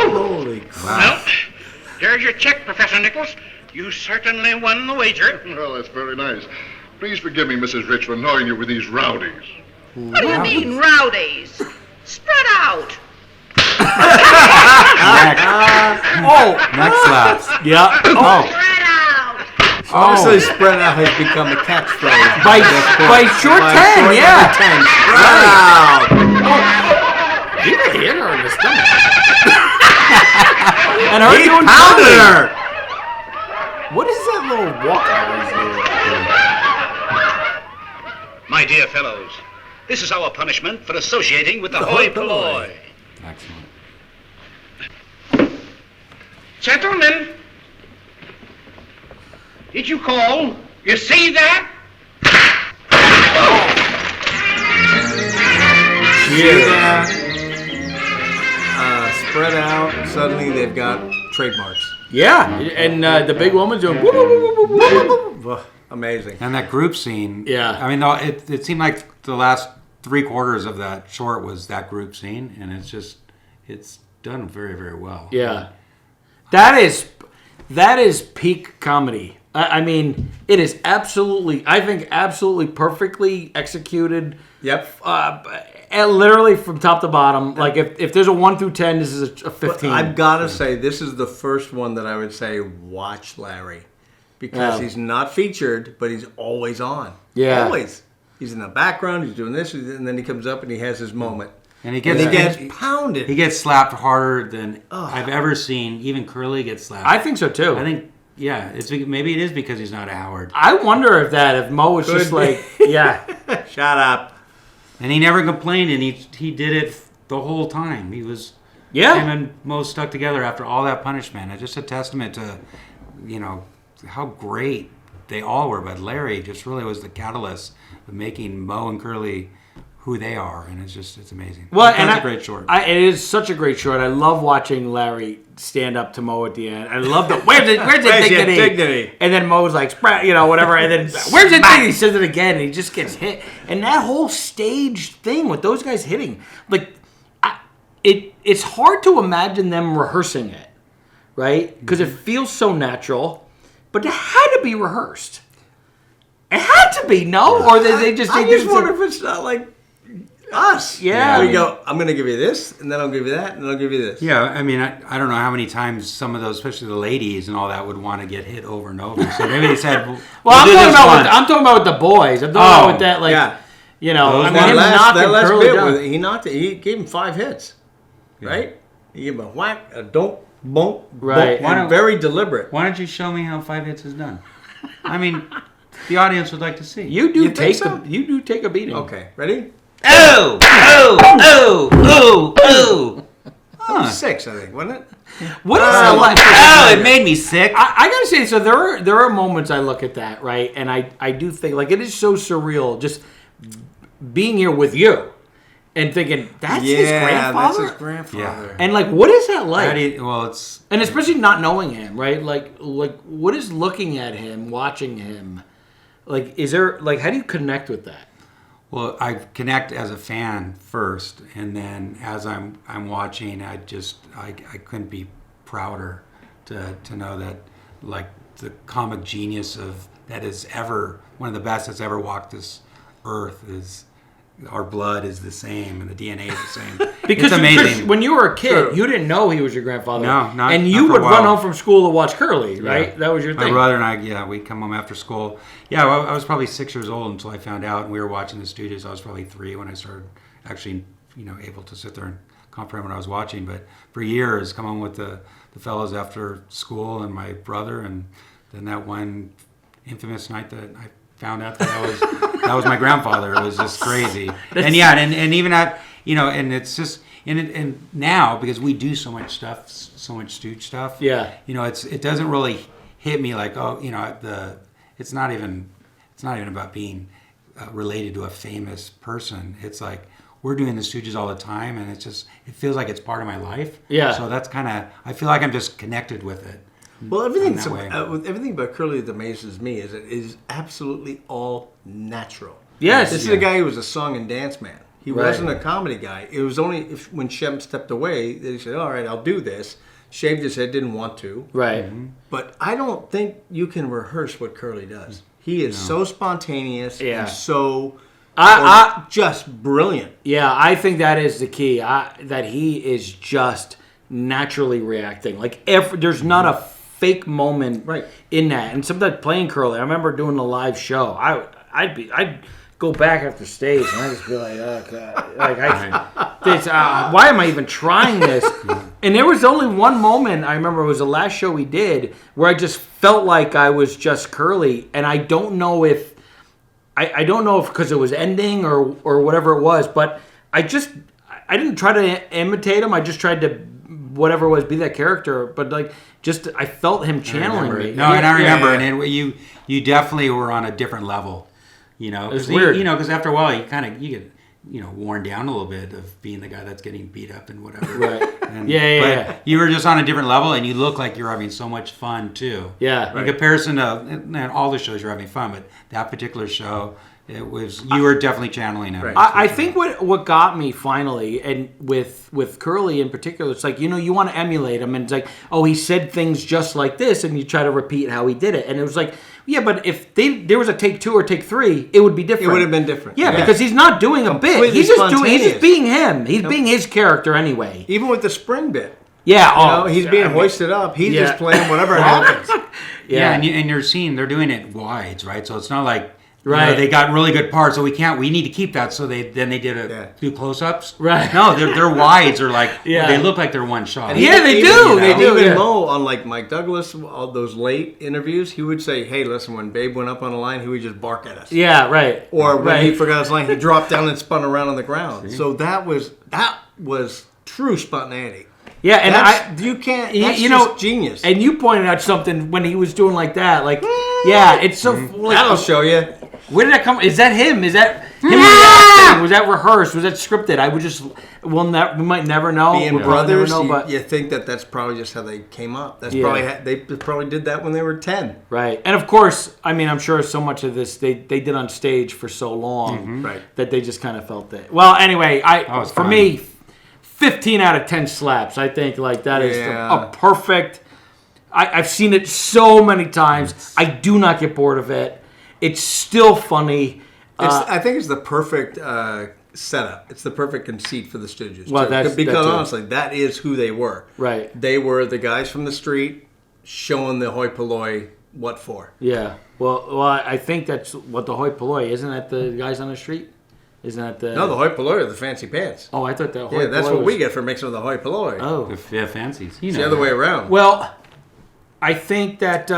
Holy crap. Well, here's your check, Professor Nichols. You certainly won the wager. Well, that's very nice. Please forgive me, Mrs. Rich, for annoying you with these rowdies. What do you mean, rowdies? Spread out. Neck slaps. Yeah. Oh. Spread out. Obviously, spread out has become a catchphrase. By short 10, yeah. Spread out. He really hit her in the stomach. And her He doing pounded comedy. her. What is that little walk noise My dear fellows, this is our punishment for associating with the Hoi Polloi. Excellent. Gentlemen, did you call? You see that? Yeah. Spread out. Suddenly, they've got trademarks. Yeah, and the big woman's doing whoop, whoop, whoop, whoop, whoop, whoop. Amazing. And that group scene. Yeah. I mean, it seemed like the last 3/4 of that short was that group scene, and it's done very, very well. Yeah. That is peak comedy. I mean, it is absolutely perfectly executed. Yep. And literally from top to bottom. Like if there's a 1 through 10, this is a 15. I've got to say, this is the first one that I would say watch Larry, because he's not featured, but he's always on. Yeah. Always. He's in the background. He's doing this, and then he comes up and he has his moment. And he gets pounded. He gets slapped harder than I've ever seen. Even Curly gets slapped. I think so too. I think, yeah, maybe it is because he's not a Howard. I wonder if Mo was just like, yeah, shut up. And he never complained, and he did it the whole time. He was, him and Mo stuck together after all that punishment. It's just a testament to, how great they all were. But Larry just really was the catalyst of making Mo and Curly who they are, and it's amazing. Well, That's a great short. It is such a great short. I love watching Larry stand up to Mo at the end. I love the where's the dignity? And then Mo's like, whatever. And then where's the dignity? He says it again, and he just gets hit. And that whole stage thing with those guys hitting, like, it's hard to imagine them rehearsing it, right? Because it feels so natural, but it had to be rehearsed. It had to be, no? Or they just... I just wonder if it's not like us. Yeah. We go, I'm going to give you this, and then I'll give you that, and then I'll give you this. Yeah, I mean, I don't know how many times some of those, especially the ladies and all that, would want to get hit over and over. So maybe they said, I'm talking about with the boys. I'm talking about with that, like, him knocking Curly down. He knocked it. He gave him 5 hits, right? He gave him a whack, a don't, bonk, right. And very deliberate. Why don't you show me how 5 hits is done? I mean, the audience would like to see. You do take a beating. Okay, ready? Oh! Oh! Oh! Oh! Oh! 6, I think, wasn't it? What is it like? Oh, it made me sick. I gotta say, so there are moments I look at that, right, and I do think, like, it is so surreal just being here with you and thinking that's his grandfather. That's his grandfather. Yeah. And like, what is that like? It's and especially not knowing him, right? Like what is looking at him, watching him? Like, is there like how do you connect with that? Well, I connect as a fan first, and then as I'm watching, I couldn't be prouder to know that, like, the comic genius that is ever one of the best that's ever walked this earth is. Our blood is the same, and the DNA is the same. Because it's amazing. When you were a kid, you didn't know he was your grandfather. No, not and you would run home from school to watch Curly, right? Yeah. That was your thing. My brother and I, we'd come home after school. Yeah, well, I was probably 6 years old until I found out, and we were watching the Stooges. I was probably 3 when I started actually, able to sit there and comprehend what I was watching. But for years, come home with the fellows after school and my brother, and then that one infamous night that I found out that was my grandfather. It was just crazy. And even that, and it's just and now because we do so much stuff, so much Stooge stuff. Yeah. It doesn't really hit me like it's not even about being related to a famous person. It's like we're doing the Stooges all the time, and it feels like it's part of my life. Yeah. So that's I feel like I'm just connected with it. Well, everything about Curly that amazes me is it is absolutely all natural. Yes. This is a guy who was a song and dance man. He wasn't a comedy guy. It was only when Shemp stepped away that he said, all right, I'll do this. Shaved his head, didn't want to. Right. Mm-hmm. But I don't think you can rehearse what Curly does. He is so spontaneous and so just brilliant. Yeah, I think that is the key. That he is just naturally reacting. Like, there's not a fake moment in that. And sometimes playing Curly, I remember doing a live show. I'd go back after stage and I'd just be like, oh God, why am I even trying this? And there was only one moment, I remember it was the last show we did, where I just felt like I was just Curly, and I don't know if because it was ending or whatever it was, but I didn't try to imitate him. I just tried to whatever it was, be that character, but like I felt him channeling me. No, and I remember, and you definitely were on a different level, It's weird, because after a while you get worn down a little bit of being the guy that's getting beat up and whatever. Right. And, but you were just on a different level, and you look like you're having so much fun too. Yeah. In comparison to all the shows you're having fun, but that particular show. You were definitely channeling him. Right. I think what got me finally, and with Curly in particular, it's like, you want to emulate him, and it's like, oh, he said things just like this, and you try to repeat how he did it. And it was like, yeah, but if there was a take 2 or take 3, it would be different. It would have been different. Yeah, because he's not doing a bit. He's just being him. He's being his character anyway. Even with the spring bit. Yeah, he's being hoisted up. He's just playing whatever happens. Yeah, and you're seeing they're doing it wides, right? So it's not like they got really good parts, so we need to keep that. So they do close-ups. Right. No, their wides are like they look like they're one shot. And they do. They do. Even Mo, on like Mike Douglas, all those late interviews, he would say, "Hey, listen, when Babe went up on the line, he would just bark at us." Yeah, right. Or when he forgot his line, he dropped down and spun around on the ground. So that was true spontaneity. Yeah, and you can't. That's just genius. And you pointed out something when he was doing like that, like Yeah, it's so. Like, that'll show you. Where did that come? Is that him? Is that him? Was that rehearsed? Was that scripted? I would just. We might never know. Being brothers, you think that's probably just how they came up. That's probably they probably did that when they were 10. Right, and of course, I mean, I'm sure so much of this they did on stage for so long that they just kind of felt it. Well, anyway, for me, 15 out of 10 slaps. I think like that is a perfect. I've seen it so many times. I do not get bored of it. It's still funny. I think it's the perfect setup. It's the perfect conceit for the Stooges. Well, because honestly, that is who they were. Right. They were the guys from the street showing the hoi polloi what for. Yeah. Well, I think that's what the hoi polloi isn't. That the guys on the street. Isn't that the... No, the hoi polloi are the fancy pants. Oh, I thought that hoi polloi that's what we get for mixing with the hoi polloi. Oh. Yeah, fancies. It's the other way around. Well, I think that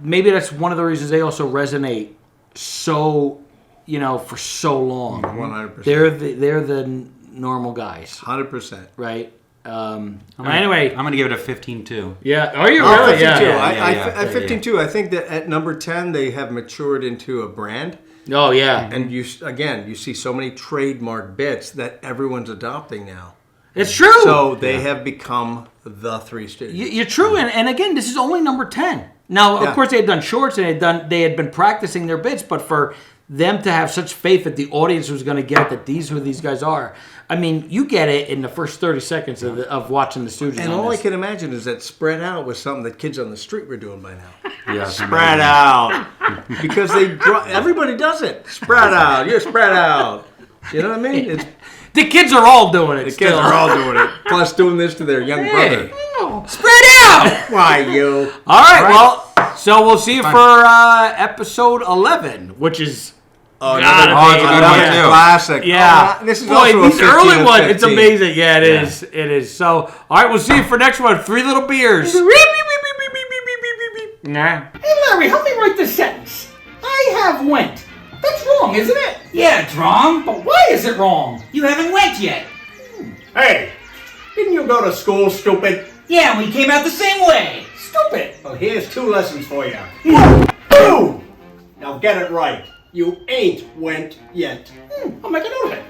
maybe that's one of the reasons they also resonate so, for so long. 100%. They're the normal guys. 100%. Right? Anyway. I'm going to give it a 15-2. Yeah. Are you really? 15-2. Yeah. At 15-2, I think that at number 10, they have matured into a brand. Oh, yeah. And you see so many trademark bits that everyone's adopting now. It's true. So they have become the Three Stooges. You're true. And again, this is only number 10. Now, of course, they had done shorts and they had been practicing their bits, but for them to have such faith that the audience was going to get that these are who these guys are. I mean, you get it in the first 30 seconds of watching the Stooges. And all I can imagine is that spread out was something that kids on the street were doing by now. Yeah, spread out. Because everybody does it. Spread out. You're spread out. You know what I mean? The kids are all doing it. The kids are all doing it. Plus doing this to their young brother. Spread out! Why, you? All right, well, so we'll see you for episode 11, which is... It's a good one, too. Classic. Yeah. This is Boy, also these early ones, it's 15. amazing. Yeah, it is. It is. So, all right, we'll see you for next one. 3 little beers. Nah. Hey, Larry, help me write this sentence. I have went. That's wrong, isn't it? Yeah, it's wrong. But why is it wrong? You haven't went yet. Hey, didn't you go to school, stupid? Yeah, we came out the same way. Stupid. Well, here's 2 lessons for you. 2! Now get it right. You ain't went yet. I'll make a note of it.